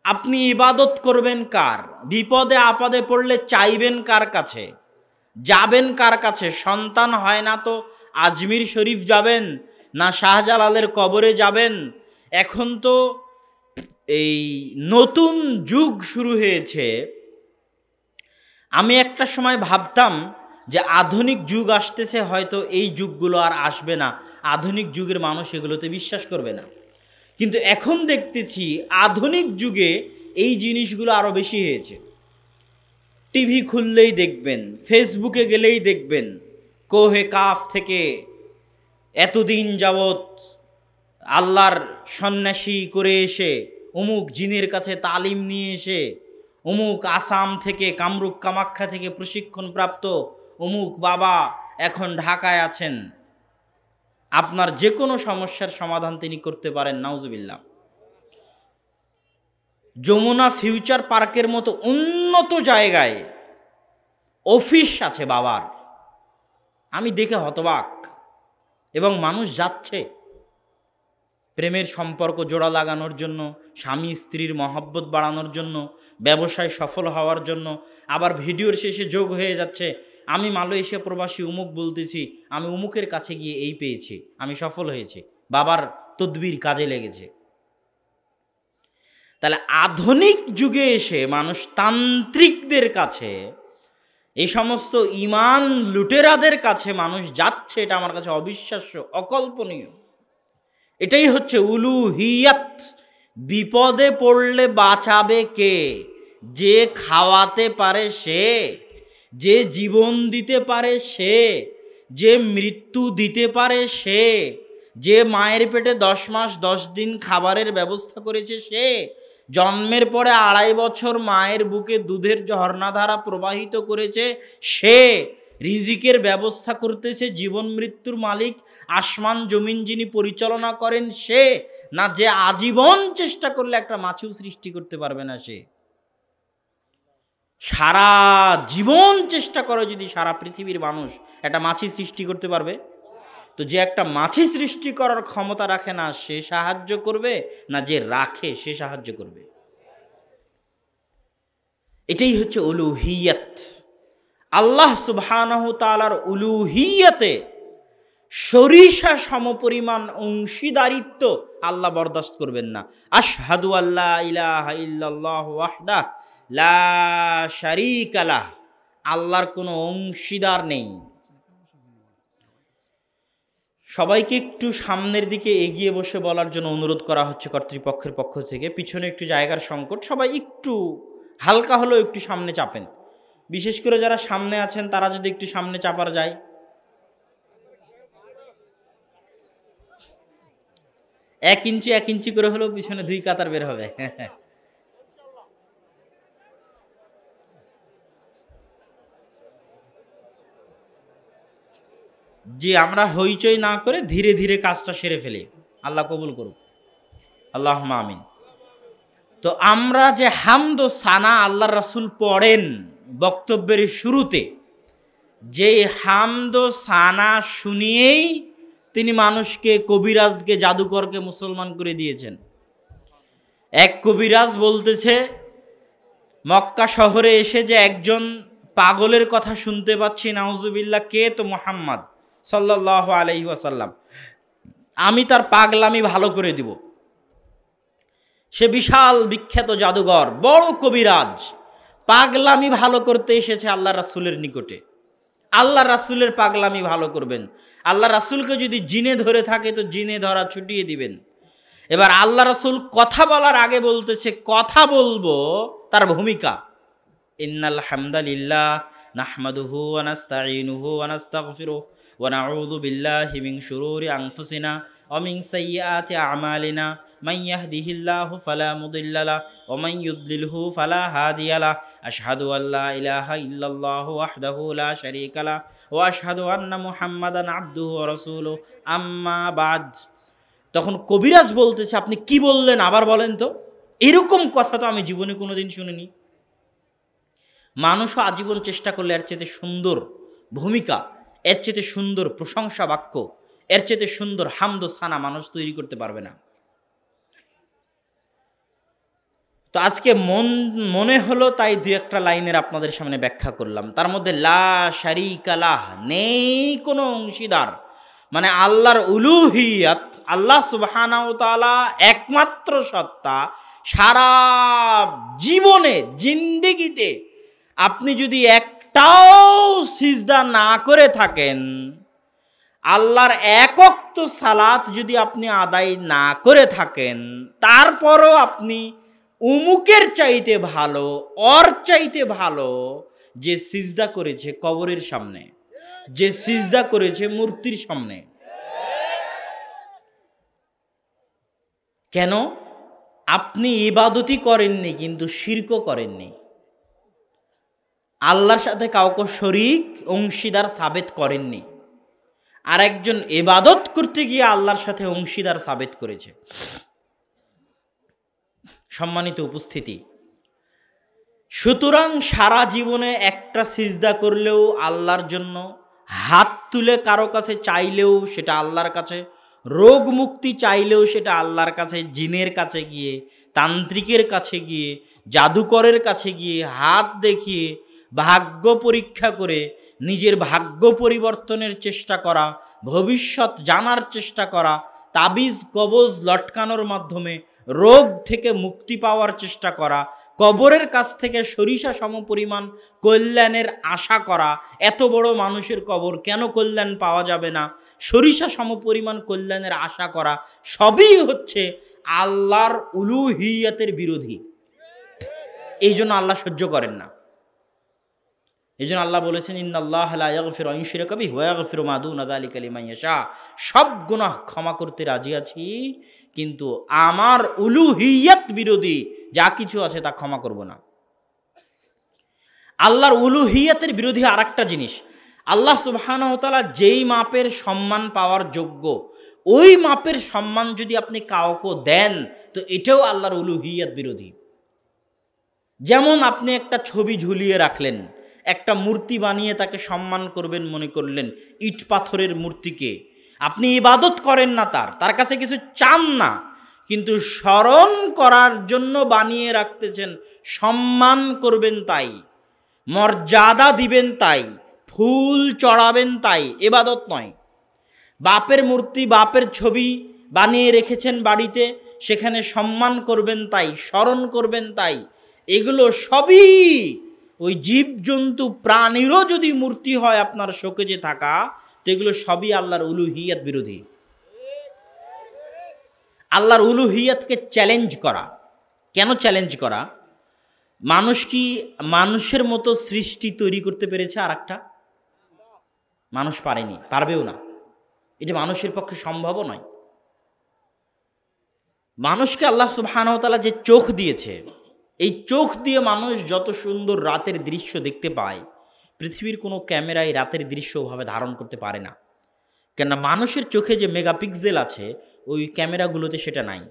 আপনি ইবাদত করবেন কার? বিপদে আপদে পড়লে চাইবেন কার কাছে? যাবেন কার কাছে? সন্তান হয় না তো আজমির শরীফ যাবেন, না শাহজালালের কবরে যাবেন? এখন তো এই নতুন যুগ শুরু হয়েছে। আমি একটা সময় ভাবতাম যে আধুনিক যুগ আসতেছে, হয়তো এই যুগগুলো আর আসবে না, আধুনিক যুগের মানুষ এগুলোতে বিশ্বাস করবে না। কিন্তু এখন দেখতেছি আধুনিক যুগে এই জিনিসগুলো আরও বেশি হয়েছে। টিভি খুললেই দেখবেন, ফেসবুকে গেলেই দেখবেন, কোহে কাফ থেকে এতদিন যাবৎ আল্লাহর সন্ন্যাসী করে এসে অমুক জিনের কাছে তালিম নিয়ে এসে অমুক আসাম থেকে কামরূপ কামাখ্যা থেকে প্রশিক্ষণপ্রাপ্ত অমুক বাবা এখন ঢাকায় আছেন, আপনার যে কোনো সমস্যার সমাধান তিনি করতে পারেন। নাউজুবিল্লাহ। যমুনা ফিউচার পার্কের মতো উন্নত জায়গায় অফিস আছে বাবার, আমি দেখে হতবাক। এবং মানুষ যাচ্ছে প্রেমের সম্পর্ক জোড়া লাগানোর জন্য, স্বামী স্ত্রীর মহব্বত বাড়ানোর জন্য, ব্যবসায় সফল হওয়ার জন্য। আবার ভিডিওর শেষে যোগ হয়ে যাচ্ছে, আমি মালয়েশিয়া প্রবাসী উমুক বলতেছি, আমি উমুকের কাছে গিয়ে এই পেয়েছি, আমি সফল হয়েছি, বাবার তদবির কাজে লেগেছে। তাহলে আধুনিক যুগে এসে মানুষ তান্ত্রিকদের কাছে, এই সমস্ত ইমান লুটেরাদের কাছে মানুষ যাচ্ছে, এটা আমার কাছে অবিশ্বাস্য, অকল্পনীয়। এটাই হচ্ছে উলুহিয়াত। বিপদে পড়লে বাঁচাবে কে? যে খাওয়াতে পারে সে, যে জীবন দিতে পারে সে, যে মৃত্যু দিতে পারে সে, যে মায়ের পেটে 10 মাস 10 দিন খাবারের ব্যবস্থা করেছে সে, জন্মের পরে 2.5 বছর মায়ের বুকে দুধের ঝর্ণাধারা প্রবাহিত করেছে সে, রিজিকের ব্যবস্থা করতেছে, জীবন মৃত্যুর মালিক আসমান জমিন যিনি পরিচালনা করেন সে, না যে আজীবন চেষ্টা করলে একটা মাছিও সৃষ্টি করতে পারবে না সে? সারা জীবন চেষ্টা করে যদি সারা পৃথিবীর মানুষ একটা মাছি সৃষ্টি করতে পারবে? তো যে একটা মাছি সৃষ্টি করার ক্ষমতা রাখে না সে সাহায্য করবে, না যে রাখে সে সাহায্য করবে? এটাই হচ্ছে উলুহিয়াত। আল্লাহ সুবহানাহু তাআলার উলুহিয়াতে সরিষা সমপরিমাণ অংশীদারিত্ব আল্লাহ বরদাস্ত করবেন না। আশহাদু আল্লা ইলাহা ইল্লাল্লাহু ওয়াহদাহু লা শারীকা লাহ, আল্লাহর কোনো অংশীদার নেই। সবাইকে একটু সামনের দিকে এগিয়ে বসে বলার জন্য অনুরোধ করা হচ্ছে কর্তৃপক্ষের পক্ষ থেকে। পিছনে একটু জায়গার সংকট, সবাই একটু হালকা হলেও একটু সামনে চাপেন। বিশেষ করে যারা সামনে আছেন তারা যদি একটু সামনে চাপার যায়। 1 ইঞ্চি 1 ইঞ্চি করে হলেও পিছনে 2 কাতার বের হবে। জি, আমরা হইচই না করে ধীরে ধীরে কাজটা সেরে ফেলি। আল্লাহ কবুল করুক, আল্লাহুম্মা আমিন। তো আমরা যে হামদ ও সানা আল্লাহর রাসূল পড়েন বক্তব্যের শুরুতে, যে হামদ ও সানা শুনিয়েই তিনি মানুষকে, কবিরাজকে, জাদুকরকে মুসলমান করে দিয়েছেন। এক কবিরাজ বলতেছে মক্কা শহরে এসে যে একজন পাগলের কথা শুনতে পাচ্ছি, নাউজুবিল্লাহ, কে? তো মুহাম্মদ সাল্লাল্লাহু আলাইহি ওয়াসাল্লাম। আমি তার পাগলামি ভালো করে দিব। সে বিশাল বিখ্যাত জাদুঘর, বড় কবিরাজ, পাগলামি ভালো করতে এসেছে আল্লাহ রাসূলের নিকটে। আল্লাহ রাসূলের পাগলামি ভালো করবেন। আল্লাহ রাসূলকে যদি জিনে ধরে থাকে তো জিনে ধরা ছুটিয়ে দিবেন। এবার আল্লাহ রাসূল কথা বলার আগে বলতেছে, কথা বলবো তার ভূমিকা। ইন্নাল হামদালিল্লাহ নাহমাদুহু ওয়া নাস্তাঈনুহু ওয়া নাস্তাগফিরুহু ওয়া নাউযু বিল্লাহি মিন শুরুরি আনফুসিনা ওয়া মিন সাইয়্যাতি আ'মালিনা মান ইয়াহদিহিল্লাহু ফালা মুদিল্লা লাহু ওয়া মান ইউদ্লিলহু ফালা হাদিয়া লাহু আশহাদু আল্লা ইলাহা ইল্লাল্লাহু ওয়াহদাহু লা শারীকা লাহু ওয়া আশহাদু আন্না মুহাম্মাদান আবদুহু ওয়া রাসূলুহু আম্মা বা'দ। তখন কবিরাজ বলতেছে, আপনি কি বললেন আবার বলেন তো? এরকম কথা তো আমি জীবনে কোনোদিন শুনিনি। মানুষও আজীবন চেষ্টা করলে এর চেয়ে সুন্দর ভূমিকা, এর চেয়ে সুন্দর প্রশংসা বাক্য, এর চেয়ে সুন্দর হামদ সানা মানুষ তৈরি করতে পারবে না। তো আজকে মনে হলো তাই দু একটা লাইনের আপনাদের সামনে ব্যাখ্যা করলাম। তার মধ্যে লা শারীকা লাহ, নেই কোনো অংশীদার, মানে আল্লাহর উলুহিয়াত, আল্লাহ সুবহানাহু ওয়া তাআলা একমাত্র সত্তা। সারা জীবনে জিন্দেগিতে আপনি যদি একটাও সিজদা না করে থাকেন, আল্লাহর এক ওয়াক্ত সালাত যদি আপনি আদায় না করে থাকেন, তারপরও আপনি উমুকের চাইতে ভালো, ওর চাইতে ভালো যে সিজদা করেছে কবরের সামনে, যে সিজদা করেছে মূর্তির সামনে। কেন? আপনি ইবাদতই করেননি, কিন্তু শিরকও করেননি, আল্লাহর সাথে কাউকে শরীক অংশীদার সাবেত করেননি। আর একজন ইবাদত করতে গিয়ে আল্লাহর সাথে অংশীদার সাবেত করেছে। সম্মানিত উপস্থিতি, সুতরাং সারা জীবনে একটা সিজদা করলেও আল্লাহর জন্য, হাত তুলে কারো কাছে চাইলেও সেটা আল্লাহর কাছে, রোগ মুক্তি চাইলেও সেটা আল্লাহর কাছে, জিনের কাছে গিয়ে, তান্ত্রিকের কাছে গিয়ে, জাদুকরের কাছে গিয়ে হাত দেখিয়ে ভাগ্য পরীক্ষা করে নিজের ভাগ্য পরিবর্তনের চেষ্টা করা, ভবিষ্যৎ জানার চেষ্টা করা, তাবিজ কবজ লটকানোর মাধ্যমে রোগ থেকে মুক্তি পাওয়ার চেষ্টা করা, কবরের কাছ থেকে সরিষা সমপরিমাণ কল্যাণের আশা করা। এত বড় মানুষের কবর, কেন কল্যাণ পাওয়া যাবে না? সরিষা সমপরিমাণ কল্যাণের আশা করা, সবই হচ্ছে আল্লাহর উলুহিয়াতের বিরোধী। এই জন্য আল্লাহ সহ্য করেন না। এই জন্য আল্লাহ বলেছেন, ইন্নাল্লাহা লা ইয়াগফিরু আন ইউশরাকা বিহি ওয়া ইয়াগফিরু মা দুনা যালিকা লিমান ইয়াশা। সব গুনাহ ক্ষমা করতে রাজি আছি, কিন্তু আমার উলুহিয়াত বিরোধী যা কিছু আছে তা ক্ষমা করব না। আল্লাহর উলুহিয়াতের বিরোধী আরেকটা জিনিস, আল্লাহ সুবহানাহু ওয়া তাআলা যেই মাপের সম্মান পাওয়ার যোগ্য, ওই মাপের সম্মান যদি আপনি কাউকে দেন, তো এটাও আল্লাহর উলুহিয়াত বিরোধী। যেমন আপনি একটা ছবি ঝুলিয়ে রাখলেন, একটা মূর্তি বানিয়ে তাকে সম্মান করবেন মনে করলেন, ইট পাথরের মূর্তিকে আপনি ইবাদত করেন না, তার কাছে কিছু চান না, কিন্তু স্মরণ করার জন্য বানিয়ে রাখতেছেন, সম্মান করবেন তাই, মর্যাদা দিবেন তাই, ফুল চড়াবেন তাই, ইবাদত নয়। বাপের মূর্তি, বাপের ছবি বানিয়ে রেখেছেন বাড়িতে, সেখানে সম্মান করবেন তাই, স্মরণ করবেন তাই, এগুলো সবই ওই জীবজন্তু প্রাণীরও যদি মূর্তি হয় আপনার শোকেজে থাকা, তো এগুলো সবই আল্লাহর উলুহিয়াত বিরোধী। আল্লাহর উলুহিয়াতকে চ্যালেঞ্জ করা। কেন চ্যালেঞ্জ করা? মানুষ কি মানুষের মতো সৃষ্টি তৈরি করতে পেরেছে? আর একটা মানুষ পারেনি, পারবেও না, এটা মানুষের পক্ষে সম্ভবও নয়। মানুষকে আল্লাহ সুবহানাহু ওয়া তাআলা যে চোখ দিয়েছে, এই চোখ দিয়ে মানুষ যত সুন্দর রাতের দৃশ্য দেখতে পায়, পৃথিবীর কোনো ক্যামেরায় রাতের দৃশ্য ওভাবে ধারণ করতে পারে না। কেননা মানুষের চোখে যে মেগাপিক্সেল আছে, ওই ক্যামেরাগুলোতে সেটা নাই।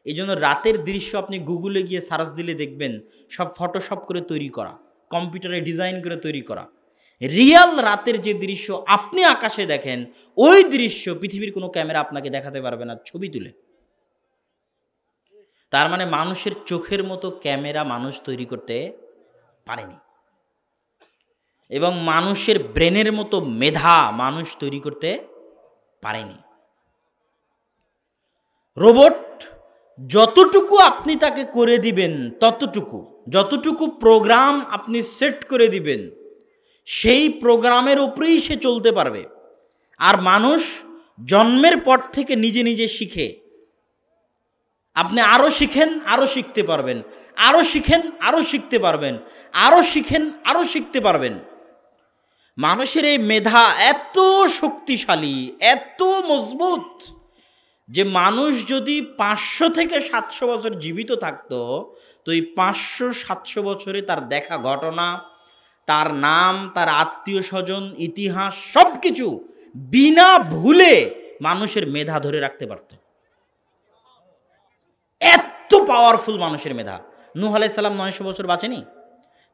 এই জন্য রাতের দৃশ্য আপনি গুগলে গিয়ে সার্চ দিলে দেখবেন সব ফটোশপ করে তৈরি করা, কম্পিউটারে ডিজাইন করে তৈরি করা। রিয়াল রাতের যে দৃশ্য আপনি আকাশে দেখেন, ওই দৃশ্য পৃথিবীর কোনো ক্যামেরা আপনাকে দেখাতে পারবে না ছবি তুলে। তার মানে মানুষের চোখের মতো ক্যামেরা মানুষ তৈরি করতে পারেনি, এবং মানুষের ব্রেনের মতো মেধা মানুষ তৈরি করতে পারেনি। রোবট যতটুকু আপনি তাকে করে দিবেন, ততটুকু, যতটুকু প্রোগ্রাম আপনি সেট করে দিবেন, সেই প্রোগ্রামের উপরেই সে চলতে পারবে। আর মানুষ জন্মের পর থেকে নিজে নিজে শিখে। আপনি আরও শিখেন, আরও শিখতে পারবেন, আরও শিখেন, আরও শিখতে পারবেন, আরও শিখেন, আরও শিখতে পারবেন। মানুষের এই মেধা এত শক্তিশালী, এত মজবুত, যে মানুষ যদি 500 থেকে 700 বছর জীবিত থাকতো, তো এই 500-700 বছরে তার দেখা ঘটনা, তার নাম, তার আত্মীয় স্বজন, ইতিহাস সব কিছু বিনা ভুলে মানুষের মেধা ধরে রাখতে পারত। এত পাওয়ারফুল মানুষের মেধা। নূহ আলাইহিস সালাম 900 বছর বাঁচেনি,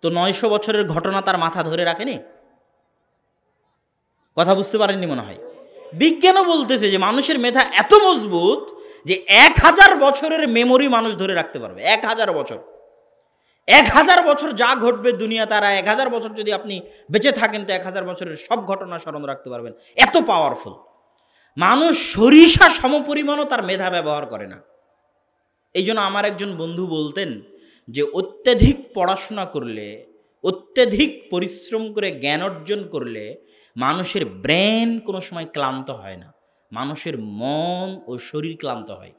তো 900 বছরের ঘটনা তার মাথা ধরে রাখেনি? কথা বুঝতে পারেননি মনে হয়। বিজ্ঞানও বলতেছে যে মানুষের মেধা এত মজবুত যে 1000 বছরের মেমোরি মানুষ ধরে রাখতে পারবে। 1000 বছর। 1000 বছর যা ঘটবে দুনিয়া, তারা 1000 বছর যদি আপনি বেঁচে থাকেন তো 1000 বছরের সব ঘটনা স্মরণ রাখতে পারবেন, এত পাওয়ারফুল। মানুষ সরিষা সমপরিমাণও তার মেধা ব্যবহার করে না। এই জন্য আমার একজন বন্ধু বলতেন যে অত্যধিক পড়াশোনা করলে, অত্যধিক পরিশ্রম করে জ্ঞান অর্জন করলে মানুষের ব্রেন কোনো সময় ক্লান্ত হয় না, মানুষের মন ও শরীর ক্লান্ত হয়।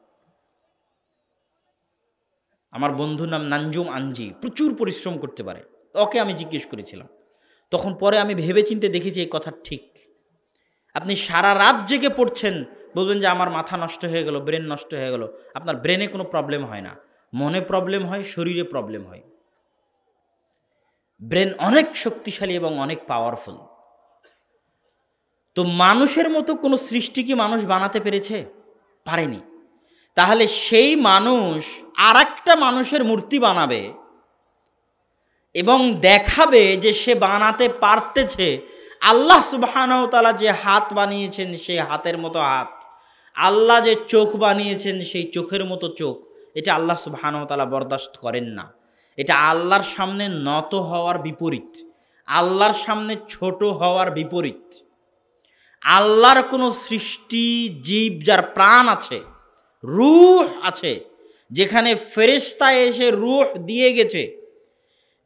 আমার বন্ধুর নাম নানজুম আঞ্জি, প্রচুর পরিশ্রম করতে পারে। ওকে আমি জিজ্ঞেস করেছিলাম, তখন পরে আমি ভেবে চিন্তে দেখেছি এই কথা ঠিক। আপনি সারা রাত জেগে পড়ছেন, বলবেন যে আমার মাথা নষ্ট হয়ে গেল, ব্রেন নষ্ট হয়ে গেল। আপনার ব্রেনে কোনো প্রবলেম হয় না, মনে প্রবলেম হয়, শরীরে প্রবলেম হয়। ব্রেন অনেক শক্তিশালী এবং অনেক পাওয়ারফুল। তো মানুষের মতো কোনো সৃষ্টি কি মানুষ বানাতে পেরেছে? পারেনি। তাহলে সেই মানুষ আর একটা মানুষের মূর্তি বানাবে এবং দেখাবে যে সে বানাতে পারতেছে। আল্লাহ সুবহানাহু ওয়া তাআলা যে হাত বানিয়েছেন সেই হাতের মতো হাত, আল্লাহ যে চোখ বানিয়েছেন সেই চোখের মতো চোখ, এটা আল্লাহ সুবহানাহু ওয়া তাআলা বরদাস্ত করেন না। এটা আল্লাহর সামনে নত হওয়ার বিপরীত, আল্লাহর সামনে ছোট হওয়ার বিপরীত। আল্লাহর কোনো সৃষ্টি জীব যার প্রাণ আছে, রূহ আছে, যেখানে ফেরেশতা এসে রূহ দিয়ে গেছে,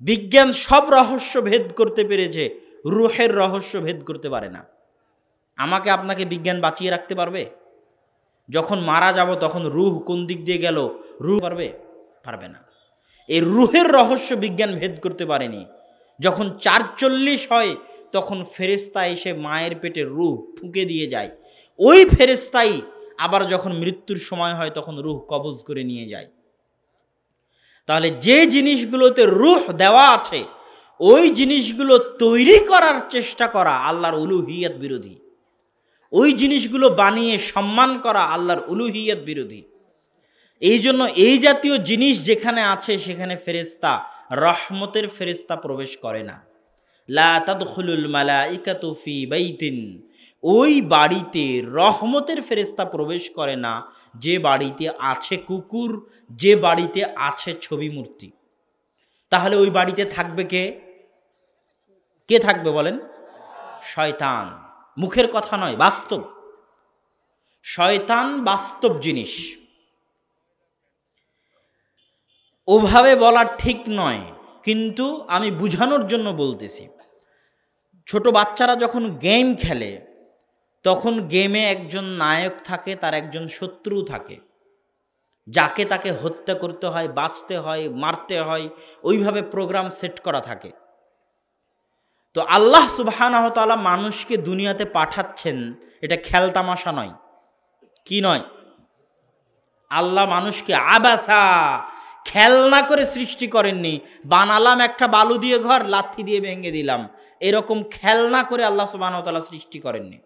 বিজ্ঞান সব রহস্য ভেদ করতে পেরেছে, রূহের রহস্য ভেদ করতে পারে না। আমাকে আপনাকে বিজ্ঞান বাঁচিয়ে রাখতে পারবে? যখন মারা যাব তখন রূহ কোন দিক দিয়ে গেল, রূহ পারবে না। এই রূহের রহস্য বিজ্ঞান ভেদ করতে পারেনি। যখন 440 হয় তখন ফেরেশতা এসে মায়ের পেটে রূহ ফুঁকে দিয়ে যায়। ওই ফেরেশতাই আবার যখন মৃত্যুর সময় হয় তখন রূহ কবজ করে নিয়ে যায়। তাহলে যে জিনিসগুলোতে রূহ দেওয়া আছে ওই জিনিসগুলো তৈরি করার চেষ্টা করা আল্লাহর উলুহিয়ত বিরোধী। ওই জিনিসগুলো বানিয়ে সম্মান করা আল্লাহর উলুহিয়ত বিরোধী। এই জন্য এই জাতীয় জিনিস যেখানে আছে সেখানে ফেরেশতা, রহমতের ফেরেশতা প্রবেশ করে না। লা তাদখুলুল মালাইকাতু ফি বাইতিন, ওই বাড়িতে রহমতের ফেরেশতা প্রবেশ করে না যে বাড়িতে আছে কুকুর, যে বাড়িতে আছে ছবি মূর্তি। তাহলে ওই বাড়িতে থাকবে কে? কে থাকবে বলেন? শয়তান। মুখের কথা নয়, বাস্তব। শয়তান বাস্তব জিনিস, ওভাবে বলা ঠিক নয়, কিন্তু আমি বুঝানোর জন্য বলতেছি। ছোট বাচ্চারা যখন গেম খেলে তখন গেমে একজন নায়ক থাকে, তার একজন শত্রু থাকে, যাকে তাকে হত্যা করতে হয়, বাঁচতে হয়, মারতে হয়, ওইভাবে প্রোগ্রাম সেট করা থাকে। তো আল্লাহ সুবহানাহু ওয়া তাআলা মানুষকে দুনিয়াতে পাঠাচ্ছেন, এটা খেলতামাশা নয়। কি নয়? আল্লাহ মানুষকে আবাসা, খেলনা করে সৃষ্টি করেননি। বানালাম একটা বালু দিয়ে ঘর, লাথি দিয়ে ভেঙে দিলাম, এরকম খেলনা করে আল্লাহ সুবহানাহু ওয়া তাআলা সৃষ্টি করেননি।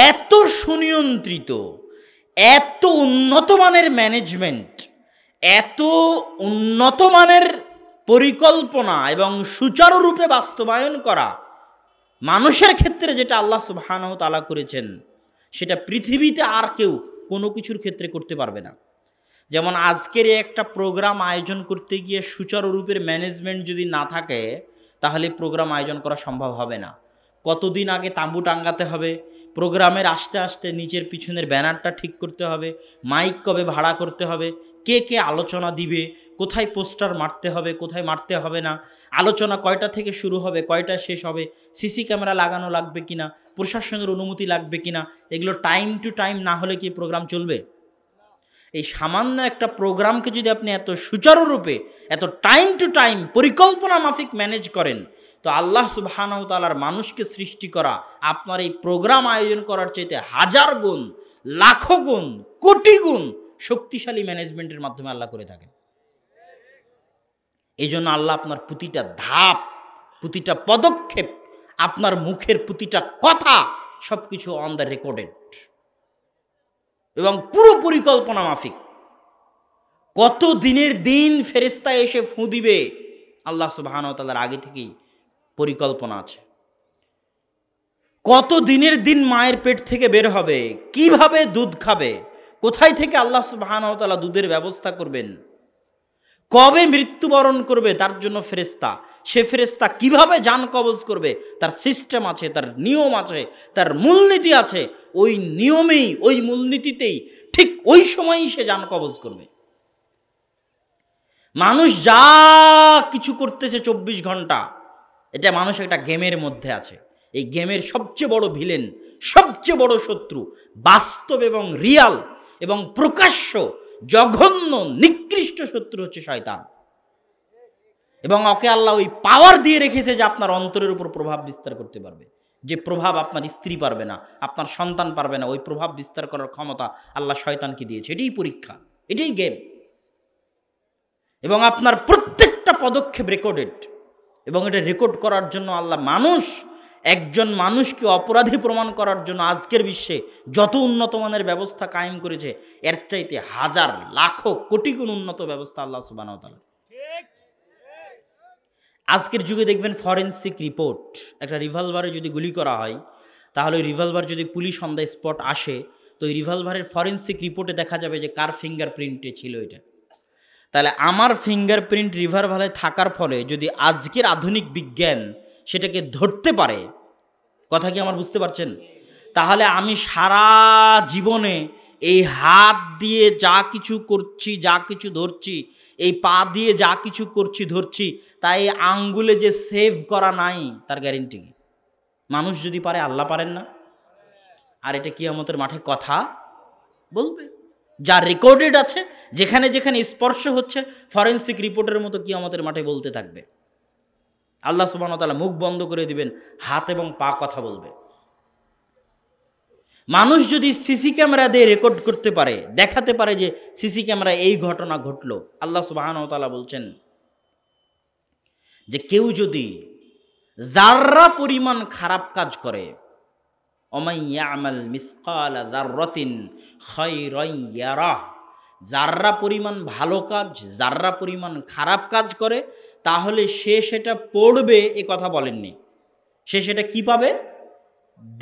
এত সুনিয়ন্ত্রিত, এত উন্নত মানের ম্যানেজমেন্ট, এত উন্নত মানের পরিকল্পনা এবং সুচারুরূপে বাস্তবায়ন করা মানুষের ক্ষেত্রে যেটা আল্লাহ সুবহানাহু ওয়া তাআলা করেছেন সেটা পৃথিবীতে আর কেউ কোনো কিছুর ক্ষেত্রে করতে পারবে না। যেমন আজকের একটা প্রোগ্রাম আয়োজন করতে গিয়ে সুচারুরূপের ম্যানেজমেন্ট যদি না থাকে তাহলে প্রোগ্রাম আয়োজন করা সম্ভব হবে না। কতদিন আগে তাঁবু টাঙ্গাতে হবে, প্রোগ্রামের আসতে আসতে নিচের পিছনের ব্যানারটা ঠিক করতে হবে, মাইক কবে ভাড়া করতে হবে, কে কে আলোচনা দিবে, কোথায় পোস্টার মারতে হবে, কোথায় মারতে হবে না, আলোচনা কয়টা থেকে শুরু হবে, কয়টা শেষ হবে, সিসি ক্যামেরা লাগানো লাগবে কিনা, প্রশাসনের অনুমতি লাগবে কিনা, এগুলো টাইম টু টাইম না হলে কি প্রোগ্রাম চলবে? এই সামান্য একটা প্রোগ্রামকে যদি আপনি এত সুচারুরূপে, এত টাইম টু টাইম পরিকল্পনা মাফিক ম্যানেজ করেন, তো আল্লাহ সুবহানাহু ওয়া তাআলার মানুষকে সৃষ্টি করা আপনার এই প্রোগ্রাম আয়োজন করার চাইতে 1000 গুণ, লাখো গুণ, কোটি গুণ শক্তিশালী ম্যানেজমেন্টের মাধ্যমে আল্লাহ করে থাকেন। এই জন্য আল্লাহ আপনার প্রতিটা ধাপ, প্রতিটা পদক্ষেপ, আপনার মুখের প্রতিটা কথা সবকিছু অন দ্য রেকর্ডেড এবং পুরো পরিকল্পনা মাফিক। কত দিনের দিন ফেরেশতা এসে ফু দিবে আল্লাহ সুবহানাহু ওয়া তাআলার আগে থেকেই পরিকল্পনা আছে। কত দিনের দিন মায়ের পেট থেকে বের হবে, কিভাবে দুধ খাবে, কোথায় থেকে আল্লাহ সুবহানাহু ওয়া তাআলা দুধের ব্যবস্থা করবেন, কবে মৃত্যুবরণ করবে তার জন্য ফেরেশতা, সে ফেরেশতা কিভাবে জান কবজ করবে তার সিস্টেম আছে, তার নিয়ম আছে, তার মূলনীতি আছে। ওই নিয়মেই, ওই মূলনীতিতেই ঠিক ওই সময়ই সে জান কবজ করবে। মানুষ যা কিছু করতেছে 24 ঘন্টা, এটা মানুষ একটা গেমের মধ্যে আছে। এই গেমের সবচেয়ে বড় ভিলেন, সবচেয়ে বড় শত্রু, বাস্তব এবং রিয়াল এবং প্রকাশ্য জঘন্য নিকৃষ্ট শত্রু হচ্ছে শয়তান। এবং ওকে আল্লাহ ওই পাওয়ার দিয়ে রেখেছে যে আপনার অন্তরের উপর প্রভাব বিস্তার করতে পারবে, যে প্রভাব আপনার স্ত্রী পারবে না, আপনার সন্তান পারবে না, ওই প্রভাব বিস্তার করার ক্ষমতা আল্লাহ শয়তানকে দিয়েছে। এটাই পরীক্ষা, এটাই গেম। এবং আপনার প্রত্যেকটা পদক্ষেপ রেকর্ডেড, এবং এটা রেকর্ড করার জন্য আল্লাহ একজন মানুষকে অপরাধী প্রমাণ করার জন্য আজকের বিশ্বে যত উন্নত মানের ব্যবস্থা কায়েম করেছে, এর চাইতে হাজার লাখো কোটি গুণ উন্নত ব্যবস্থা আল্লাহ সুবহানাহু ওয়া তাআলা। আজকের যুগে দেখবেন ফরেনসিক রিপোর্ট, একটা রিভলভারে যদি গুলি করা হয়, তাহলে ওই রিভলভার যদি পুলিশ অন দ্য স্পট আসে, তো ওই রিভলভারের ফরেনসিক রিপোর্টে দেখা যাবে যে কার ফিঙ্গারপ্রিন্টে ছিল এটা। তাহলে আমার ফিঙ্গারপ্রিন্ট রিভলভারে থাকার ফলে যদি আজকের আধুনিক বিজ্ঞান সেটাকে ধরতে পারে, কথা কি আমার বুঝতে পারছেন? তাহলে আমি সারা জীবনে এই হাত দিয়ে যা কিছু করছি, যা কিছু ধরছি, এই পা দিয়ে যা কিছু করছি ধরছি, তাই আঙ্গুলে যে সেভ করা নাই তার গ্যারেন্টি কি? মানুষ যদি পারে, আল্লাহ পারেন না? আর এটা কিয়ামতের মাঠে কথা বলবে। যা রেকর্ডেড আছে, যেখানে যেখানে স্পর্শ হচ্ছে, ফরেনসিক রিপোর্টের মতো কিয়ামতের মাঠে বলতে থাকবে। আল্লাহ সুবহানাহু ওয়া তাআলা মুখ বন্ধ করে দিবেন, হাত এবং পা কথা বলবে। মানুষ যদি সিসি ক্যামেরা দিয়ে রেকর্ড করতে পারে, দেখাতে পারে যে সিসি ক্যামেরা এই ঘটনা ঘটলো, আল্লাহ সুবহানাহু ওয়া তাআলা বলছেন যে কেউ যদি যাররা পরিমাণ খারাপ কাজ করে, ওমাই ইয়ামাল মিসকালা যাররাতিন খায়রান ইয়ারাহ, যাররা পরিমাণ ভালো কাজ, যাররা পরিমাণ খারাপ কাজ করে, তাহলে সে সেটা পড়বে, এ কথা বলেননি। সে সেটা কি পাবে?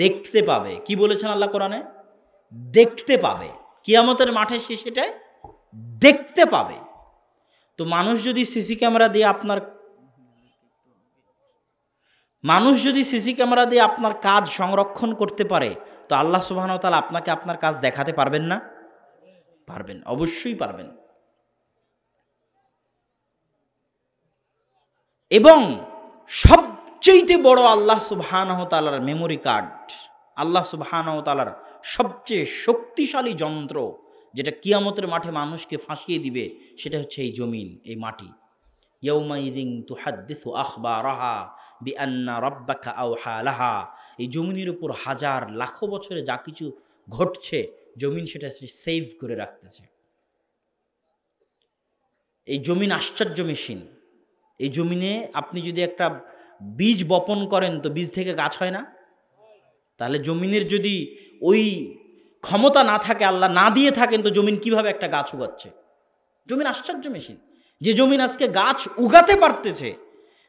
দেখতে পাবে। কি বলেছেন আল্লাহ কোরআনে? দেখতে পাবে। কিয়ামতের মাঠে সে সেটা দেখতে পাবে। তো মানুষ যদি সিসি ক্যামেরা দিয়ে আপনার কাজ সংরক্ষণ করতে পারে, তো আল্লাহ সুবহানাহু ওয়া তাআলা আপনাকে আপনার কাজ দেখাতে পারবেন না? পারবেন, অবশ্যই পারবেন। এবং সবচেয়ে বড় আল্লাহ সুবহানাহু ওয়া তাআলার মেমোরি কার্ড, আল্লাহ সুবহানাহু ওয়া তাআলার সবচেয়ে শক্তিশালী যন্ত্র, যেটা কিয়ামতের মাঠে মানুষকে ফাঁসিয়ে দিবে, সেটা হচ্ছে এই জমিন, এই মাটি। ইয়াউমাইযিন তুহাদ্দিসু আখবারাহা বিআন্না রাব্বাকা আওহা লাহা। এই জমিনের উপর হাজার লাখো বছরে যা কিছু ঘটছে, জমিন সেটা সেভ করে রাখতেছে। এই জমিন আশ্চর্য মেশিন। এই জমিনে আপনি যদি একটা বীজ বপন করেন, তো বীজ থেকে গাছ হয় না? তাহলে জমিনের যদি ওই ক্ষমতা না থাকে, আল্লাহ না দিয়ে থাকেন, তো জমিন কিভাবে একটা গাছ উগাচ্ছে? জমিন আশ্চর্য মেশিন। যে জমিন আজকে গাছ উগাতে পারতেছে,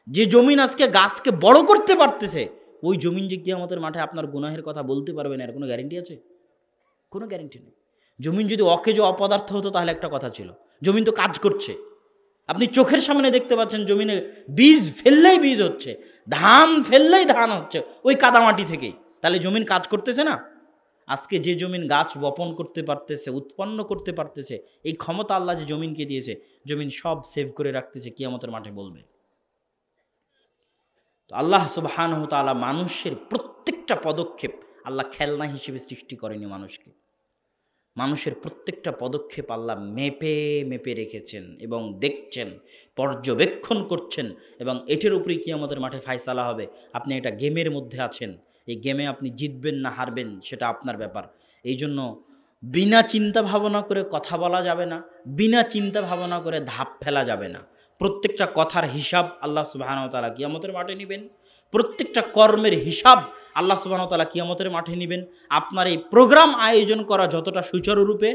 যে জমিন আজকে গাছকে বড় করতে পারতেছে, ওই জমিন যে কিয়ামতের মাঠে আপনার গুনাহের কথা বলতে পারবে না, এর কোনো গ্যারেন্টি আছে? কোনো গ্যারেন্টি নেই। জমিন যদি অকেজো অপদার্থ হতো তাহলে একটা কথা ছিল, জমিন তো কাজ করছে। আপনি চোখের সামনে দেখতে পাচ্ছেন জমিনে বীজ ফেললেই বীজ হচ্ছে, ধান ফেললেই ধান হচ্ছে ওই কাদামাটি থেকেই। তাহলে জমিন কাজ করতেছে না? আজকে যে জমিন গাছ বপন করতে পারতেছে, উৎপন্ন করতে পারতেছে, এই ক্ষমতা আল্লাহ যে জমিনকে দিয়েছে, জমিন সব সেভ করে রাখতেছে, কিয়ামতের মাঠে বলবে। তো আল্লাহ সুবহানাহু ওয়া তাআলা মানুষের প্রত্যেকটা পদক্ষেপ আল্লাহ খেলনা হিসেবে সৃষ্টি করেনি মানুষকে। মানুষের প্রত্যেকটা পদক্ষেপ আল্লাহ মেপে মেপে রেখেছেন এবং দেখছেন, পর্যবেক্ষণ করছেন, এবং এটার উপরেই কিয়ামতের মাঠে ফায়সালা হবে। আপনি একটা গেমের মধ্যে আছেন, এই গেমে আপনি জিতবেন না হারবেন সেটা আপনার ব্যাপার। এই জন্য বিনা চিন্তা ভাবনা করে কথা বলা যাবে না, বিনা চিন্তা ভাবনা করে ধাপ ফেলা যাবে না। প্রত্যেকটা কথার হিসাব আল্লাহ সুবহানাহু ওয়া তাআলা কিয়ামতের মাঠে নেবেন। প্রত্যেকটা কর্মের হিসাব আল্লাহ সুবহানাহু ওয়া তাআলা কিয়ামতের মাঠে নেবেন। আপনার এই প্রোগ্রাম আয়োজন করা যতটা সুচারুরূপে,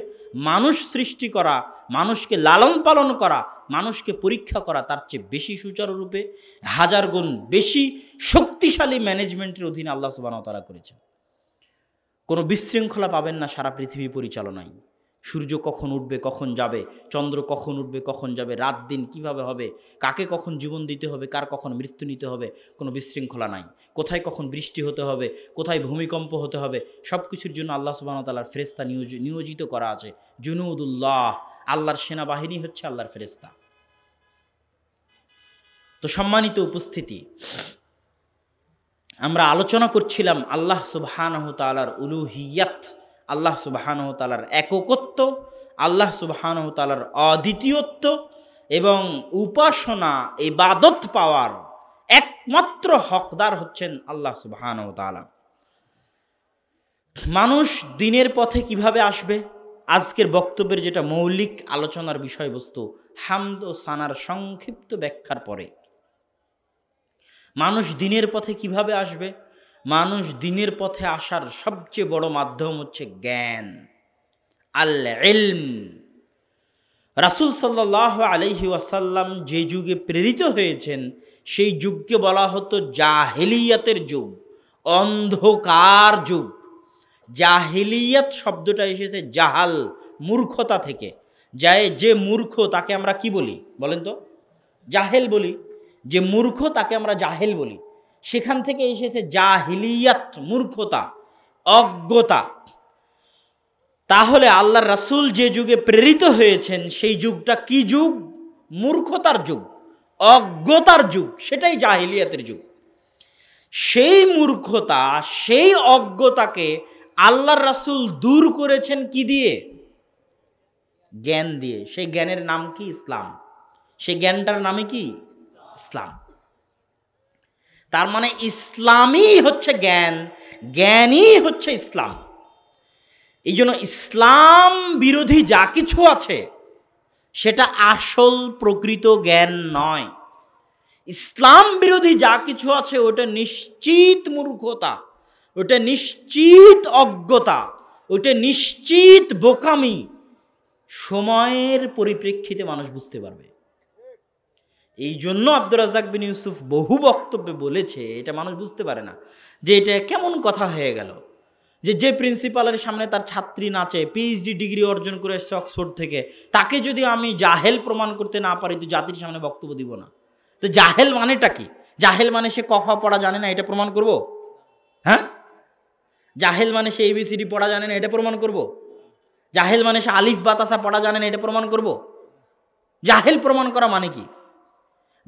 মানুষ সৃষ্টি করা, মানুষকে লালন পালন করা, মানুষকে পরীক্ষা করা, তার চেয়ে বেশি সুচারুরূপে, হাজার গুণ বেশি শক্তিশালী ম্যানেজমেন্টের অধীনে আল্লাহ সুবহানাহু ওয়া তাআলা করেছেন। কোনো বিশৃঙ্খলা পাবেন না সারা পৃথিবী পরিচালনায়, সূর্য কখন উঠবে কখন যাবে, চন্দ্র কখন উঠবে কখন যাবে, রাত দিন কিভাবে হবে, কাকে কখন জীবন দিতে হবে, কার কখন মৃত্যু নিতে হবে, কোনো বিশৃঙ্খলা নাই। কোথায় কখন বৃষ্টি হতে হবে, কোথায় ভূমিকম্প হতে হবে, সব কিছুর জন্য আল্লাহ সুবহানাহু ওয়া তাআলার ফেরেশতা নিয়োজিত করা আছে। জুনুদুল্লাহ, আল্লাহর সেনাবাহিনী হচ্ছে আল্লাহর ফেরেশতা। তো সম্মানিত উপস্থিতি, আমরা আলোচনা করছিলাম আল্লাহ সুবহানাহু ওয়া তাআলার উলুহিয়াত, আল্লাহ সুবহানাহু ওয়া তাআলার একত্ব, আল্লাহ সুবহানাহু ওয়া তাআলার অদ্বিতীয়ত্ব এবং উপাসনা ইবাদত পাওয়ার একমাত্র হকদার হচ্ছেন আল্লাহ সুবহানাহু ওয়া তাআলা। মানুষ দিনের পথে কিভাবে আসবে, আজকের বক্তব্যের যেটা মৌলিক আলোচনার বিষয়বস্তু, হামদ ও সানার সংক্ষিপ্ত ব্যাখ্যার পরে মানুষ দিনের পথে কিভাবে আসবে, মানুষ দিনের পথে আসার সবচেয়ে বড় মাধ্যম হচ্ছে জ্ঞান, আল ইলম। রাসূল সাল্লাল্লাহু আলাইহি ওয়াসাল্লাম যে যুগে প্রেরিত হয়েছেন সেই যুগকে বলা হতো জাহেলিয়াতের যুগ, অন্ধকার যুগ। জাহেলিয়াত শব্দটা এসেছে জাহাল, মূর্খতা থেকে। যে মূর্খ তাকে আমরা কি বলি বলেন তো? জাহেল বলি। যে মূর্খ তাকে আমরা জাহেল বলি। সেখান থেকে এসেছে জাহিলিয়াত, মূর্খতা, অজ্ঞতা। তাহলে আল্লাহর রাসূল যে যুগে প্রেরিত হয়েছেন সেই যুগটা কি যুগ? মূর্খতার যুগ, অজ্ঞতার যুগ, সেটাই জাহিলিয়াতের যুগ। সেই মূর্খতা, সেই অজ্ঞতাকে আল্লাহর রাসূল দূর করেছেন কি দিয়ে? জ্ঞান দিয়ে। সেই জ্ঞানের নাম কি? ইসলাম। সেই জ্ঞানটার নামে কি? ইসলাম। তার মানে ইসলামই হচ্ছে জ্ঞান, জ্ঞানই হচ্ছে ইসলাম। এই জন্য ইসলাম বিরোধী যা কিছু আছে সেটা আসল প্রকৃত জ্ঞান নয়। ইসলাম বিরোধী যা কিছু আছে ওটা নিশ্চিত মূর্খতা, ওটা নিশ্চিত অজ্ঞতা, ওটা নিশ্চিত বোকামি। সময়ের পরিপ্রেক্ষিতে মানুষ বুঝতে পারবে। এই জন্য আব্দুর রাজ্জাক বিন ইউসুফ বহু বক্তব্যে বলেছে, এটা মানুষ বুঝতে পারে না যে এটা কেমন কথা হয়ে গেল, যে প্রিন্সিপালের সামনে তার ছাত্রী নাচে, পিএইচডি ডিগ্রি অর্জন করে এসেছে অক্সফোর্ড থেকে, তাকে যদি আমি জাহেল প্রমাণ করতে না পারি তো জাতির সামনে বক্তব্য দিব না। তো জাহেল মানেটা কি? জাহেল মানে সে ক খ পড়া জানে না, এটা প্রমাণ করব? হ্যাঁ, জাহেল মানে সে এবিসিডি পড়া জানে না, এটা প্রমাণ করব? জাহেল মানে সে আলিফ বাতাসা পড়া জানে না, এটা প্রমাণ করব? জাহেল প্রমাণ করা মানে কি?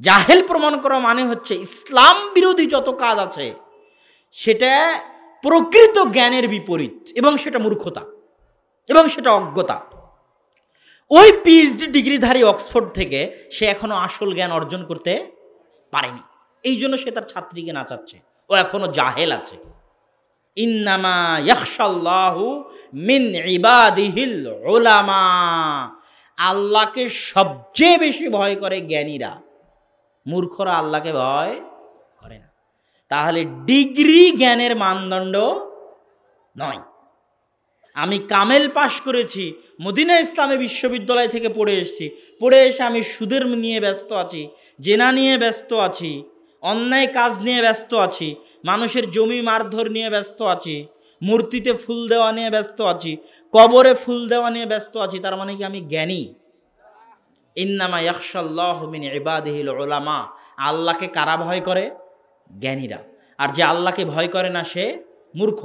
জাহেল প্রমাণ করা মানে হচ্ছে ইসলাম বিরোধী যত কাজ আছে সেটা প্রকৃত জ্ঞানের বিপরীত, এবং সেটা মূর্খতা, এবং সেটা অজ্ঞতা। ওই পিএইচডি ডিগ্রিধারী অক্সফোর্ড থেকে সে এখনো আসল জ্ঞান অর্জন করতে পারেনি, এই জন্য সে তার ছাত্রীকে নাচাচ্ছে, ও এখনো জাহেল আছে। ইন্নামা ইয়াখশাল্লাহু মিন ইবাদিহিল উলামা, আল্লাহকে সবচেয়ে বেশি ভয় করে জ্ঞানীরা, মূর্খরা আল্লাহকে ভয় করে না। তাহলে ডিগ্রি জ্ঞানের মানদণ্ড নয়। আমি কামেল পাশ করেছি, মদিনা ইসলামী বিশ্ববিদ্যালয় থেকে পড়ে এসেছি, পড়ে এসে আমি সুদের নিয়ে ব্যস্ত আছি, জেনা নিয়ে ব্যস্ত আছি, অন্যায় কাজ নিয়ে ব্যস্ত আছি, মানুষের জমি মারধর নিয়ে ব্যস্ত আছি, মূর্তিতে ফুল দেওয়া নিয়ে ব্যস্ত আছি, কবরে ফুল দেওয়া নিয়ে ব্যস্ত আছি, তার মানে কি আমি জ্ঞানী? ইন্নামা ইয়াখশাল্লাহু মিন ইবাদিহিল উলামা, আল্লাহকে কারা ভয় করে? জ্ঞানীরা। আর যে আল্লাহকে ভয় করে না সে মূর্খ,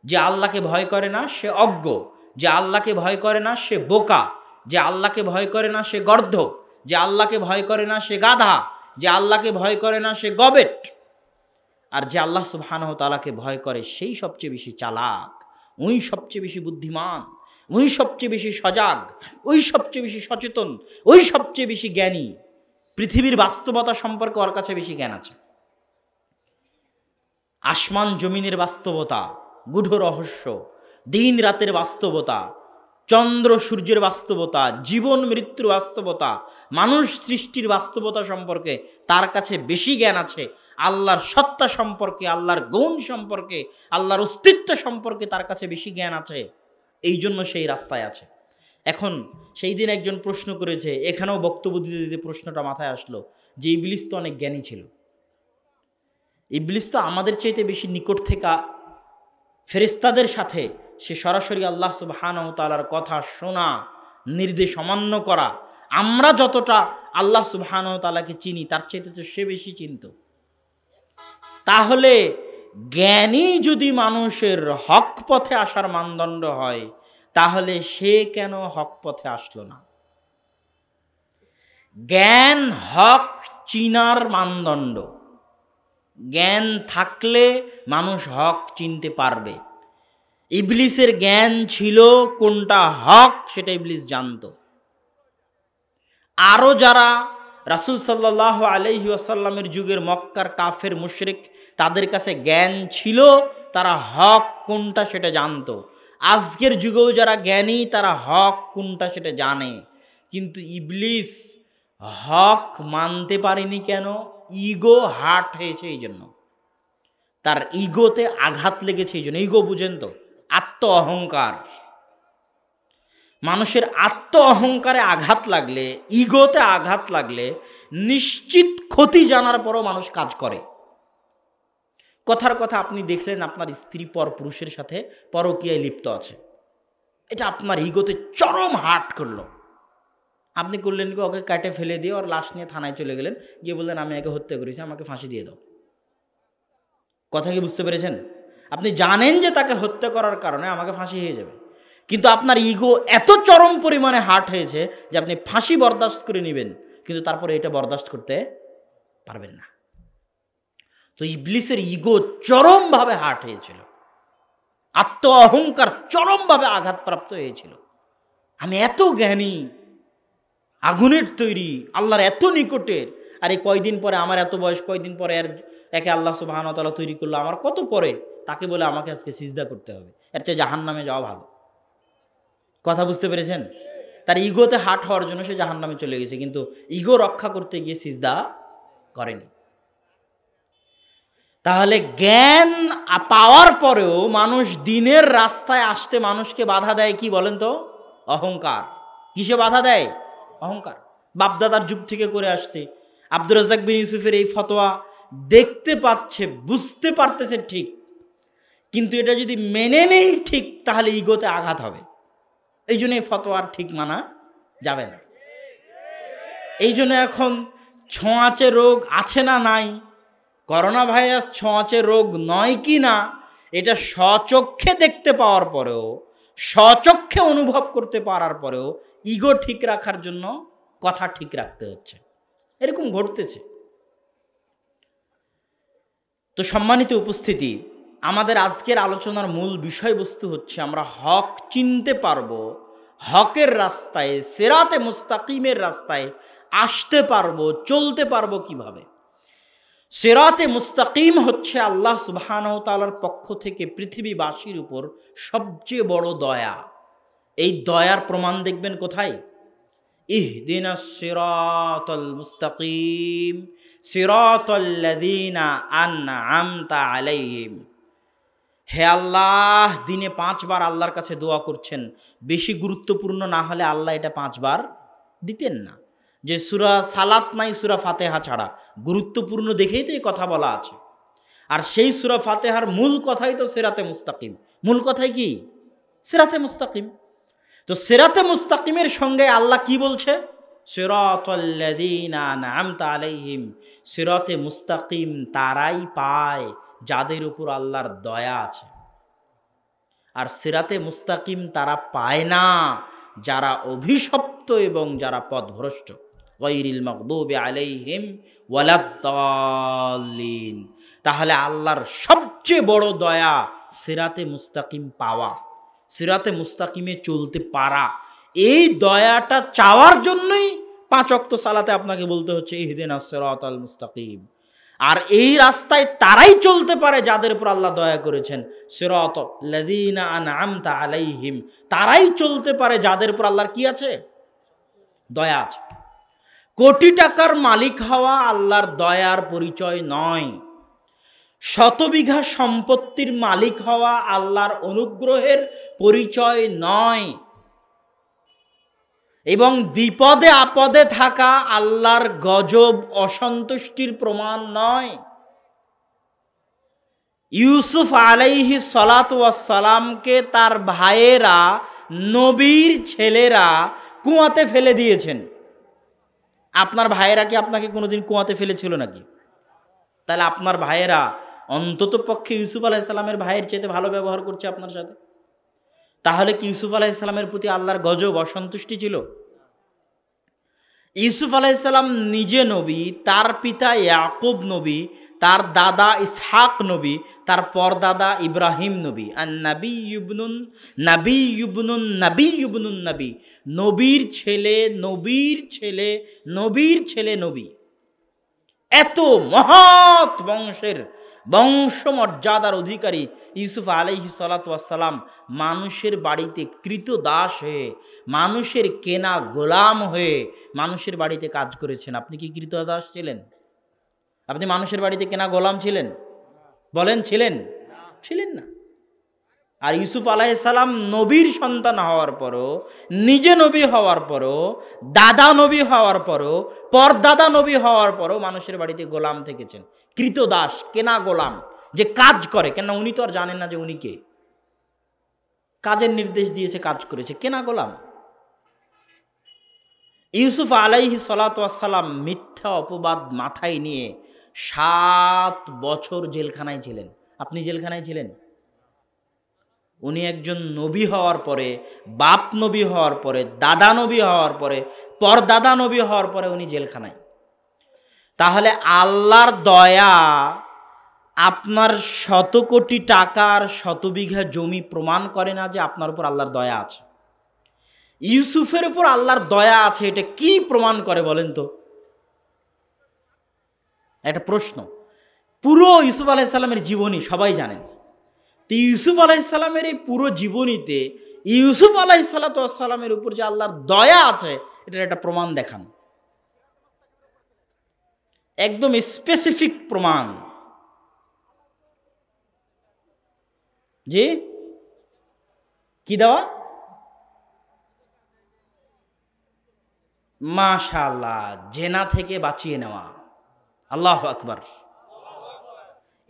যে আল্লাহকে ভয় করে না সে অজ্ঞ, যে আল্লাহকে ভয় করে না সে বোকা, যে আল্লাহকে ভয় করে না সে গর্দভ, যে আল্লাহকে ভয় করে না সে গাধা, যে আল্লাহকে ভয় করে না সে গবেট। আর যে আল্লাহ সুবহানাহু ওয়া তাআলাকে ভয় করে সেই সবচেয়ে বেশি চালাক, ওই সবচেয়ে বেশি বুদ্ধিমান, ওই সবচেয়ে বেশি সজাগ, ওই সবচেয়ে বেশি সচেতন, ওই সবচেয়ে বেশি জ্ঞানী। পৃথিবীর বাস্তবতা সম্পর্কে ওর কাছে বেশি জ্ঞান আছে। আসমান জমিনের বাস্তবতা, গূঢ় রহস্য, দিন রাতের বাস্তবতা, চন্দ্র সূর্যের বাস্তবতা, জীবন মৃত্যুর বাস্তবতা, মানুষ সৃষ্টির বাস্তবতা সম্পর্কে তার কাছে বেশি জ্ঞান আছে। আল্লাহর সত্তা সম্পর্কে, আল্লাহর গুণ সম্পর্কে, আল্লাহর অস্তিত্ব সম্পর্কে তার কাছে বেশি জ্ঞান আছে, এই জন্য সেই রাস্তায় আছে। এখন সেই দিন একজন প্রশ্ন করেছে, এখানেও বক্তব্য দিতে দিতে প্রশ্নটা মাথায় আসলো যে ইবলিস তো অনেক জ্ঞানী ছিল, ইবলিস তো আমাদের চাইতে বেশি নিকট থেকে ফেরেশতাদের সাথে সে সরাসরি আল্লাহ সুবহানাহু ওয়া তাআলার কথা শোনা, নির্দেশ অমান্য করা। আমরা যতটা আল্লাহ সুবহানাহু ওয়া তাআলাকে চিনি তার চাইতে তো সে বেশি চিনত। তাহলে জ্ঞানী যদি মানুষের হক পথে আসার মানদণ্ড হয়, তাহলে সে কেন হক পথে আসলো না? জ্ঞান হক চিনার মানদণ্ড। জ্ঞান থাকলে মানুষ হক চিনতে পারবে। ইবলিসের জ্ঞান ছিল কোনটা হক সেটা ইবলিস জানতো। আরও যারা রাসূল সাল্লাল্লাহু আলাইহি ওয়াসাল্লামের যুগের মক্কার কাফের মুশরিক, তাদের কাছে জ্ঞান ছিল, তারা হক কোনটা সেটা জানতো। আজকের যুগেও যারা জ্ঞানী তারা হক কোনটা সেটা জানে। কিন্তু ইবলিস হক মানতে পারেনি কেন? ইগো হার্ট হয়েছে এই জন্য, তার ইগোতে আঘাত লেগেছে এই জন্য। ইগো বুঝেন তো? আত্ম অহংকার। মানুষের আত্ম অহংকারে আঘাত লাগলে, ইগোতে আঘাত লাগলে নিশ্চিত ক্ষতি জানার পরও মানুষ কাজ করে। কথার কথা আপনি দেখলেন আপনার স্ত্রী পর পুরুষের সাথে পরকীয়ায় লিপ্ত আছে, এটা আপনার ইগোতে চরম হার্ট করলো। আপনি করলেন কি? ওকে কাটে ফেলে দিয়ে ওর লাশ নিয়ে থানায় চলে গেলেন, গিয়ে বললেন আমি একে হত্যা করেছি, আমাকে ফাঁসি দিয়ে দাও। কথা কি বুঝতে পেরেছেন? আপনি জানেন যে তাকে হত্যা করার কারণে আমাকে ফাঁসি হয়ে যাবে, কিন্তু আপনার ইগো এত চরম পরিমাণে হার্ট হয়েছে যে আপনি ফাঁসি বরদাস্ত করে নেবেন, কিন্তু তারপরে এটা বরদাস্ত করতে পারবেন না। তো ইবলিসের ইগো চরমভাবে হার্ট হয়েছিল, আত্ম অহংকার চরমভাবে আঘাতপ্রাপ্ত হয়েছিল। আমি এত জ্ঞানী, আগুনের তৈরি, আল্লাহর এত নিকটের, আর এই কয়দিন পরে আমার এত বয়স, কয়দিন পরে একে আল্লাহ সুবহানাহু ওয়া তাআলা তৈরি করলো, আমার কত পরে, তাকে বলে আমাকে আজকে সিজদা করতে হবে, এর চেয়ে জাহান্নামে যাওয়া ভালো। কথা বুঝতে পেরেছেন? তার ইগোতে হার্ট হওয়ার জন্য সে জাহান্নামে চলে গেছে, কিন্তু ইগো রক্ষা করতে গিয়ে সিজদা করেনি। তাহলে জ্ঞান পাওয়ার পরেও মানুষ দিনের রাস্তায় আসতে মানুষকে বাধা দেয় কি বলেন তো? অহংকার। কিসে বাধা দেয়? অহংকার। বাপদাদার যুগ থেকে করে আসছে। আব্দুর রাজ্জাক বিন ইউসুফের এই ফতোয়া দেখতে পাচ্ছে, বুঝতে পারতেছে ঠিক, কিন্তু এটা যদি মেনে নেই ঠিক, তাহলে ইগোতে আঘাত হবে। এই জন্য এই ফতোয়ার ঠিক মানা যাবে না। এই জন্য এখন ছোঁয়াচে রোগ আছে না নাই, করোনা ভাইরাস ছোঁয়াচে রোগ নয় কি না, এটা স্বচক্ষে দেখতে পাওয়ার পরেও, স্বচক্ষে অনুভব করতে পারার পরেও ইগো ঠিক রাখার জন্য কথা ঠিক রাখতে হচ্ছে। এরকম ঘটতেছে। তো সম্মানিত উপস্থিতি, আমাদের আজকের আলোচনার মূল বিষয়বস্তু হচ্ছে আমরা হক চিনতে পারবো, হকের রাস্তায়, সিরাতে মুস্তাকিমের রাস্তায় আসতে পারবো, চলতে পারবো কিভাবে। সিরাতে মুস্তাকিম হচ্ছে আল্লাহ সুবহানাহু ওয়া তাআলার পক্ষ থেকে পৃথিবীবাসীর উপর সবচেয়ে বড় দয়া। এই দয়ার প্রমাণ দেখবেন কোথায়? ইহদিনাস সিরাতাল মুস্তাকিম সিরাতাল লাযিনা আনআমতা আলাইহিম। হে আল্লাহ, দিনে 5 বার আল্লাহর কাছে দোয়া করছেন। বেশি গুরুত্বপূর্ণ না হলে আল্লাহ এটা 5 বার দিতেন না। যে সূরা সালাত নাই সূরা ফাতিহা ছাড়া, গুরুত্বপূর্ণ দেখেই তো এই কথা বলা আছে। আর সেই সূরা ফাতিহার মূল কথাই তো সিরাতে মুস্তাকিম। মূল কথাই কি? সিরাতে মুস্তাকিম। তো সিরাতে মুস্তাকিমের সঙ্গে আল্লাহ কি বলছে? সিরাতাল লাযিনা আনআমতা আলাইহিম। সিরাতে মুস্তাকিম তারাই পায় যাদের উপর আল্লাহর দয়া আছে। আর সিরাতে মুস্তাকিম তারা পায় না যারা অভিশপ্ত এবং যারা পথভ্রষ্ট। গায়রিল মাগদুবি আলাইহিম ওয়ালাদ-দাল্লিন। তাহলে আল্লাহর সবচেয়ে বড় দয়া সিরাতে মুস্তাকিম পাওয়া, সিরাতে মুস্তাকিমে চলতে পারা। এই দয়াটা চাওয়ার জন্যই 5 ওয়াক্ত সালাতে আপনাকে বলতে হচ্ছে ইহদিনাস সিরাতাল মুস্তাকিম। আর এই রাস্তায় তারাই চলতে পারে যাদের উপর আল্লাহ দয়া করেছেন। সিরাতাল লাযিনা আনআমতা আলাইহিম, তারাই চলতে পারে যাদের উপর আল্লাহর কি আছে? দয়া আছে। কোটি টাকার মালিক হওয়া আল্লাহর দয়ার পরিচয় নয়। 100 বিঘা সম্পত্তির মালিক হওয়া আল্লাহর অনুগ্রহের পরিচয় নয়। এবং বিপদে আপদে থাকা আল্লাহর গজব অসন্তুষ্টির প্রমাণ নয়। ইউসুফ আলাইহিস সালাতু ওয়াস সালামকে তার ভাইয়েরা, নবীর ছেলেরা কুয়াতে ফেলে দিয়েছেন। আপনার ভাইয়েরা কি আপনাকে কোনোদিন কুয়াতে ফেলেছিল নাকি? তাহলে আপনার ভাইয়েরা অন্তত পক্ষে ইউসুফ আলাইহিস সালামের ভাইয়ের চেয়ে ভালো ব্যবহার করছে আপনার সাথে। তাহলে কি ইউসুফ আলাইহিস সালামের প্রতি আল্লাহর গজব, অসন্তুষ্টি ছিল? ইউসুফ আলাইহিস সালাম নিজে নবী, তার পিতা ইয়াকুব নবী, তার দাদা ইসহাক নবী, তার পরদাদা ইব্রাহিম নবী। আর নবী ইবনুন নবী ইবনুন নবী ইবনুন নবী, নবীর ছেলে নবীর ছেলে নবীর ছেলে নবী। এত মহৎ বংশের বংশমর্যাদার অধিকারী ইউসুফ আলাইহিস সালাতু ওয়াস সালাম মানুষের বাড়িতে কৃতদাস হয়ে, মানুষের কেনা গোলাম হয়ে মানুষের বাড়িতে কাজ করেছেন। আপনি কি কৃতদাস ছিলেন? আপনি মানুষের বাড়িতে কেনা গোলাম ছিলেন? বলেন, ছিলেন? ছিলেন না। আর ইউসুফ আলাইহিস সালাম নবীর সন্তান হওয়ার পরও, নিজে নবী হওয়ার পরও, দাদা নবী হওয়ার পরও, পরদাদা নবী হওয়ার পরও মানুষের বাড়িতে গোলাম থেকেছেন, কৃতদাস, কেনা গোলাম, যে কাজ করে। কেন? উনি তো আর জানেন না যে উনি কে। কাজের নির্দেশ দিয়েছে, কাজ করেছে, কেনা গোলাম। ইউসুফ আলাইহিস সালাতু ওয়াস সালাম মিথ্যা অপবাদ মাথায় নিয়ে 7 বছর জেলখানায় ছিলেন। আপনি জেলখানায় ছিলেন? উনি একজন নবী হওয়ার পরে, বাপ নবী হওয়ার পরে, দাদা নবী হওয়ার পরে, পরদাদা নবী হওয়ার পরে উনি জেলখানায়। তাহলে আল্লাহর দয়া আপনার 100 কোটি টাকার 100 বিঘা জমি প্রমাণ করে না যে আপনার উপর আল্লাহর দয়া আছে। ইউসুফের উপর আল্লাহর দয়া আছে, এটা কি প্রমাণ করে বলেন তো? একটা প্রশ্ন। পুরো ইউসুফ আলাইহিস সালামের জীবনী সবাই জানেন। তো ইউসুফ আলাইহিস সালামের এই পুরো জীবনীতে ইউসুফ আলাইহিস সালামের উপর যে আল্লাহর দয়া আছে, এটার একটা প্রমাণ দেখান, একদম স্পেসিফিক প্রমাণ। জি, কি দেওয়া? মাশাআল্লাহ, জেনা থেকে বাঁচিয়ে নেওয়া। আল্লাহু আকবার।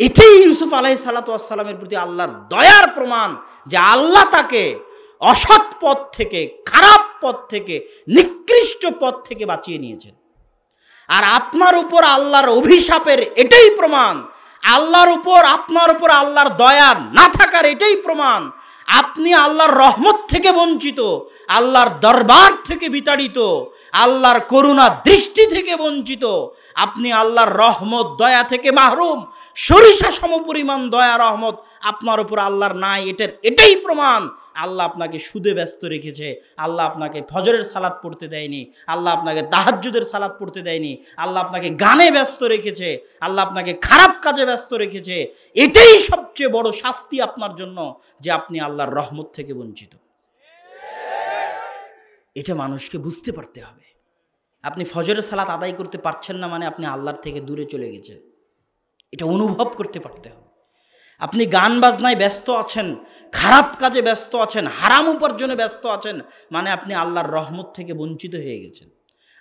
এটাই ইউসুফ আলাইহিস সালামের প্রতি আল্লাহর দয়ার প্রমাণ, যে আল্লাহ তাকে অসৎ পথ থেকে, খারাপ পথ থেকে, নিকৃষ্ট পথ থেকে বাঁচিয়ে নিয়েছেন। আর আপনার উপর আল্লাহর অভিশাপের এটাই প্রমাণ, আল্লাহর উপর, আপনার উপর আল্লাহর দয়া না থাকার এটাই প্রমাণ। আপনি আল্লাহর রহমত থেকে বঞ্চিত, আল্লাহর দরবার থেকে বিতাড়িত, আল্লাহর করুণা দৃষ্টি থেকে বঞ্চিত। আপনি আল্লাহর রহমত, দয়া থেকে মাহরুম। সরিষা সমপরিমাণ দয়া, রহমত আপনার উপর আল্লাহর নাই, এটাই প্রমাণ। আল্লাহ আপনাকে সুদে ব্যস্ত রেখেছে, আল্লাহ আপনাকে ফজরের সালাত পড়তে দেয়নি, আল্লাহ আপনাকে তাহাজ্জুদের সালাত পড়তে দেয়নি, আল্লাহ আপনাকে গানে ব্যস্ত রেখেছে, আল্লাহ আপনাকে খারাপ কাজে ব্যস্ত রেখেছে। এটাই সবচেয়ে বড় শাস্তি আপনার জন্য, যে আপনি আল্লাহর রহমত থেকে বঞ্চিত। এটা মানুষকে বুঝতে পারতে হবে। আপনি ফজরের সালাত আদায় করতে পারছেন না মানে আপনি আল্লাহর থেকে দূরে চলে গেছেন, এটা অনুভব করতে পারতে হবে। আপনি গান বাজনায় ব্যস্ত আছেন, খারাপ কাজে ব্যস্ত আছেন, হারাম উপার্জনে ব্যস্ত আছেন, মানে আপনি আল্লাহর রহমত থেকে বঞ্চিত হয়ে গেছেন,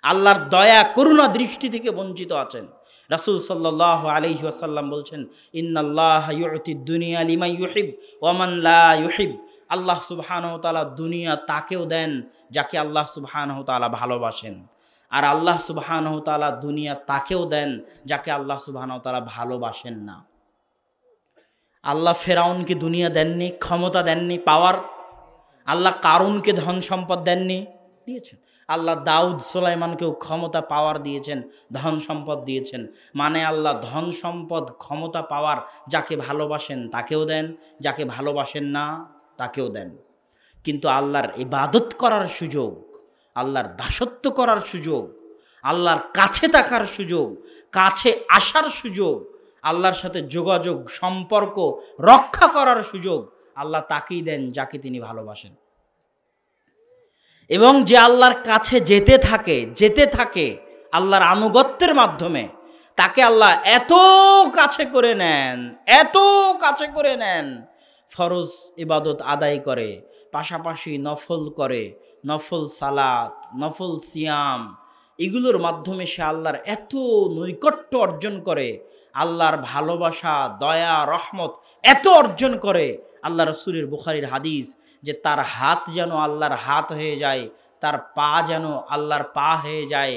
আল্লাহর দয়া করুণা দৃষ্টি থেকে বঞ্চিত আছেন। রাসূল সাল্লাল্লাহু আলাইহি ওয়াসাল্লাম বলছেন, ইন্নাল্লাহা ইউতিদ দুনিয়া লিমান ইউহিব ওয়া মান লা ইউহিব। আল্লাহ সুবহানাহু ওয়া তাআলা দুনিয়া তাকেও দেন যাকে আল্লাহ সুবহানাহু ওয়া তাআলা ভালোবাসেন, আর আল্লাহ সুবহানাহু ওয়া তাআলা দুনিয়া তাকেও দেন যাকে আল্লাহ সুবহানাহু ওয়া তাআলা ভালোবাসেন না। আল্লাহ ফেরাউনকে দুনিয়া দেননি, ক্ষমতা দেননি, পাওয়ার। আল্লাহ কারুনকে ধন সম্পদ দেননি, দিয়েছেন। আল্লাহ দাউদ সুলাইমানকেও ক্ষমতা, পাওয়ার দিয়েছেন, ধন সম্পদ দিয়েছেন। মানে আল্লাহ ধন সম্পদ, ক্ষমতা, পাওয়ার যাকে ভালোবাসেন তাকেও দেন, যাকে ভালোবাসেন না তাকেও দেন। কিন্তু আল্লাহর ইবাদত করার সুযোগ, আল্লাহর দাসত্ব করার সুযোগ, আল্লাহর কাছে থাকার সুযোগ, কাছে আসার সুযোগ, আল্লাহর সাথে যোগাযোগ, সম্পর্ক রক্ষা করার সুযোগ আল্লাহ তাকেই দেন যাকে তিনি ভালোবাসেন। এবং যে আল্লাহর কাছে যেতে থাকে আল্লাহর আনুগত্যের মাধ্যমে, তাকে আল্লাহ এত কাছে করে নেন, ফরজ ইবাদত আদায় করে, পাশাপাশি নফল করে, নফল সালাত, নফল সিয়াম, এগুলোর মাধ্যমে সে আল্লাহর এত নৈকট্য অর্জন করে, আল্লাহর ভালোবাসা, দয়া, রহমত এত অর্জন করে। আল্লাহ রাসূলের বুখারীর হাদিস যে তার হাত যেন আল্লাহর হাত হয়ে যায়, তার পা যেন আল্লাহর পা হয়ে যায়।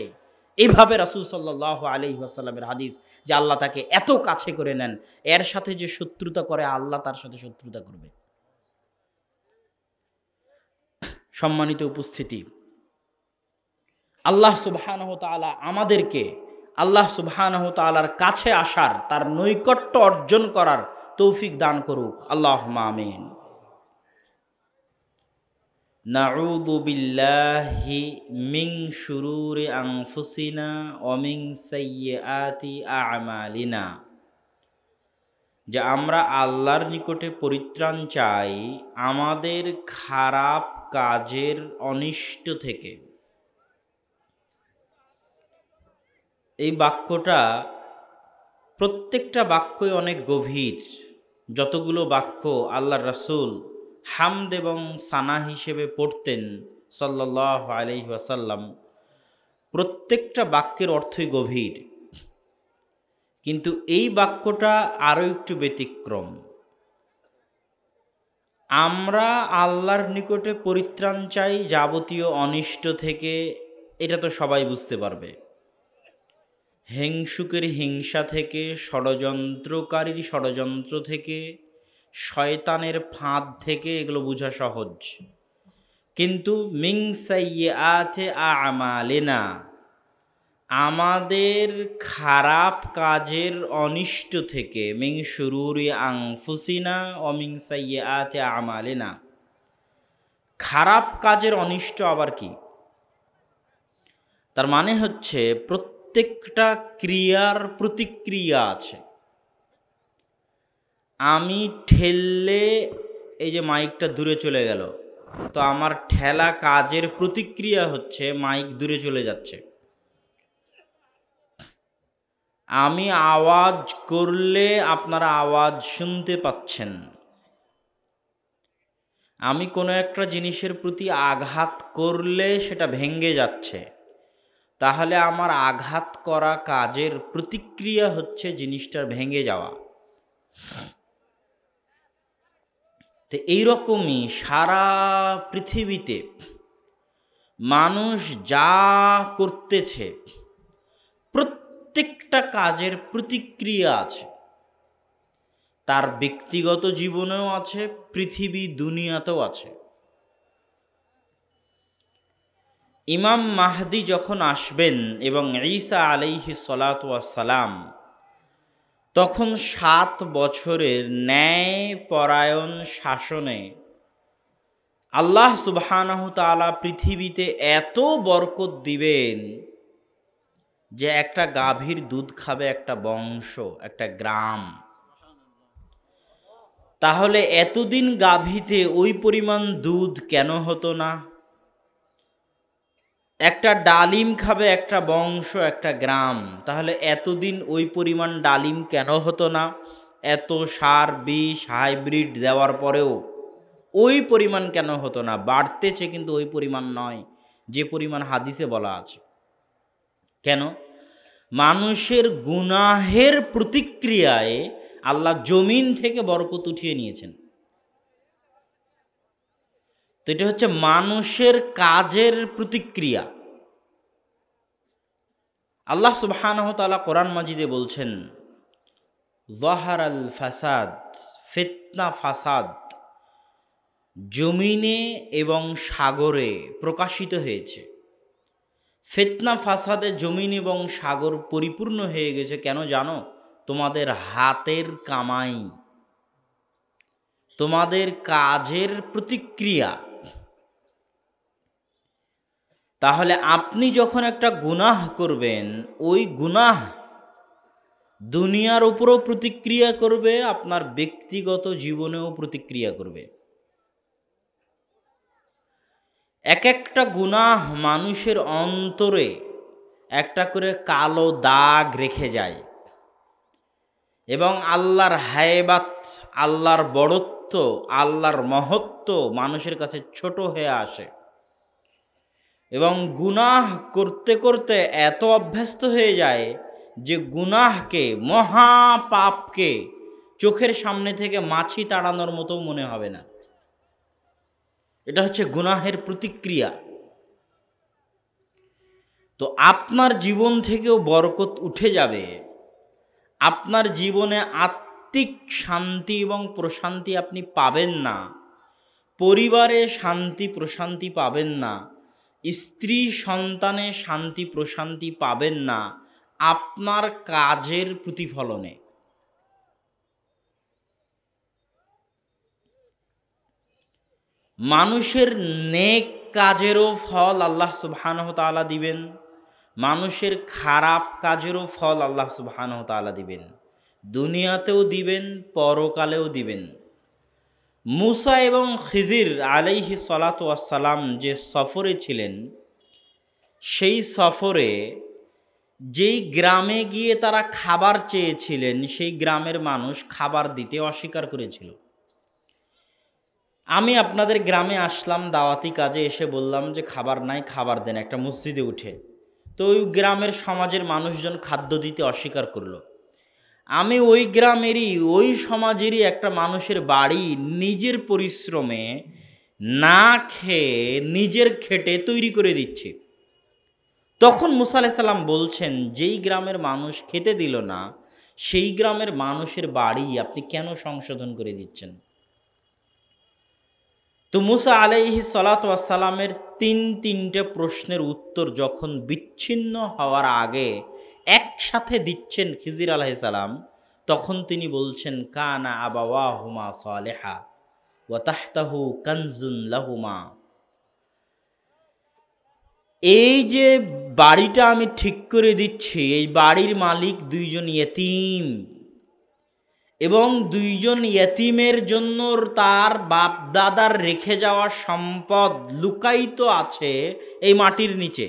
এইভাবে রাসূল সাল্লাল্লাহু আলাইহি ওয়াসাল্লামের হাদিস যে আল্লাহ তাকে এত কাছে করে নেন, এর সাথে যে শত্রুতা করে আল্লাহ তার সাথে শত্রুতা করবে। সম্মানিত উপস্থিতি, আল্লাহ সুবহানাহু ওয়া তাআলা আমাদেরকে আল্লাহ সুবহানাহু ওয়া তাআলার কাছে আসার, তার নৈকট্য অর্জন করার তৌফিক দান করুক। আল্লাহুম্মা আমিন। নাউযু বিল্লাহি মিন শুরুরি আনফুসিনা ওয়া মিন সাইয়্যাতি আ'মালিনা। যে আমরা আল্লাহর নিকটে পরিত্রাণ চাই আমাদের খারাপ কাজের অনিষ্ট থেকে। এই বাক্যটা, প্রত্যেকটা বাক্যই অনেক গভীর। যতগুলো বাক্য আল্লাহর রাসূল হামদ এবং সানা হিসেবে পড়তেন সাল্লাল্লাহু আলাইহি ওয়াসাল্লাম, প্রত্যেকটা বাক্যের অর্থই গভীর। কিন্তু এই বাক্যটা আরও একটু ব্যতিক্রম। আমরা আল্লাহর নিকটে পরিত্রাণ চাই যাবতীয় অনিষ্ট থেকে, এটা তো সবাই বুঝতে পারবে। হিংসুকের হিংসা থেকে, ষড়যন্ত্রকারীর ষড়যন্ত্র থেকে, শয়তানের ফাঁদ থেকে, এগুলো বোঝা সহজ। কিন্তু মিন সাইয়্যাতি আ'মালিনা, আমাদের খারাপ কাজের অনিষ্ট থেকে, মিন শুরুরি আনফুসিনা ওয়া মিন সাইয়্যাতি আ'মালিনা। খারাপ কাজের অনিষ্ট আবার কি? তার মানে হচ্ছে প্রত্যেকটা ক্রিয়ার প্রতিক্রিয়া আছে। আমি ঠেললে এই যে মাইকটা দূরে চলে গেল, তো আমার ঠেলা কাজের প্রতিক্রিয়া হচ্ছে মাইক দূরে চলে যাচ্ছে। আমি আওয়াজ করলে আপনারা আওয়াজ শুনতে পাচ্ছেন। আমি কোনো একটা জিনিসের প্রতি আঘাত করলে সেটা ভেঙে যাচ্ছে। তাহলে আমার আঘাত করা কাজের প্রতিক্রিয়া হচ্ছে জিনিসটার ভেঙে যাওয়া। তো এইরকমই সারা পৃথিবীতে মানুষ যা করতেছে প্রত্যেকটা কাজের প্রতিক্রিয়া আছে। তার ব্যক্তিগত জীবনেও আছে, পৃথিবী দুনিয়াতেও আছে। ইমাম মাহদি যখন আসবেন এবং ঈসা আলাইহিস সালাতু ওয়াস সালাম, তখন 7 বছরের ন্যায়পরায়ণ শাসনে আল্লাহ সুবহানাহু তাআলা পৃথিবীতে এত বরকত দিবেন যে একটা গাভীর দুধ খাবে একটা বংশ, একটা গ্রাম। তাহলে এতদিন গাভীতে ওই পরিমাণ দুধ কেন হতো না? একটা ডালিম খাবে একটা বংশ, একটা গ্রাম। তাহলে এতদিন ওই পরিমাণ ডালিম কেন হতো না? এত সার, বিষ, হাইব্রিড দেওয়ার পরেও ওই পরিমাণ কেন হতো না? বাড়তেছে কিন্তু ওই পরিমাণ নয় যে পরিমাণ হাদিসে বলা আছে। কেন? মানুষের গুনাহের প্রতিক্রিয়ায় আল্লাহ জমিন থেকে বরকত উঠিয়ে নিয়েছেন। তো এটা হচ্ছে মানুষের কাজের প্রতিক্রিয়া। আল্লাহ সুবহানাহু ওয়া তাআলা কোরআন মাজিদে বলছেন, যাহারাল ফাসাদ, ফিতনা ফাসাদ জমিনে এবং সাগরে প্রকাশিত হয়েছে। ফিতনা ফাসাদে জমিন এবং সাগর পরিপূর্ণ হয়ে গেছে। কেন জানো? তোমাদের হাতের কামাই, তোমাদের কাজের প্রতিক্রিয়া। তাহলে আপনি যখন একটা গুনাহ করবেন, ওই গুনাহ দুনিয়ার উপরও প্রতিক্রিয়া করবে, আপনার ব্যক্তিগত জীবনেও প্রতিক্রিয়া করবে। এক একটা গুনাহ মানুষের অন্তরে একটা করে কালো দাগ রেখে যায় এবং আল্লাহর হায়বাত, আল্লাহর বড়ত্ব, আল্লাহর মহত্ব মানুষের কাছে ছোট হয়ে আসে। এবং গুনাহ করতে করতে এত অভ্যস্ত হয়ে যায় যে গুনাহকে, মহাপাপকে চোখের সামনে থেকে মাছি তাড়ানোর মতো মনে হবে না। এটা হচ্ছে গুনাহের প্রতিক্রিয়া। তো আপনার জীবন থেকেও বরকত উঠে যাবে, আপনার জীবনে আত্মিক শান্তি এবং প্রশান্তি আপনি পাবেন না, পরিবারে শান্তি প্রশান্তি পাবেন না, স্ত্রী সন্তানে শান্তি প্রশান্তি পাবেন না, আপনার কাজের প্রতিফলনে। মানুষের নেক কাজেরও ফল আল্লাহ সুবহানাহু ওয়া তাআলা দিবেন, মানুষের খারাপ কাজেরও ফল আল্লাহ সুবহানাহু ওয়া তাআলা দিবেন, দুনিয়াতেও দিবেন, পরকালেও দিবেন। মুসা এবং খিজির আলাইহিস সালাতু ওয়াস সালাম যে সফরে ছিলেন, সেই সফরে যেই গ্রামে গিয়ে তারা খাবার চেয়েছিলেন, সেই গ্রামের মানুষ খাবার দিতে অস্বীকার করেছিল। আমি আপনাদের গ্রামে আসলাম দাওয়াতি কাজে, এসে বললাম যে খাবার নাই, খাবার দেন একটা মসজিদে উঠে। তো ওই গ্রামের সমাজের মানুষজন খাদ্য দিতে অস্বীকার করলো। আমি ওই গ্রামেরই, ওই সমাজেরই একটা মানুষের বাড়ি নিজের পরিশ্রমে না খেয়ে নিজের খেটে তৈরি করে দিচ্ছি। তখন মুসা আলাইহিস সালাম বলছেন, যেই গ্রামের মানুষ খেতে দিল না, সেই গ্রামের মানুষের বাড়ি আপনি কেন সংশোধন করে দিচ্ছেন? তো মুসা আলাইহিস সালাতু ওয়াস সালামের তিনটে প্রশ্নের উত্তর যখন বিচ্ছিন্ন হওয়ার আগে একসাথে দিচ্ছেন খিজির আলাইহিস সালাম, তখন তিনি বলছেন, কানা আবাওয়াহুমা সালেহা ওয়া তাহতাহু কানজুন লাহুমা। এই যে বাড়িটা আমি ঠিক করে দিচ্ছি, এই বাড়ির মালিক দুইজন ইয়েতিম, এবং দুইজন ইয়েতিমের জন্য তার বাপ দাদার রেখে যাওয়া সম্পদ লুকায়িত আছে এই মাটির নিচে।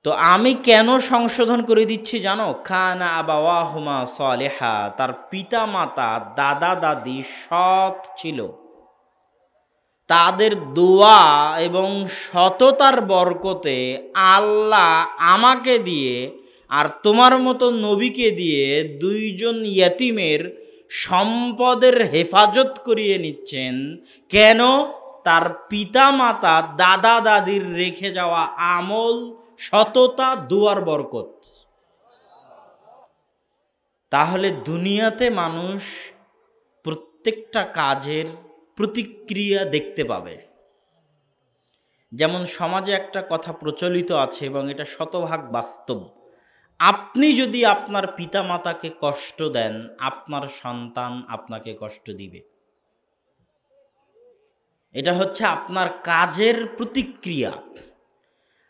তো আমি কেন সংশোধন করে দিচ্ছি জানো? কানা আবাওয়াহুমা সালেহা, তার পিতা মাতা দাদা দাদি সৎ ছিল, তাদের দোয়া এবং সততার বরকতে আল্লাহ আমাকে দিয়ে আর তোমার মতো নবীকে দিয়ে দুইজন ইয়েতিমের সম্পদের হেফাজত করিয়ে নিচ্ছেন। কেন? তার পিতা মাতা দাদা দাদির রেখে যাওয়া আমল, সততা, দোয়ার বরকত। তাহলে দুনিয়াতে মানুষ প্রত্যেকটা কাজের প্রতিক্রিয়া দেখতে পাবে। যেমন সমাজে একটা কথা প্রচলিত আছে এবং এটা শতভাগ বাস্তব, আপনি যদি আপনার পিতা মাতাকে কষ্ট দেন, আপনার সন্তান আপনাকে কষ্ট দিবে। এটা হচ্ছে আপনার কাজের প্রতিক্রিয়া।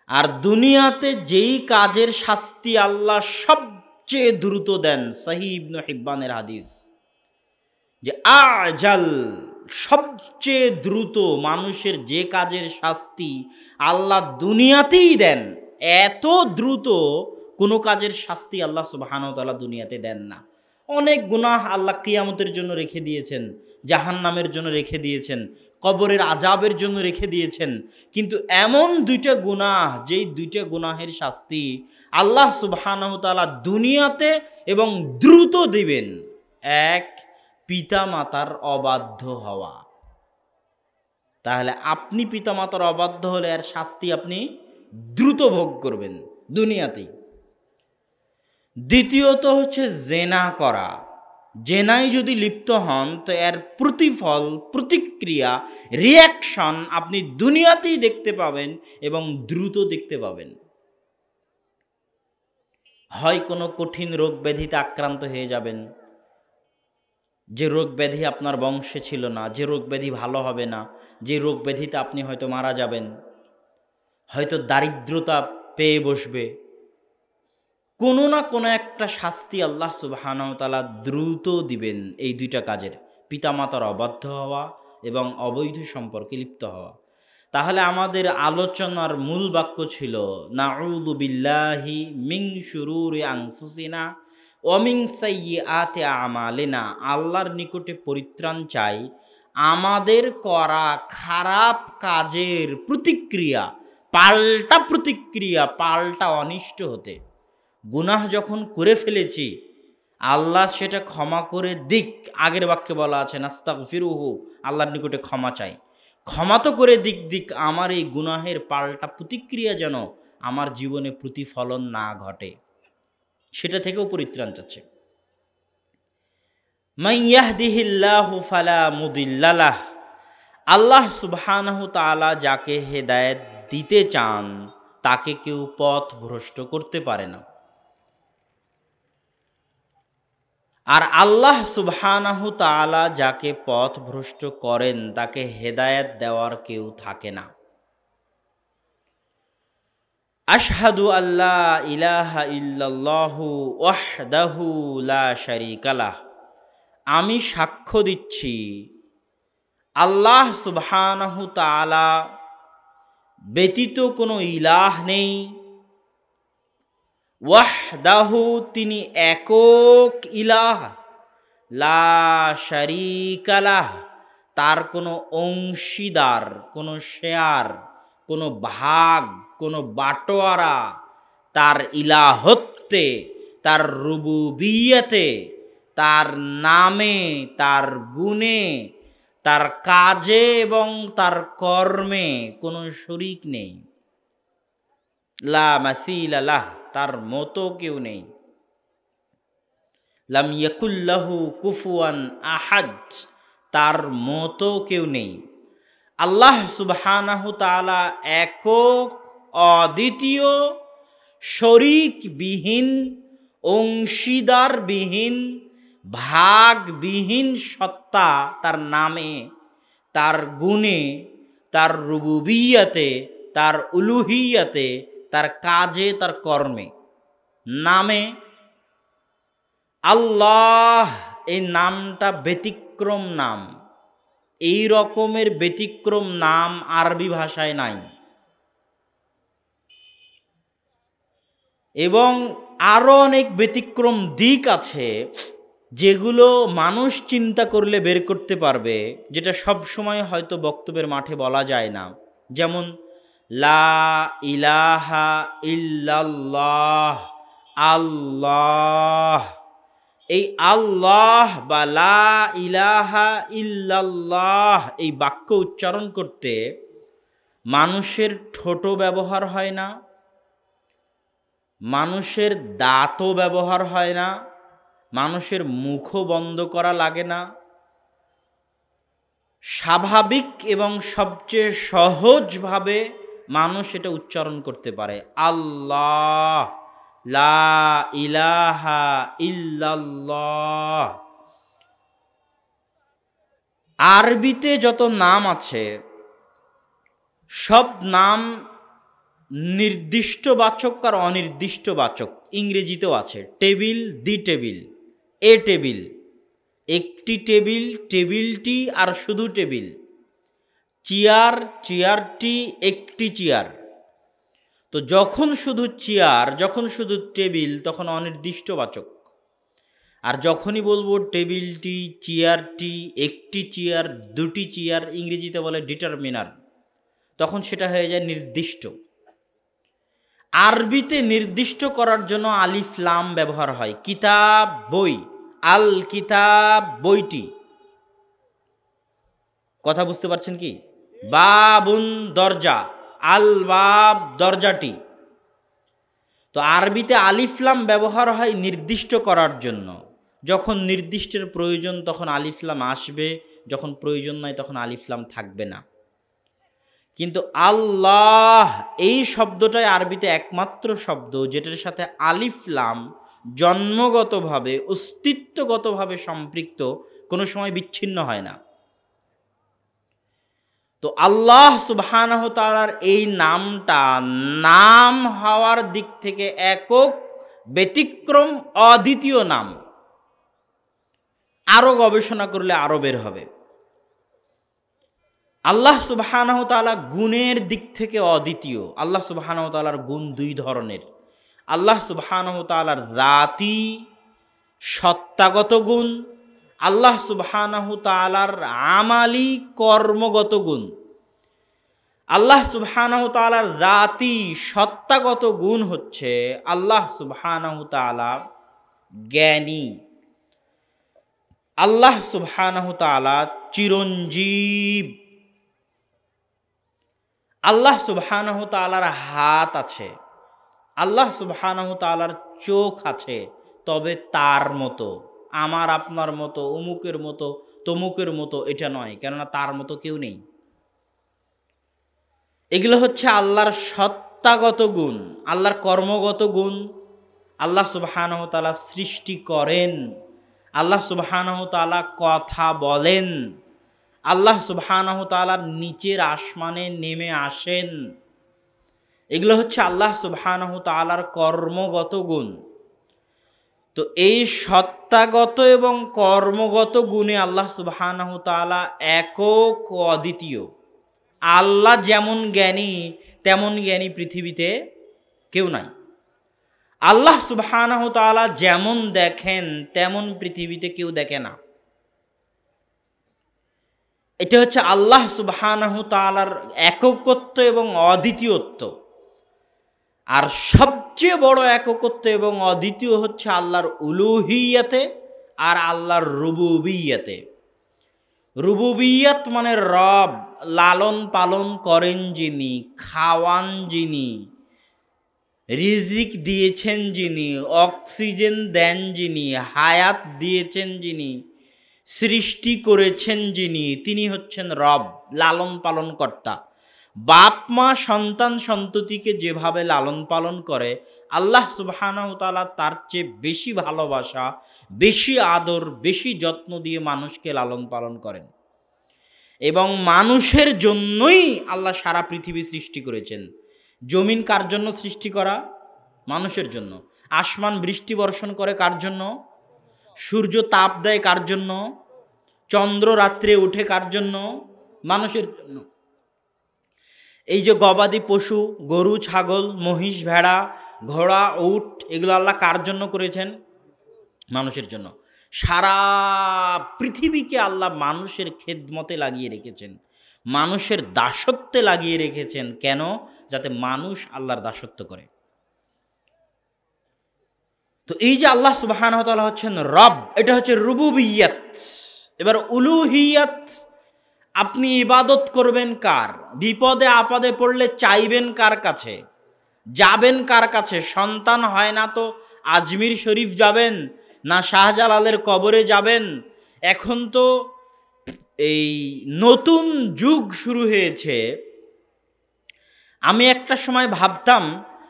আর দুনিয়াতে যেই কাজের শাস্তি আল্লাহ সবচেয়ে দ্রুত দেন, সহিহ ইবনে হিব্বানের হাদিস, যে আজাল, সবচেয়ে দ্রুত মানুষের যে কাজের শাস্তি আল্লাহ দুনিয়াতেই দেন, এত দ্রুত কোনো কাজের শাস্তি আল্লাহ সুবহানাহু ওয়া তাআলা দুনিয়াতে দেন না। অনেক গুনাহ আল্লাহ কিয়ামতের জন্য রেখে দিয়েছেন, জাহান্নামের জন্য রেখে দিয়েছেন, কবরের আযাবের জন্য রেখে দিয়েছেন, কিন্তু এমন দুইটা গুনাহ, যেই দুইটা গুনাহের শাস্তি আল্লাহ সুবহানাহু ওয়া তাআলা দুনিয়াতে এবং দ্রুত দিবেন। এক, পিতা মাতার অবাধ্য হওয়া। তাহলে আপনি পিতা মাতার অবাধ্য হলে এর শাস্তি আপনি দ্রুত ভোগ করবেন দুনিয়াতেই। দ্বিতীয়ত হচ্ছে জেনা করা। জেনায় যদি লিপ্ত হন তো এর প্রতিফল, প্রতিক্রিয়া, রিয়াকশন আপনি দুনিয়াতেই দেখতে পাবেন এবং দ্রুত দেখতে পাবেন। হয় কোনো কঠিন রোগ ব্যাধিতে আক্রান্ত হয়ে যাবেন, যে রোগ ব্যাধি আপনার বংশে ছিল না, যে রোগ ব্যাধি ভালো হবে না, যে রোগ ব্যাধিতে আপনি হয়তো মারা যাবেন, হয়তো দারিদ্রতা পেয়ে বসবে। কোনো না কোনো একটা শাস্তি আল্লাহ সুবহানাহু ওয়া তাআলা দ্রুত দিবেন এই দুইটা কাজের, পিতামাতার অবাধ্য হওয়া এবং অবৈধ সম্পর্কে লিপ্ত হওয়া। তাহলে আমাদের আলোচনার মূল বাক্য ছিল নাউযু বিল্লাহি মিন শুরুরি আনফুসিনা ওয়া মিন সাইয়্যাতি আমালিনা। আল্লাহর নিকটে পরিত্রাণ চাই আমাদের করা খারাপ কাজের প্রতিক্রিয়া, পাল্টা প্রতিক্রিয়া, পাল্টা অনিষ্ট হতে। গুনাহ যখন করে ফেলেছি, আল্লাহ সেটা ক্ষমা করে দিক। আগের বাক্যে বলা আছে নাস্তাগফিরুহু, আল্লাহর নিকটে ক্ষমা চাই। ক্ষমা তো করে দিক, আমার এই গুনাহের পাল্টা প্রতিক্রিয়া যেন আমার জীবনে প্রতিফলন না ঘটে, সেটা থেকেও পরিত্রাণ চাচ্ছে। মান ইয়াহদিহিল্লাহু ফালা মুদিল্লা লাহ, আল্লাহ সুবহানাহু তাআলা যাকে হেদায়েত দিতে চান তাকে কেউ পথ ভ্রষ্ট করতে পারে না। আর আল্লাহ সুবহানাহু তাআলা যাকে পথ ভ্রষ্ট করেন তাকে হেদায়েত দেওয়ার কেউ থাকে না। আশহাদু আল্লা ইলাহা ইল্লাল্লাহু ওয়াহদাহু লা শারীকা লাহ, আমি সাক্ষ্য দিচ্ছি আল্লাহ সুবহানাহু তাআলা ব্যতীত কোনো ইলাহ নেই। ওয়াহদাহু, তিনি একক ইলাহ। লা শারীকা লাহ, তার কোনো অংশীদার, কোনো শেয়ার, কোনো ভাগ, কোনো বাটোয়ারা তার ইলাহত্বে, তার রুবুবিয়তে, তার নামে, তার গুণে, তার কাজে এবং তার কর্মে কোনো শরীক নেই। লা মাসিলা লাহ, তার মতো কেউ নেই। লাম ইয়াকুল্লাহু কুফুয়ান আহাদ, তার মতো কেউ নেই। আল্লাহ সুবহানাহু তাআলা একক, অদ্বিতীয়, শরীকবিহীন, অংশীদারবিহীন, ভাগবিহীন সত্তা। তার নামে, তার গুণে, তার রুবুবিয়তে, তার উলুহিয়তে, তার কাজে, তার কর্মে। নামে আল্লাহ, এই নামটা ব্যতিক্রম নাম। এই রকমের ব্যতিক্রম নাম আরবি ভাষায় নাই। এবং আরও অনেক ব্যতিক্রম দিক আছে যেগুলো মানুষ চিন্তা করলে বের করতে পারবে, যেটা সব সময় হয়তো বক্তব্যের মাঠে বলা যায় না। যেমন লা ইলাহা ইল্লাল্লাহ, আল্লাহ। এই আল্লাহ বা লা ইলাহা ইল্লাল্লাহ এই বাক্য উচ্চারণ করতে মানুষের ঠোঁটও ব্যবহার হয় না, মানুষের দাঁতও ব্যবহার হয় না, মানুষের মুখও বন্ধ করা লাগে না। স্বাভাবিক এবং সবচেয়ে সহজভাবে মানুষ এটা উচ্চারণ করতে পারে, আল্লাহ, লা ইলাহা ইল্লাল্লাহ। আরবিতে যত নাম আছে সব নাম নির্দিষ্টবাচক আর অনির্দিষ্টবাচক। ইংরেজিতেও আছে, table, the table, A table, একটি টেবিল, টেবিলটি, আর শুধু টেবিল। চেয়ার, চেয়ারটি, একটি চেয়ার। তো যখন শুধু চেয়ার, যখন শুধু টেবিল, তখন অনির্দিষ্টবাচক। আর যখনই বলবো টেবিলটি, চেয়ারটি, একটি চেয়ার, দুটি চেয়ার, ইংরেজিতে বলে ডিটারমিনার, তখন সেটা হয়ে যায় নির্দিষ্ট। আরবিতে নির্দিষ্ট করার জন্য আলিফ লাম ব্যবহার হয়। কিতাব, বই, আল কিতাব, বইটি। কথা বুঝতে পারছেন কি? বাবুন, দরজা, আল বাব, দরজাটি। তো আরবিতে আলিফ লাম ব্যবহার হয় নির্দিষ্ট করার জন্য। যখন নির্দিষ্টের প্রয়োজন তখন আলিফ লাম আসবে, যখন প্রয়োজন নয় তখন আলিফ লাম থাকবে না। কিন্তু আল্লাহ এই শব্দটাই আরবিতে একমাত্র শব্দ যেটার সাথে আলিফ লাম জন্মগতভাবে, অস্তিত্বগতভাবে সম্পৃক্ত, কোনো সময় বিচ্ছিন্ন হয় না। তো আল্লাহ সুবহানাহু তাআলার এই নামটা নাম হওয়ার দিক থেকে একক, ব্যতিক্রম, অদ্বিতীয় নাম। আরও গবেষণা করলে আরও বের হবে। আল্লাহ সুবহানাহু তাআলা গুণের দিক থেকে অদ্বিতীয়। আল্লাহ সুবহানাহু তাআলার গুণ দুই ধরনের। আল্লাহ সুবহানাহু তাআলার জাতি, সত্তাগত গুণ, আল্লাহ সুবহানাহু তাআলার আমালি কর্মগত গুণ, আল্লাহ সুবহানাহু তাআলার জাতি সত্তাগত গুণ হচ্ছে আল্লাহ সুবহানাহু তাআলা জ্ঞানী, আল্লাহ সুবহানাহু তাআলা চিরঞ্জীব, আল্লাহ সুবহানাহু তাআলার হাত আছে, আল্লাহ সুবহানাহু তাআলার চোখ আছে, তবে তার মতো, আমার আপনার মতো, অমুকের মতো, তমুকের মতো এটা নয়, কেননা তার মতো কেউ নেই। এগুলো হচ্ছে আল্লাহর সত্তাগত গুণ, আল্লাহর কর্মগত গুণ। আল্লাহ সুবহানাহু তাআলা সৃষ্টি করেন, আল্লাহ সুবহানাহু তাআলা কথা বলেন, আল্লাহ সুবহানাহু তাআলা নিচের আসমানে নেমে আসেন। এগুলো হচ্ছে আল্লাহ সুবহানাহু তাআলার কর্মগত গুণ। তো এই সত্তাগত এবং কর্মগত গুণে আল্লাহ সুবহানাহু তাআলা একক অদ্বিতীয়। আল্লাহ যেমন জ্ঞানী তেমন জ্ঞানী পৃথিবীতে কেউ নাই। আল্লাহ সুবহানাহু তাআলা যেমন দেখেন তেমন পৃথিবীতে কেউ দেখে না। এটা হচ্ছে আল্লাহ সুবহানাহু তাআলার এককত্ব এবং অদ্বিতীয়ত্ব। আর সবচেয়ে বড় এককত্ব এবং অদ্বিতীয় হচ্ছে আল্লাহর উলুহিয়াতে আর আল্লাহর রুবুবিয়াতে। রুবুবিয়াত মানে রব, লালন পালন করেন যিনি, খাওয়ান যিনি, রিজিক দিয়েছেন যিনি, অক্সিজেন দেন যিনি, হায়াত দিয়েছেন যিনি, সৃষ্টি করেছেন যিনি, তিনি হচ্ছেন রব, লালন পালন কর্তা। বাপ মা সন্তান সন্ততিকে যেভাবে লালন পালন করে, আল্লাহ সুবহানাহু তাআলা তার চেয়ে বেশি ভালোবাসা, বেশি আদর, বেশি যত্ন দিয়ে মানুষকে লালন পালন করেন। এবং মানুষের জন্যই আল্লাহ সারা পৃথিবী সৃষ্টি করেছেন। জমিন কার জন্য সৃষ্টি করা? মানুষের জন্য। আসমান বৃষ্টি বর্ষণ করে কার জন্য? সূর্য তাপ দেয় কার জন্য? চন্দ্র রাত্রে উঠে কার জন্য? মানুষের জন্য। এই যে গবাদি পশু, গরু, ছাগল, মহিষ, ভেড়া, ঘোড়া, উট, এগুলো আল্লাহ কার জন্য করেছেন? মানুষের জন্য। সারা পৃথিবীকে আল্লাহ মানুষের খেদমতে লাগিয়ে রেখেছেন, মানুষের দাসত্বে লাগিয়ে রেখেছেন। কেন? যাতে মানুষ আল্লাহর দাসত্ব করে। তো এই যে আল্লাহ সুবহানাহু ওয়া তাআলা হচ্ছেন রব, এটা হচ্ছে রুবুবিয়াত। এবার উলুহিয়াত, আপনি ইবাদত করবেন কার? বিপদে আপদে পড়লে চাইবেন কার কাছে? যাবেন কার কাছে? সন্তান হয় না তো আজমির শরীফ যাবেন, না শাহজালালের কবরে যাবেন? এখন তো এই নতুন যুগ শুরু হয়েছে। আমি একটা সময় ভাবতাম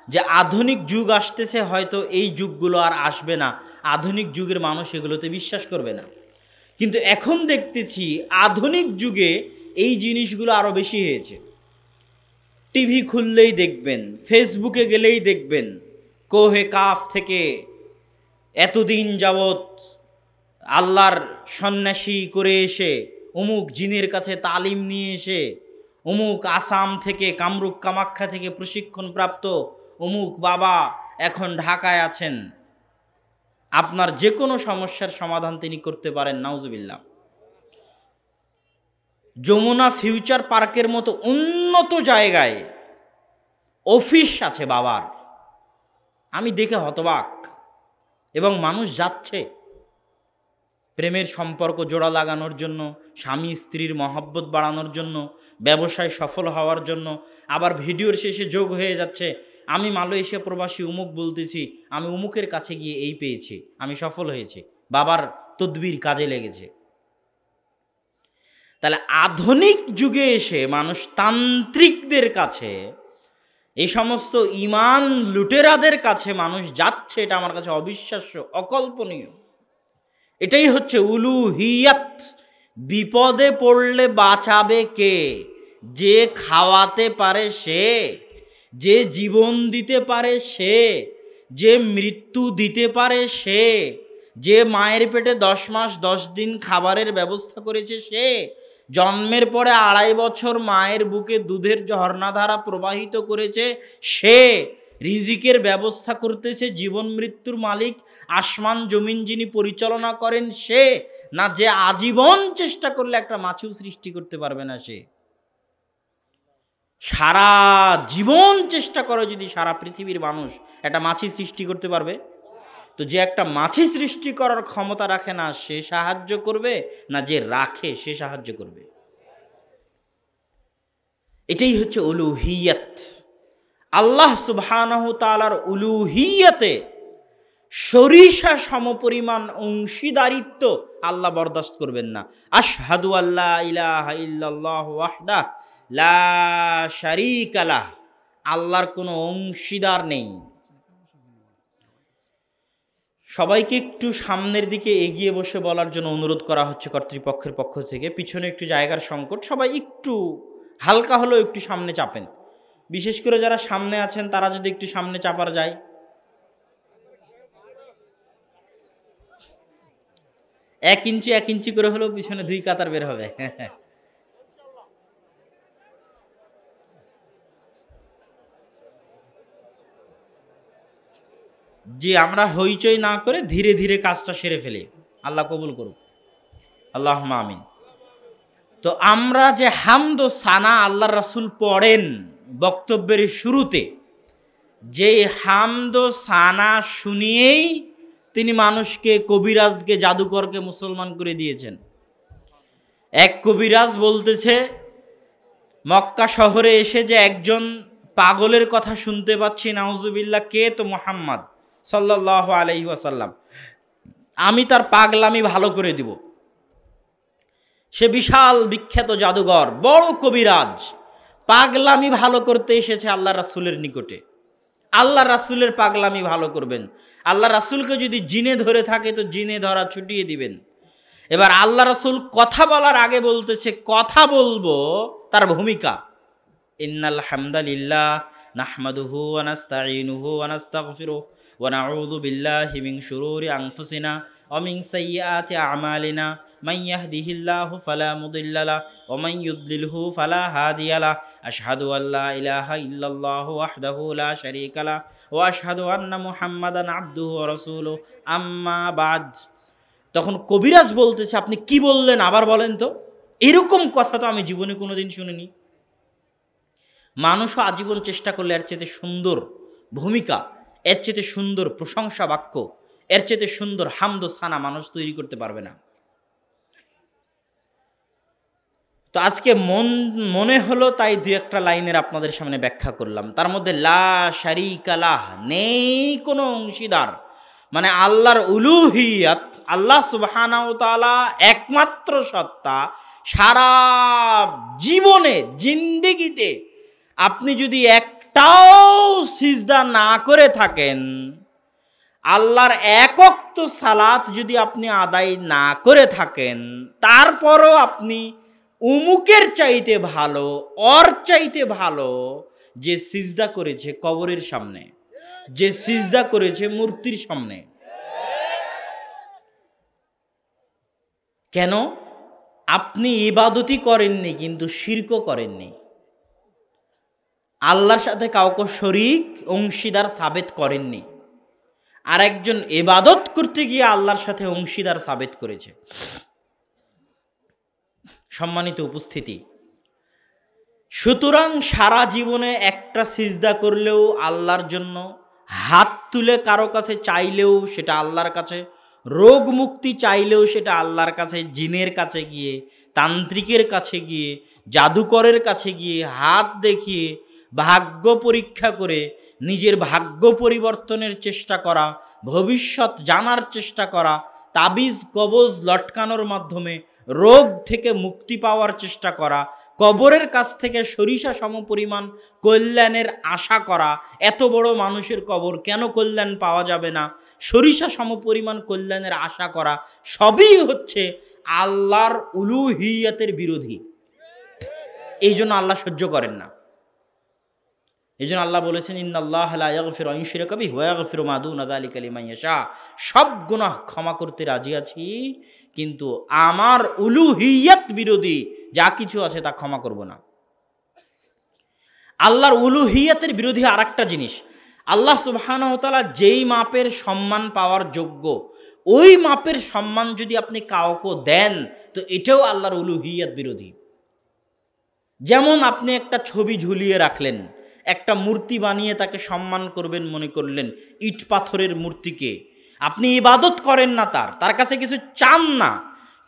যে আধুনিক যুগ আসতেছে, হয়তো এই যুগগুলো আর আসবে না, আধুনিক যুগের মানুষ এগুলোতে বিশ্বাস করবে না। কিন্তু এখন দেখতেছি আধুনিক যুগে এই জিনিসগুলো আরও বেশি হয়েছে। টিভি খুললেই দেখবেন, ফেসবুকে গেলেই দেখবেন, কোহে কাফ থেকে এতদিন যাবৎ আল্লাহর সন্ন্যাসী করে এসে, অমুক জিনের কাছে তালিম নিয়ে এসে, অমুক আসাম থেকে, কামরূপ কামাখ্যা থেকে প্রশিক্ষণপ্রাপ্ত অমুক বাবা এখন ঢাকায় আছেন, আপনার যে কোনো সমস্যার সমাধান তিনি করতে পারেন। নাউজুবিল্লাহ। যমুনা ফিউচার পার্কের মতো উন্নত জায়গায় অফিস আছে বাবার, আমি দেখে হতবাক। এবং মানুষ যাচ্ছে প্রেমের সম্পর্ক জোড়া লাগানোর জন্য, স্বামী স্ত্রীর মহব্বত বাড়ানোর জন্য, ব্যবসায় সফল হওয়ার জন্য। আবার ভিডিওর শেষে যোগ হয়ে যাচ্ছে, আমি মালয়েশিয়া প্রবাসী উমুক বলতেছি, আমি উমুকের কাছে গিয়ে এই পেয়েছি, আমি সফল হয়েছি, বাবার তদবির কাজে লেগেছে। তাহলে আধুনিক যুগে এসে মানুষ তান্ত্রিকদের কাছে, এই সমস্ত ইমান লুটেরাদের কাছে মানুষ যাচ্ছে, এটা আমার কাছে অবিশ্বাস্য, অকল্পনীয়। এটাই হচ্ছে উলুহিয়াত। বিপদে পড়লে বাঁচাবে কে? যে খাওয়াতে পারে সে, যে জীবন দিতে পারে সে, যে মৃত্যু দিতে পারে সে, যে মায়ের পেটে 10 মাস 10 দিন খাবারের ব্যবস্থা করেছে সে, জন্মের পরে 2.5 বছর মায়ের বুকে দুধের ঝর্ণাধারা প্রবাহিত করেছে সে, রিজিকের ব্যবস্থা করতেছে, জীবন মৃত্যুর মালিক আসমান জমিন যিনি পরিচালনা করেন সে, না যে আজীবন চেষ্টা করলে একটা মাছিও সৃষ্টি করতে পারবে না সে? সারা জীবন চেষ্টা করে যদি সারা পৃথিবীর মানুষ একটা মাছি সৃষ্টি করতে পারবে? তো যে একটা মাছি সৃষ্টি করার ক্ষমতা রাখে না সে সাহায্য করবে, না যে রাখে সে সাহায্য করবে? এটাই হচ্ছে উলুহিয়ত। আল্লাহ সুবহানাহু তাআলার উলুহিয়তে সরিষা সমপরিমাণ অংশীদারিত্ব আল্লাহ বরদাস্ত করবেন না। আশহাদু আল্লা ইলাহা ইল্লাল্লাহু ওয়াহদাহ লা শারীকা লাহ, আল্লাহর কোনো অংশীদার নেই। সবাইকে একটু সামনের দিকে এগিয়ে বসে বলার জন্য অনুরোধ করা হচ্ছে কর্তৃপক্ষের পক্ষ থেকে। পিছনে একটু জায়গার সংকট, সবাই একটু হালকা হলেও একটু সামনে চাপেন। বিশেষ করে যারা সামনে আছেন তারা যদি একটু সামনে চাপার যায়। এক ইঞ্চি করে হলেও পিছনে 2 কাতার বের হবে। জি, আমরা হইচই না করে ধীরে ধীরে কাজটা সেরে ফেলি। আল্লাহ কবুল করুক, আল্লাহুম্মা আমিন। তো আমরা যে হামদ ও সানা আল্লাহর রাসূল পড়েন বক্তব্যের শুরুতে, যে হামদ ও সানা শুনিয়েই তিনি মানুষকে, কবিরাজকে, জাদুকরকে মুসলমান করে দিয়েছেন। এক কবিরাজ বলতেছে মক্কা শহরে এসে যে একজন পাগলের কথা শুনতে পাচ্ছি, নাউজুবিল্লাহ, কে? তো মুহাম্মদ সাল্লাল্লাহু আলাইহি ওয়াসাল্লাম। আমি তার পাগলামি ভালো করে দিব। সে বিশাল বিখ্যাত জাদুঘর, বড় কবিরাজ, পাগলামি ভালো করতে এসেছে আল্লাহ রাসূলের নিকটে। আল্লাহ রাসূলের পাগলামি ভালো করবেন। আল্লাহ রাসূলকে যদি জিনে ধরে থাকে তো জিনে ধরা ছুটিয়ে দিবেন। এবার আল্লাহ রাসূল কথা বলার আগে বলতেছে, কথা বলবো তার ভূমিকা। ইন্নাল হামদালিল্লাহ নাহমাদুহু ওয়া নাস্তাঈনুহু ওয়া নাস্তাগফিরুহু ওয়া নাউযু বিল্লাহি মিন শুরুরি আনফুসিনা ওয়া মিন সাইয়্যাতি আ'মালিনা মান ইয়াহদিহিল্লাহু ফালা মুদিল্লা লাহু ওয়া মান ইউদ্লিলহু ফালা হাদিয়া লাহু আশহাদু আল্লা ইলাহা ইল্লাল্লাহু ওয়াহদাহু লা শারীকা লাহু ওয়া আশহাদু আন্না মুহাম্মাদান আবদুহু ওয়া রাসূলুহু আম্মা বা'দ। তখন কবিরাজ বলতেছে, আপনি কি বললেন আবার বলেন তো? এরকম কথা তো আমি জীবনে কোনোদিন শুনিনি। মানুষও আজীবন চেষ্টা করলে এর চেয়ে সুন্দর ভূমিকা, এর চেয়ে সুন্দর প্রশংসা বাক্য, এর চেয়ে সুন্দর হামদ ও সানা মানুষ তৈরি করতে পারবে না। তো আজকে মনে হলো তাই 2-1 লাইনের আপনাদের সামনে ব্যাখ্যা করলাম। তার মধ্যে লা শারীকা লাহ, নেই কোনো অংশীদার, মানে আল্লাহর উলুহিয়ত, আল্লাহ সুবহানাহু ওয়া তাআলা একমাত্র সত্তা। সারা জীবনে জিন্দেগিতে আপনি যদি একটাও সিজদা না করে থাকেন, আল্লাহর এক ওয়াক্ত সালাত যদি আপনি আদায় না করে থাকেন, তারপরও আপনি উমুকের চাইতে ভালো, ওর চাইতে ভালো যে সিজদা করেছে কবরের সামনে, যে সিজদা করেছে মূর্তির সামনে। কেন? আপনি ইবাদতই করেননি কিন্তু শিরকও করেননি। আল্লাহর সাথে কাউকে শরীক অংশীদার সাবেত করেননি। আর একজন ইবাদত করতে গিয়ে আল্লাহর সাথে অংশীদার সাবেত করেছে। সম্মানিত উপস্থিতি, সুতরাং সারা জীবনে একটা সিজদা করলেও আল্লাহর জন্য, হাত তুলে কারো কাছে চাইলেও সেটা আল্লাহর কাছে, রোগ মুক্তি চাইলেও সেটা আল্লাহর কাছে, জিনের কাছে গিয়ে, তান্ত্রিকের কাছে গিয়ে, জাদুকরের কাছে গিয়ে হাত দেখিয়ে ভাগ্য পরীক্ষা করে নিজের ভাগ্য পরিবর্তনের চেষ্টা করা, ভবিষ্যৎ জানার চেষ্টা করা, তাবিজ কবজ লটকানোর মাধ্যমে রোগ থেকে মুক্তি পাওয়ার চেষ্টা করা, কবরের কাছ থেকে সরিষা সমপরিমাণ কল্যাণের আশা করা। এত বড় মানুষের কবর, কেন কল্যাণ পাওয়া যাবে না? সরিষা সমপরিমাণ কল্যাণের আশা করা, সবই হচ্ছে আল্লাহর উলুহিয়তের বিরোধী। এই জন্য আল্লাহ সহ্য করেন না। এই জন্য আল্লাহ বলেছেন, ইন্নাল্লাহা লা ইয়াগফিরু আন ইউশরাকা বিহি ওয়া ইয়াগফিরু মা দুনা যালিকা লিমান ইয়াশা। সব গুনাহ ক্ষমা করতে রাজি আছি, কিন্তু আমার উলুহিয়ত বিরোধী যা কিছু আছে তা ক্ষমা করব না। আল্লাহর উলুহিয়তের বিরোধী আরেকটা জিনিস, আল্লাহ সুবহানাহু ওয়া তাআলা যেই মাপের সম্মান পাওয়ার যোগ্য, ওই মাপের সম্মান যদি আপনি কাউকে দেন তো এটাও আল্লাহর উলুহিয়াত বিরোধী। যেমন আপনি একটা ছবি ঝুলিয়ে রাখলেন, একটা মূর্তি বানিয়ে তাকে সম্মান করবেন মনে করলেন, ইট পাথরের মূর্তিকে আপনি ইবাদত করেন না, তার কাছে কিছু চান না,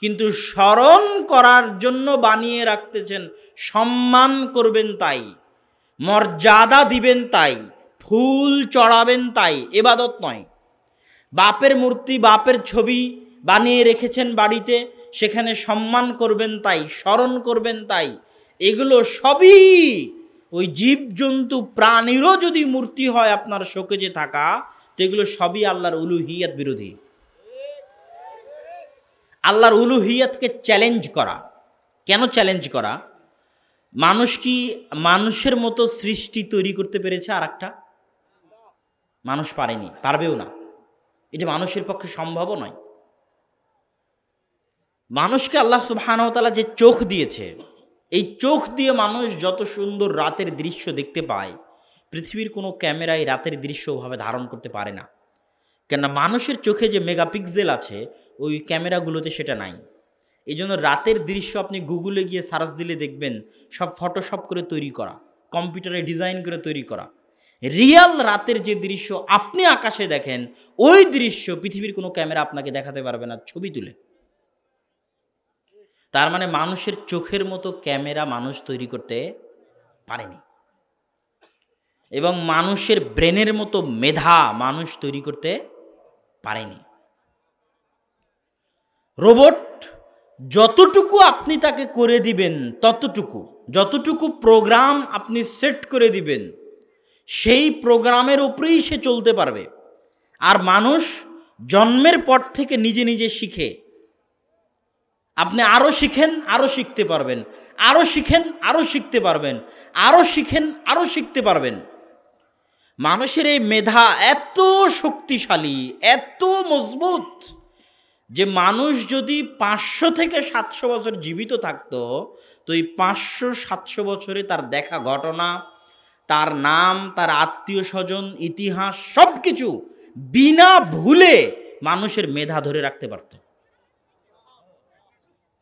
কিন্তু স্মরণ করার জন্য বানিয়ে রাখতেছেন, সম্মান করবেন তাই, মর্যাদা দিবেন তাই, ফুল চড়াবেন তাই, ইবাদত নয়। বাপের মূর্তি, বাপের ছবি বানিয়ে রেখেছেন বাড়িতে, সেখানে সম্মান করবেন তাই, স্মরণ করবেন তাই, এগুলো সবই ওই জীবজন্তু প্রাণীরও যদি মূর্তি হয় আপনার শোকেজে থাকা, তো এগুলো সবই আল্লাহর উলুহিয়াত বিরোধী। আল্লাহর উলুহিয়াতকে চ্যালেঞ্জ করা। কেন চ্যালেঞ্জ করা? মানুষ কি মানুষের মতো সৃষ্টি তৈরি করতে পেরেছে? আর একটা মানুষ পারেনি, পারবেও না, এটা মানুষের পক্ষে সম্ভবও নয়। মানুষকে আল্লাহ সুবহানাহু ওয়া তাআলা যে চোখ দিয়েছে, এই চোখ দিয়ে মানুষ যত সুন্দর রাতের দৃশ্য দেখতে পায়, পৃথিবীর কোনো ক্যামেরায় রাতের দৃশ্য ওভাবে ধারণ করতে পারে না। কেননা মানুষের চোখে যে মেগাপিক্সেল আছে ওই ক্যামেরাগুলোতে সেটা নাই। এই জন্য রাতের দৃশ্য আপনি গুগলে গিয়ে সার্চ দিলে দেখবেন সব ফটোশপ করে তৈরি করা, কম্পিউটারে ডিজাইন করে তৈরি করা। রিয়াল রাতের যে দৃশ্য আপনি আকাশে দেখেন, ওই দৃশ্য পৃথিবীর কোনো ক্যামেরা আপনাকে দেখাতে পারবে না ছবি তুলে। তার মানে মানুষের চোখের মতো ক্যামেরা মানুষ তৈরি করতে পারেনি, এবং মানুষের ব্রেনের মতো মেধা মানুষ তৈরি করতে পারেনি। রোবট যতটুকু আপনি তাকে করে দিবেন, ততটুকু, যতটুকু প্রোগ্রাম আপনি সেট করে দিবেন, সেই প্রোগ্রামের উপরেই সে চলতে পারবে। আর মানুষ জন্মের পর থেকে নিজে নিজে শিখে। আপনি আরও শিখেন, আরও শিখতে পারবেন, আরও শিখেন, আরও শিখতে পারবেন, আরও শিখেন, আরও শিখতে পারবেন। মানুষের এই মেধা এত শক্তিশালী, এত মজবুত, যে মানুষ যদি 500 থেকে 700 বছর জীবিত থাকতো, তো এই 500-700 বছরে তার দেখা ঘটনা, তার নাম, তার আত্মীয় স্বজন, ইতিহাস সব কিছু বিনা ভুলে মানুষের মেধা ধরে রাখতে পারত।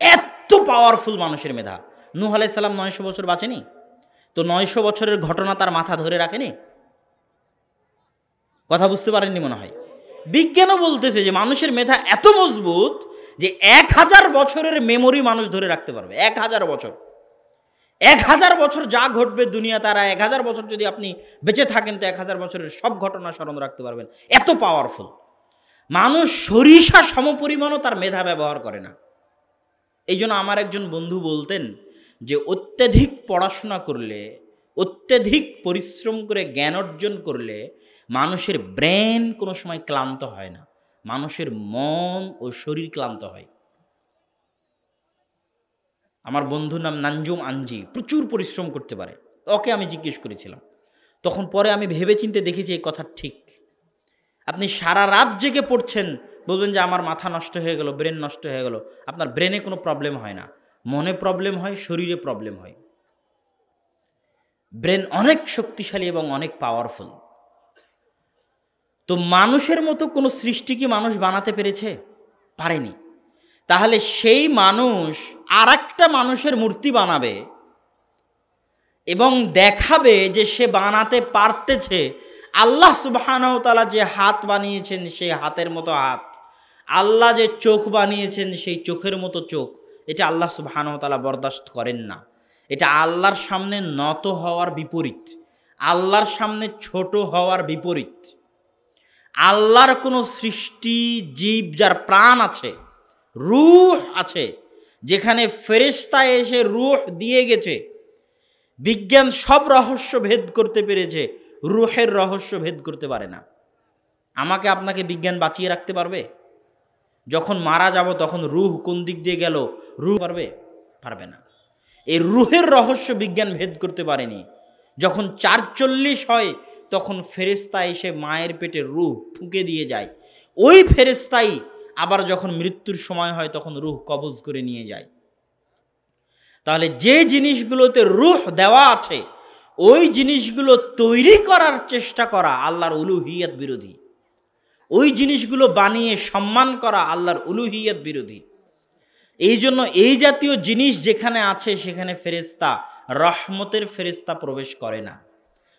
এত পাওয়ারফুল মানুষের মেধা। নূহ আলাইহিস সালাম 900 বছর বাঁচেনি, তো 900 বছরের ঘটনা তার মাথা ধরে রাখেনি? কথা বুঝতে পারেননি মনে হয়। বিজ্ঞানও বলতেছে যে মানুষের মেধা এত মজবুত যে 1000 বছরের মেমোরি মানুষ ধরে রাখতে পারবে। 1000 বছর, 1000 বছর যা ঘটবে দুনিয়া, তারা 1000 বছর যদি আপনি বেঁচে থাকেন তো 1000 বছরের সব ঘটনা স্মরণ রাখতে পারবেন। এত পাওয়ারফুল মানুষ, সরিষা সমপরিমাণও তার মেধা ব্যবহার করে না। এই জন্য আমার একজন বন্ধু বলতেন যে অত্যধিক পড়াশোনা করলে, অত্যধিক পরিশ্রম করে জ্ঞান অর্জন করলে মানুষের ব্রেন কোনো সময় ক্লান্ত হয় না, মানুষের মন ও শরীর ক্লান্ত হয়। আমার বন্ধুর নাম নানজুম আঞ্জি, প্রচুর পরিশ্রম করতে পারে। ওকে আমি জিজ্ঞেস করেছিলাম, তখন পরে আমি ভেবে চিন্তে দেখেছি এই কথা ঠিক। আপনি সারা রাত জেগে পড়ছেন, বলবেন যে আমার মাথা নষ্ট হয়ে গেল, ব্রেন নষ্ট হয়ে গেল। আপনার ব্রেনে কোনো প্রবলেম হয় না, মনে প্রবলেম হয়, শরীরে প্রবলেম হয়। ব্রেন অনেক শক্তিশালী এবং অনেক পাওয়ারফুল। তো মানুষের মতো কোনো সৃষ্টি কি মানুষ বানাতে পেরেছে? পারেনি। তাহলে সেই মানুষ আর একটা মানুষের মূর্তি বানাবে এবং দেখাবে যে সে বানাতে পারতেছে। আল্লাহ সুবহানাহু ওয়া তাআলা যে হাত বানিয়েছেন সেই হাতের মতো হাত, আল্লাহ যে চোখ বানিয়েছেন সেই চোখের মতো চোখ, এটা আল্লাহ সুবহানাহু ওয়া তাআলা বরদাস্ত করেন না। এটা আল্লাহর সামনে নত হওয়ার বিপরীত, আল্লাহর সামনে ছোট হওয়ার বিপরীত। আল্লাহর কোনো সৃষ্টি, জীব যার প্রাণ আছে, রূহ আছে, যেখানে ফেরেশতা এসে রূহ দিয়ে গেছে, বিজ্ঞান সব রহস্য ভেদ করতে পেরেছে, রূহের রহস্য ভেদ করতে পারে না। আমাকে আপনাকে বিজ্ঞান বাঁচিয়ে রাখতে পারবে? যখন মারা যাব তখন রূহ কোন দিক দিয়ে গেল, রূহ পারবে? পারবে না। এই রূহের রহস্য বিজ্ঞান ভেদ করতে পারেনি। যখন 440 হয় তখন ফেরেশতা এসে মায়ের পেটে রূহ ফুঁকে দিয়ে যায়। ওই ফেরেশতাই আবার যখন মৃত্যুর সময় হয় তখন রূহ কবজ করে নিয়ে যায়। তাহলে যে জিনিসগুলোতে রূহ দেওয়া আছে, ওই জিনিসগুলো তৈরি করার চেষ্টা করা আল্লাহর উলুহিয়ত বিরোধী। ওই জিনিসগুলো বানিয়ে সম্মান করা আল্লাহর উলুহিয়ত বিরোধী। এই জন্য এই জাতীয় জিনিস যেখানে আছে সেখানে ফেরেশতা, রহমতের ফেরেশতা প্রবেশ করে না।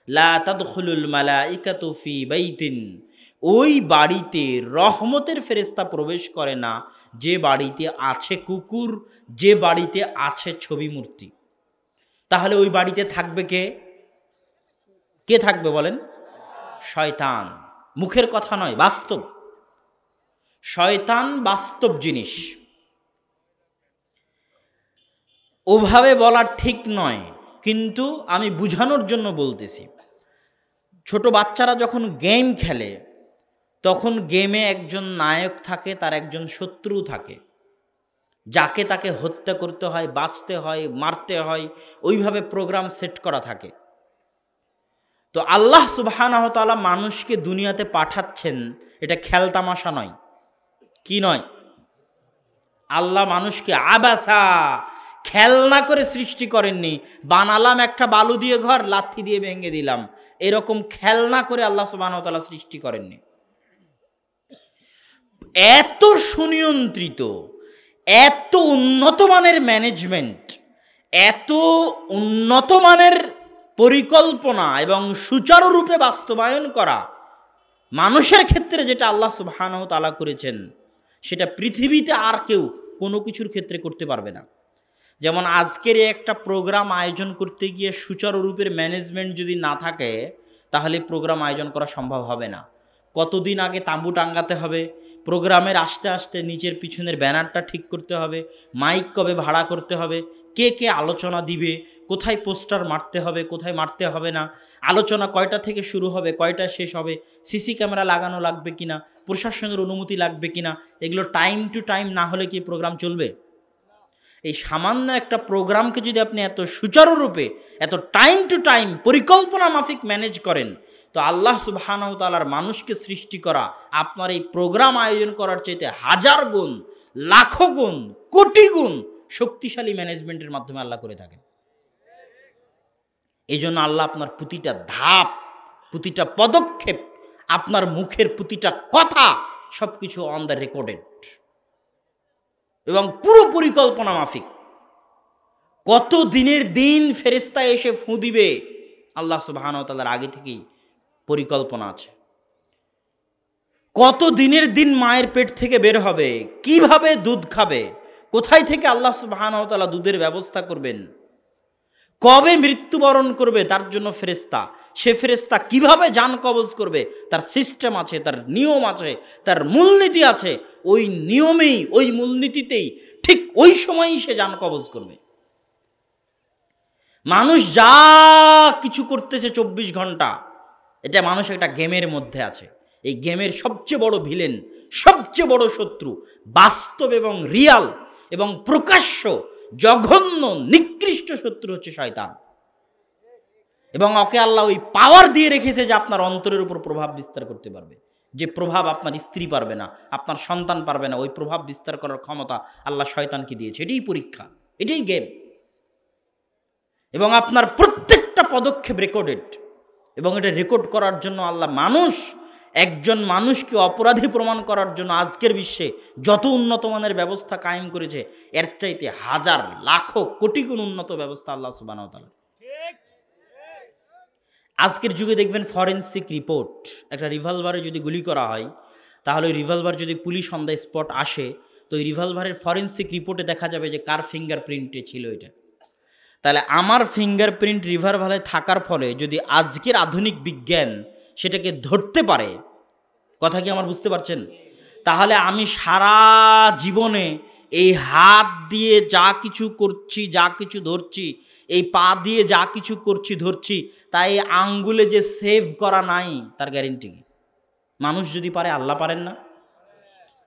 লা তাদখুলুল মালাইকাতু ফি বাইতিন, ওই বাড়িতে রহমতের ফেরেশতা প্রবেশ করে না যে বাড়িতে আছে কুকুর, যে বাড়িতে আছে ছবি মূর্তি। তাহলে ওই বাড়িতে থাকবে কে? কে থাকবে বলেন? শয়তান। মুখের কথা নয়, বাস্তব। শয়তান বাস্তব জিনিস, ওভাবে বলা ঠিক নয়, কিন্তু আমি বুঝানোর জন্য বলতেছি। ছোট বাচ্চারা যখন গেম খেলে তখন গেমে একজন নায়ক থাকে, তার একজন শত্রু থাকে, যাকে তাকে হত্যা করতে হয়, বাঁচতে হয়, মারতে হয়, ওইভাবে প্রোগ্রাম সেট করা থাকে। তো আল্লাহ সুবহানাহু ওয়া তাআলা মানুষকে দুনিয়াতে পাঠাচ্ছেন, এটা খেলতামাশা নয়। কি নয়? আল্লাহ মানুষকে আবাসা, খেলনা করে সৃষ্টি করেননি। বানালাম একটা বালু দিয়ে ঘর, লাথি দিয়ে ভেঙে দিলাম, এরকম খেলনা করে আল্লাহ সুবহানাহু ওয়া তাআলা সৃষ্টি করেননি। এত সুনিয়ন্ত্রিত, এত উন্নত মানের ম্যানেজমেন্ট, এত উন্নত মানের পরিকল্পনা এবং সুচারুরূপে বাস্তবায়ন করা মানুষের ক্ষেত্রে যেটা আল্লাহ সুবহানাহু ওয়া তাআলা করেছেন, সেটা পৃথিবীতে আর কেউ কোনো কিছুর ক্ষেত্রে করতে পারবে না। যেমন আজকের একটা প্রোগ্রাম আয়োজন করতে গিয়ে সুচারুরূপের ম্যানেজমেন্ট যদি না থাকে, তাহলে প্রোগ্রাম আয়োজন করা সম্ভব হবে না। কতদিন আগে তাঁবু টাঙ্গাতে হবে, প্রোগ্রামের আসতে আসতে নিচের পিছনের ব্যানারটা ঠিক করতে হবে, মাইক কবে ভাড়া করতে হবে, কে কে আলোচনা দিবে, কোথায় পোস্টার মারতে হবে, কোথায় মারতে হবে না, আলোচনা কয়টা থেকে শুরু হবে, কয়টা শেষ হবে, সিসি ক্যামেরা লাগানো লাগবে কিনা, প্রশাসনের অনুমতি লাগবে কিনা, এগুলো টাইম টু টাইম না হলে কি প্রোগ্রাম চলবে? এই সামান্য একটা প্রোগ্রামকে যদি আপনি এত সুচারুরূপে, এত টাইম টু টাইম পরিকল্পনা মাফিক ম্যানেজ করেন, তো আল্লাহ সুবহানাহু ওয়া তাআলার মানুষকে সৃষ্টি করা আপনার এই প্রোগ্রাম আয়োজন করার চাইতে হাজার গুণ, লাখো গুণ, কোটি গুণ শক্তিশালী ম্যানেজমেন্টের মাধ্যমে আল্লাহ করে থাকেন। এই জন্য আল্লাহ আপনার প্রতিটা ধাপ, প্রতিটা পদক্ষেপ, আপনার মুখের প্রতিটা কথা সবকিছু অন দ্য রেকর্ডেড এবং পুরো পরিকল্পনা মাফিক। কত দিনের দিন ফেরেশতা এসে ফু দিবে আল্লাহ সুবহানাহু ওয়া তাআলার আগে থেকেই পরিকল্পনা আছে। কত দিনের দিন মায়ের পেট থেকে বের হবে, কিভাবে দুধ খাবে, কোথায় থেকে আল্লাহ সুবহানাহু ওয়া তাআলা দুধের ব্যবস্থা করবেন, কবে মৃত্যুবরণ করবে তার জন্য ফেরেশতা, সে ফেরেশতা কিভাবে জান কবজ করবে, তার সিস্টেম আছে, তার নিয়ম আছে, তার মূলনীতি আছে। ওই নিয়মেই, ওই মূলনীতিতেই ঠিক ওই সময়ই সে জান কবজ করবে। মানুষ যা কিছু করতেছে 24 ঘন্টা, এটা মানুষ একটা গেমের মধ্যে আছে। এই গেমের সবচেয়ে বড় ভিলেন, সবচেয়ে বড় শত্রু, বাস্তব এবং রিয়াল এবং প্রকাশ্য জঘন্য নিকৃষ্ট শত্রু হচ্ছে শয়তান। এবং ওকে আল্লাহ ওই পাওয়ার দিয়ে রেখেছে যে আপনার অন্তরের উপর প্রভাব বিস্তার করতে পারবে, যে প্রভাব আপনার স্ত্রী পারবে না, আপনার সন্তান পারবে না, ওই প্রভাব বিস্তার করার ক্ষমতা আল্লাহ শয়তানকে দিয়েছে। এটাই পরীক্ষা, এটাই গেম। এবং আপনার প্রত্যেকটা পদক্ষেপ রেকর্ডেড, এবং এটা রেকর্ড করার জন্য আল্লাহ একজন মানুষকে অপরাধী প্রমাণ করার জন্য আজকের বিশ্বে যত উন্নত মানের ব্যবস্থা কায়েম করেছে, এর চাইতে হাজার লাখো কোটি গুণ উন্নত ব্যবস্থা আল্লাহ সুবহানাহু ওয়া তাআলা। আজকের যুগে দেখবেন ফরেনসিক রিপোর্ট, একটা রিভলভারে যদি গুলি করা হয়, তাহলে ওই রিভলভার যদি পুলিশ অন দ্য স্পট আসে, তো ওই রিভলভারের ফরেনসিক রিপোর্টে দেখা যাবে যে কার ফিঙ্গারপ্রিন্টে ছিল এটা। তাহলে আমার ফিঙ্গারপ্রিন্ট রিভলভারে থাকার ফলে যদি আজকের আধুনিক বিজ্ঞান সেটাকে ধরতে পারে, কথা কি আমার বুঝতে পারছেন? তাহলে আমি সারা জীবনে এই হাত দিয়ে যা কিছু করছি, যা কিছু ধরছি, এই পা দিয়ে যা কিছু করছি ধরছি, তাই আঙ্গুলে যে সেভ করা নাই তার গ্যারেন্টি কি? মানুষ যদি পারে, আল্লাহ পারেন না?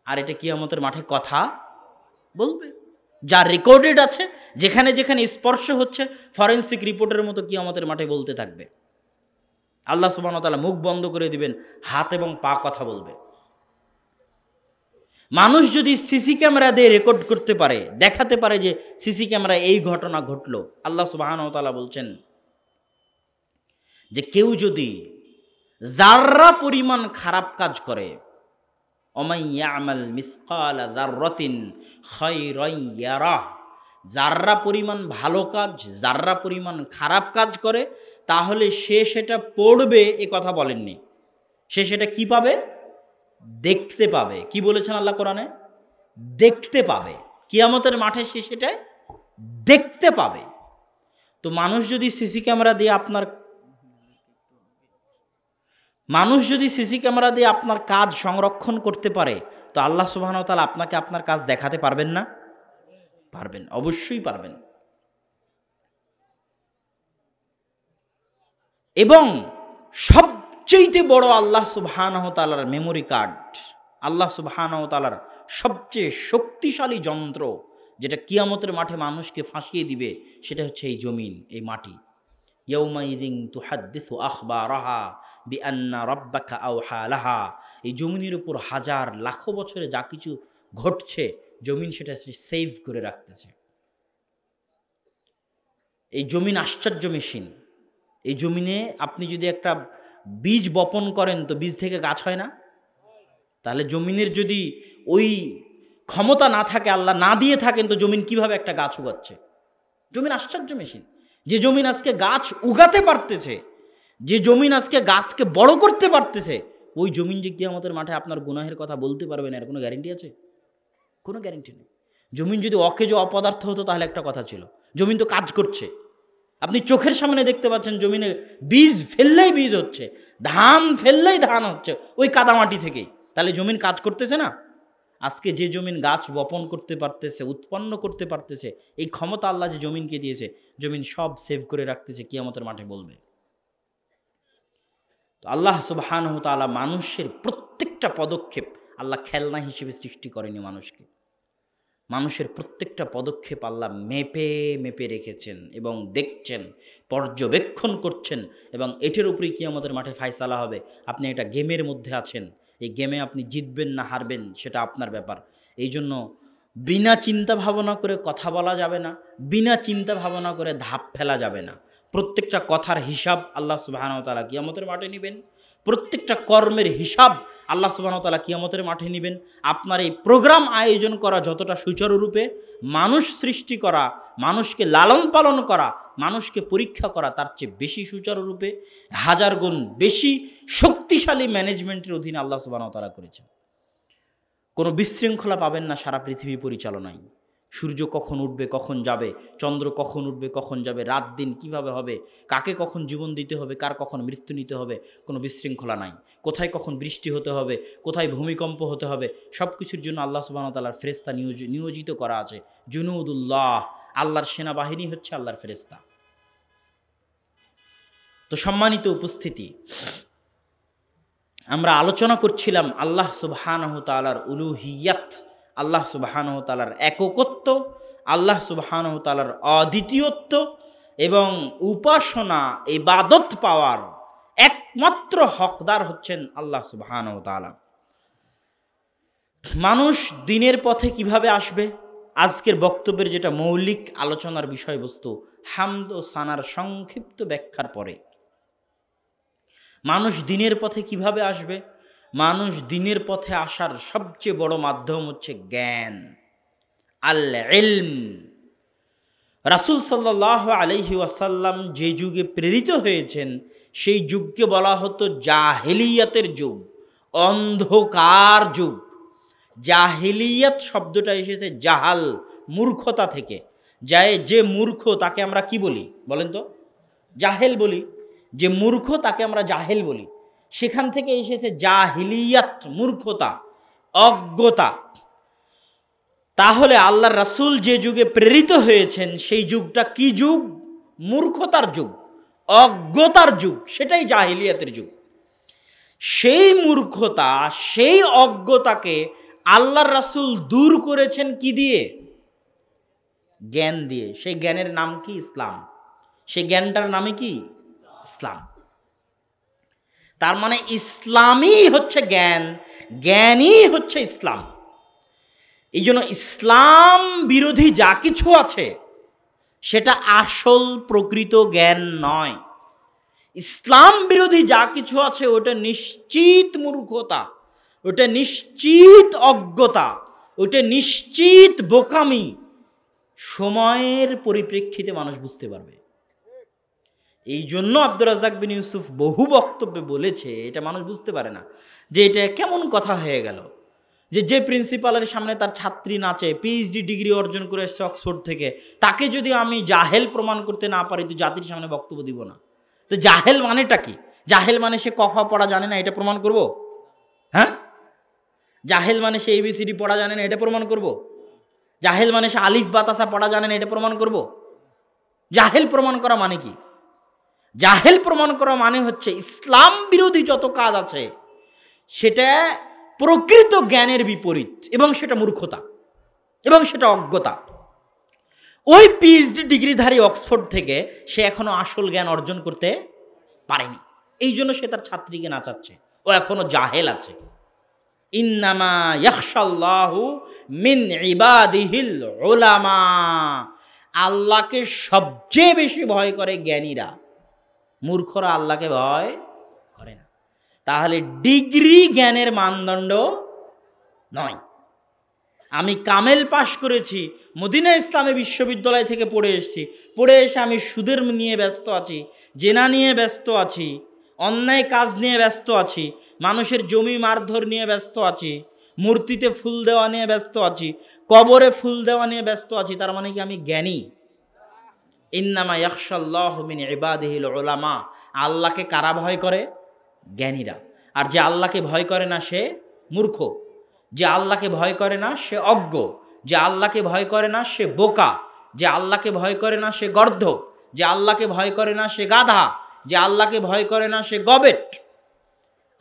আর এটা কিয়ামতের মাঠে কথা বলবে। যা রেকর্ডেড আছে, যেখানে যেখানে স্পর্শ হচ্ছে, ফরেনসিক রিপোর্টের মতো কিয়ামতের মাঠে বলতে থাকবে। আল্লাহ সুবহানাহু ওয়া তাআলা মুখ বন্ধ করে দিবেন, হাত এবং পা কথা বলবে। মানুষ যদি সিসি ক্যামেরা দিয়ে রেকর্ড করতে পারে, দেখাতে পারে যে সিসি ক্যামেরা এই ঘটনা ঘটলো, আল্লাহ সুবহানাহু ওয়া তাআলা বলছেন যে কেউ যদি যাররা পরিমাণ খারাপ কাজ করে, ওমাই ইয়ামাল মিসকালা যাররাতিন খায়রান ইয়ারাহ, যাররা পরিমাণ ভালো কাজ, যাররা পরিমাণ খারাপ কাজ করে, তাহলে সে সেটা পড়বে, এ কথা বলেননি। সে সেটা কি পাবে? দেখতে পাবে। কি বলেছেন আল্লাহ কোরআনে? দেখতে পাবে। কিয়ামতের মাঠে সে সেটা দেখতে পাবে। তো মানুষ যদি সিসি ক্যামেরা দিয়ে আপনার কাজ সংরক্ষণ করতে পারে, তো আল্লাহ সুবহানাহু ওয়া তাআলা আপনাকে আপনার কাজ দেখাতে পারবেন না? পারবেন, অবশ্যই পারবেন। এবং সবচেয়ে বড় আল্লাহ সুবহানাহু ওয়া তাআলার মেমোরি কার্ড, আল্লাহ সুবহানাহু ওয়া তাআলার সবচেয়ে শক্তিশালী যন্ত্র, যেটা কিয়ামতের মাঠে মানুষকে ফাঁসিয়ে দিবে, সেটা হচ্ছে এই জমিন, এই মাটি। ইয়াউমাইযিন তুহাদ্দিসু আখবারাহা বিআন্না রাব্বাকা আওহা লাহা। এই জমিনের উপর হাজার লাখো বছরে যা কিছু ঘটছে, জমিন সেটা সেভ করে রাখতেছে। এই জমিন আশ্চর্য মেশিন। এই জমিনে আপনি যদি একটা বীজ বপন করেন, তো বীজ থেকে গাছ হয় না? তাহলে জমিনের যদি ওই ক্ষমতা না থাকে, আল্লাহ না দিয়ে থাকেন, তো জমিন কিভাবে একটা গাছ উগাচ্ছে? জমিন আশ্চর্য মেশিন। যে জমিন আজকে গাছ উগাতে পারতেছে, যে জমিন আজকে গাছকে বড় করতে পারতেছে, ওই জমিন যে কিয়ামতের মাঠে আপনার গুনাহের কথা বলতে পারবে না, এর কোনো গ্যারেন্টি আছে? কোনো গ্যারেন্টি নেই। জমিন যদি অকেজো অপদার্থ হতো, তাহলে একটা কথা ছিল। জমিন তো কাজ করছে। আপনি চোখের সামনে দেখতে পাচ্ছেন, জমিনে বীজ ফেললেই বীজ হচ্ছে, ধান ফেললেই ধান হচ্ছে ওই কাদামাটি থেকেই। তাহলে জমিন কাজ করতেছে না? আজকে যে জমিন গাছ বপন করতে পারতেছে, উৎপন্ন করতে পারতেছে, এই ক্ষমতা আল্লাহ যে জমিনকে দিয়েছে, জমিন সব সেভ করে রাখতেছে, কিয়ামতের মাঠে বলবে। তো আল্লাহ সুবহানাহু ওয়া তাআলা মানুষের প্রত্যেকটা পদক্ষেপ আল্লাহ খেলনা হিসেবে সৃষ্টি করেনি মানুষকে। মানুষের প্রত্যেকটা পদক্ষেপ আল্লাহ মেপে মেপে রেখেছেন এবং দেখছেন, পর্যবেক্ষণ করছেন, এবং এটার উপরেই কিয়ামতের মাঠে ফায়সালা হবে। আপনি একটা গেমের মধ্যে আছেন, এই গেমে আপনি জিতবেন না হারবেন সেটা আপনার ব্যাপার। এই জন্য বিনা চিন্তা ভাবনা করে কথা বলা যাবে না, বিনা চিন্তা ভাবনা করে ধাপ ফেলা যাবে না। প্রত্যেকটা কথার হিসাব আল্লাহ সুবহানাহু ওয়া তাআলা কিয়ামতের মাঠে নেবেন। প্রত্যেকটা কর্মের হিসাব আল্লাহ সুবহানাহু ওয়া তাআলা কিয়ামতের মাঠে নেবেন। আপনার এই প্রোগ্রাম আয়োজন করা যতটা সুচারুরূপে, মানুষ সৃষ্টি করা, মানুষকে লালন পালন করা, মানুষকে পরীক্ষা করা, তার চেয়ে বেশি সুচারুরূপে, হাজার গুণ বেশি শক্তিশালী ম্যানেজমেন্টের অধীনে আল্লাহ সুবহানাহু ওয়া তাআলা করেছেন। কোনো বিশৃঙ্খলা পাবেন না সারা পৃথিবী পরিচালনায়। সূর্য কখন উঠবে, কখন যাবে, চন্দ্র কখন উঠবে, কখন যাবে, রাত দিন কিভাবে হবে, কাকে কখন জীবন দিতে হবে, কার কখন মৃত্যু নিতে হবে, কোনো বিশৃঙ্খলা নাই। কোথায় কখন বৃষ্টি হতে হবে, কোথায় ভূমিকম্প হতে হবে, সব কিছুর জন্য আল্লাহ সুবহানাহু ওয়া তাআলার ফেরেশতা নিয়োজিত করা আছে। জুনুদুল্লাহ, আল্লাহর সেনাবাহিনী হচ্ছে আল্লাহর ফেরেশতা। তো সম্মানিত উপস্থিতি, আমরা আলোচনা করছিলাম আল্লাহ সুবহানাহু ওয়া তাআলার উলুহিয়াত, আল্লাহ সুবহানাহু ওয়া তাআলার একত্ব, আল্লাহ সুবহানাহু ওয়া তাআলার অদ্বিতীয়ত্ব, এবং উপাসনা ইবাদত পাওয়ার একমাত্র হকদার হচ্ছেন আল্লাহ সুবহানাহু ওয়া তাআলা। মানুষ দিনের পথে কিভাবে আসবে, আজকের বক্তব্যের যেটা মৌলিক আলোচনার বিষয়বস্তু, হামদ ও সানার সংক্ষিপ্ত ব্যাখ্যার পরে মানুষ দিনের পথে কিভাবে আসবে? মানুষ দিনের পথে আসার সবচেয়ে বড় মাধ্যম হচ্ছে জ্ঞান, আল ইলম। রাসূল সাল্লাল্লাহু আলাইহি ওয়াসাল্লাম যে যুগে প্রেরিত হয়েছেন, সেই যুগকে বলা হতো জাহেলিয়াতের যুগ, অন্ধকার যুগ। জাহেলিয়াত শব্দটা এসেছে জাহাল, মূর্খতা থেকে। যে মূর্খ তাকে আমরা কি বলি বলেন তো? জাহেল বলি। যে মূর্খ তাকে আমরা জাহেল বলি। সেখান থেকে এসেছে জাহিলিয়াত, মূর্খতা, অজ্ঞতা। তাহলে আল্লাহর রাসূল যে যুগে প্রেরিত হয়েছেন, সেই যুগটা কি যুগ? মূর্খতার যুগ, অজ্ঞতার যুগ, সেটাই জাহিলিয়াতের যুগ। সেই মূর্খতা, সেই অজ্ঞতাকে আল্লাহর রাসূল দূর করেছেন কি দিয়ে? জ্ঞান দিয়ে। সেই জ্ঞানের নাম কি? ইসলাম। সেই জ্ঞানটার নামে কি? ইসলাম। তার মানে ইসলামই হচ্ছে জ্ঞান, জ্ঞানই হচ্ছে ইসলাম। এই জন্য ইসলাম বিরোধী যা কিছু আছে, সেটা আসল প্রকৃত জ্ঞান নয়। ইসলাম বিরোধী যা কিছু আছে ওটা নিশ্চিত মূর্খতা, ওটা নিশ্চিত অজ্ঞতা, ওটা নিশ্চিত বোকামি। সময়ের পরিপ্রেক্ষিতে মানুষ বুঝতে পারবে। এই জন্য আব্দুর রাজ্জাক বিন ইউসুফ বহু বক্তব্যে বলেছে, এটা মানুষ বুঝতে পারে না যে এটা কেমন কথা হয়ে গেল, যে প্রিন্সিপালের সামনে তার ছাত্রী নাচে, পিএইচডি ডিগ্রি অর্জন করে এসছে অক্সফোর্ড থেকে, তাকে যদি আমি জাহেল প্রমাণ করতে না পারি তো জাতির সামনে বক্তব্য দিব না। তো জাহেল মানেটা কি? জাহেল মানে সে ক খ পড়া জানে না, এটা প্রমাণ করব? হ্যাঁ, জাহেল মানে সে এবিসিডি পড়া জানে না, এটা প্রমাণ করব? জাহেল মানে সে আলিফ বাতাসা পড়া জানে না, এটা প্রমাণ করব? জাহেল প্রমাণ করা মানে কি? জাহেল প্রমাণ করা মানে হচ্ছে ইসলাম বিরোধী যত কাজ আছে সেটা প্রকৃত জ্ঞানের বিপরীত, এবং সেটা মূর্খতা, এবং সেটা অজ্ঞতা। ওই পিএইচডি ডিগ্রিধারী অক্সফোর্ড থেকে সে এখনো আসল জ্ঞান অর্জন করতে পারেনি, এই জন্য সে তার ছাত্রীকে নাচাচ্ছে, ও এখনো জাহেল আছে। ইন্নামা ইয়াখশাল্লাহু মিন ইবাদিহিল উলামা, আল্লাহকে সবচেয়ে বেশি ভয় করে জ্ঞানীরা, মূর্খরা আল্লাহকে ভয় করে না। তাহলে ডিগ্রি জ্ঞানের মানদণ্ড নয়। আমি কামেল পাশ করেছি, মদিনা ইসলামী বিশ্ববিদ্যালয় থেকে পড়ে এসেছি, পড়ে এসে আমি সুদের নিয়ে ব্যস্ত আছি, জেনা নিয়ে ব্যস্ত আছি, অন্যায় কাজ নিয়ে ব্যস্ত আছি, মানুষের জমি মারধর নিয়ে ব্যস্ত আছি, মূর্তিতে ফুল দেওয়া নিয়ে ব্যস্ত আছি, কবরে ফুল দেওয়া নিয়ে ব্যস্ত আছি, তার মানে কি আমি জ্ঞানী? ইন্নামা ইয়াখশাল্লাহু মিন ইবাদিহিল উলামা, আল্লাহকে কারা ভয় করে? জ্ঞানীরা। আর যে আল্লাহকে ভয় করে না সে মূর্খ, যে আল্লাহকে ভয় করে না সে অজ্ঞ, যে আল্লাহকে ভয় করে না সে বোকা, যে আল্লাহকে ভয় করে না সে গর্ধব, যে আল্লাহকে ভয় করে না সে গাধা, যে আল্লাহকে ভয় করে না সে গবেট।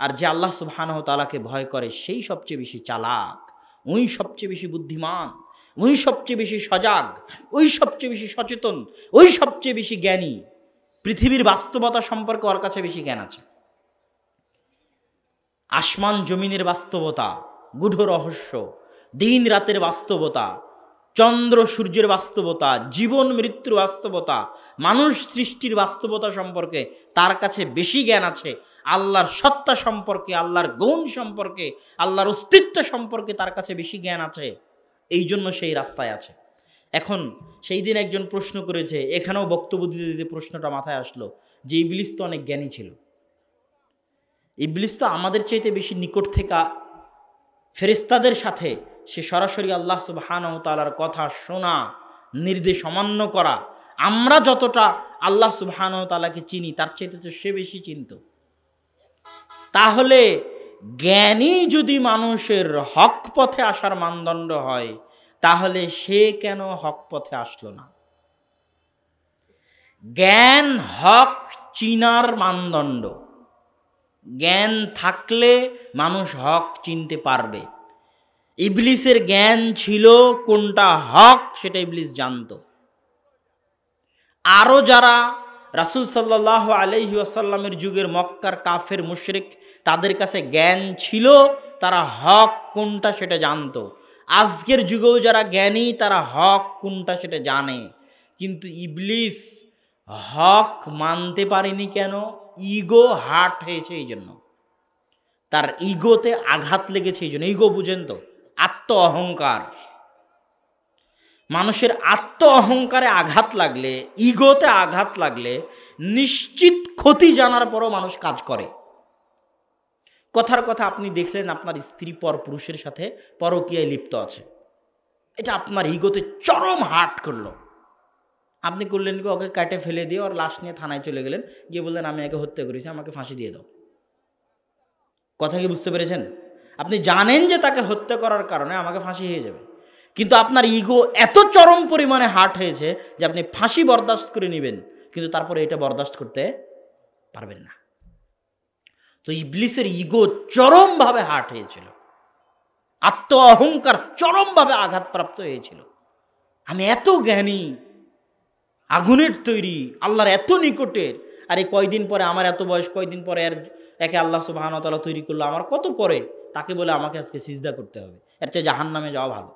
আর যে আল্লাহ সুবহানাহু ওয়া তাআলাকে ভয় করে সেই সবচেয়ে বেশি চালাক, ওই সবচেয়ে বেশি বুদ্ধিমান, ওই সবচেয়ে বেশি সজাগ, ওই সবচেয়ে বেশি সচেতন, ওই সবচেয়ে বেশি জ্ঞানী। পৃথিবীর বাস্তবতা সম্পর্কে ওর কাছে বেশি জ্ঞান আছে। আসমান জমিনের বাস্তবতা, গূঢ় রহস্য, দিন রাতের বাস্তবতা, চন্দ্র সূর্যের বাস্তবতা, জীবন মৃত্যুর বাস্তবতা, মানুষ সৃষ্টির বাস্তবতা সম্পর্কে তার কাছে বেশি জ্ঞান আছে। আল্লাহর সত্তা সম্পর্কে, আল্লাহর গুণ সম্পর্কে, আল্লাহর অস্তিত্ব সম্পর্কে তার কাছে বেশি জ্ঞান আছে, এই জন্য সেই রাস্তায় আছে। এখন সেই দিন একজন প্রশ্ন করেছে, এখানেও বক্তব্য দিতে দিতে প্রশ্নটা মাথায় আসলো যে ইবলিস তো অনেক জ্ঞানী ছিল, ইবলিস তো আমাদের চাইতে বেশি নিকট থেকে ফেরেশতাদের সাথে সে সরাসরি আল্লাহ সুবহানাহু ওয়া তাআলার কথা শোনা, নির্দেশ অমান্য করা, আমরা যতটা আল্লাহ সুবহানাহু ওয়া তাআলাকে চিনি তার চাইতে তো সে বেশি চিনত। তাহলে জ্ঞানী যদি মানুষের হক পথে আসার মানদণ্ড হয়, তাহলে সে কেন হক পথে আসলো না? জ্ঞান হক চিনার মানদণ্ড। জ্ঞান থাকলে মানুষ হক চিনতে পারবে। ইবলিসের জ্ঞান ছিল কোনটা হক সেটা ইবলিস জানতো। আরও যারা রাসূল সাল্লাল্লাহু আলাইহি ওয়াসাল্লামের যুগের মক্কার কাফের মুশরিক, তাদের কাছে জ্ঞান ছিল, তারা হক কোনটা সেটা জানতো। আজকের যুগেও যারা জ্ঞানী তারা হক কোনটা সেটা জানে, কিন্তু ইবলিস হক মানতে পারেনি কেন? ইগো হার্ট হয়েছে, এই জন্য তার ইগোতে আঘাত লেগেছে। এই জন্য ইগো বুঝেন তো, আত্ম অহংকার। মানুষের আত্ম অহংকারে আঘাত লাগলে, ইগোতে আঘাত লাগলে নিশ্চিত ক্ষতি জানার পরও মানুষ কাজ করে। কথার কথা আপনি দেখলেন আপনার স্ত্রী পর পুরুষের সাথে পরকীয়ায় লিপ্ত আছে, এটা আপনার ইগোতে চরম হার্ট করলো। আপনি করলেন কি? ওকে কাটে ফেলে দিয়ে ওর লাশ নিয়ে থানায় চলে গেলেন, গিয়ে বললেন আমি একে হত্যা করেছি, আমাকে ফাঁসি দিয়ে দাও। কথা কি বুঝতে পেরেছেন? আপনি জানেন যে তাকে হত্যা করার কারণে আমাকে ফাঁসি হয়ে যাবে, কিন্তু আপনার ইগো এত চরম পরিমাণে হার্ট হয়েছে যে আপনি ফাঁসি বরদাস্ত করে নেবেন, কিন্তু তারপরে এটা বরদাস্ত করতে পারবেন না। তো ইবলিসের ইগো চরমভাবে হার্ট হয়েছিল, আত্ম অহংকার চরমভাবে আঘাতপ্রাপ্ত হয়েছিল। আমি এত জ্ঞানী, আগুনের তৈরি, আল্লাহর এত নিকটের, আর এই কয়দিন পরে আমার এত বয়স, কয়দিন পরে একে আল্লাহ সুবহানাহু ওয়া তাআলা তৈরি করলো, আমার কত পরে, তাকে বলে আমাকে আজকে সিজদা করতে হবে, এর চেয়ে জাহান্নামে যাওয়া ভালো।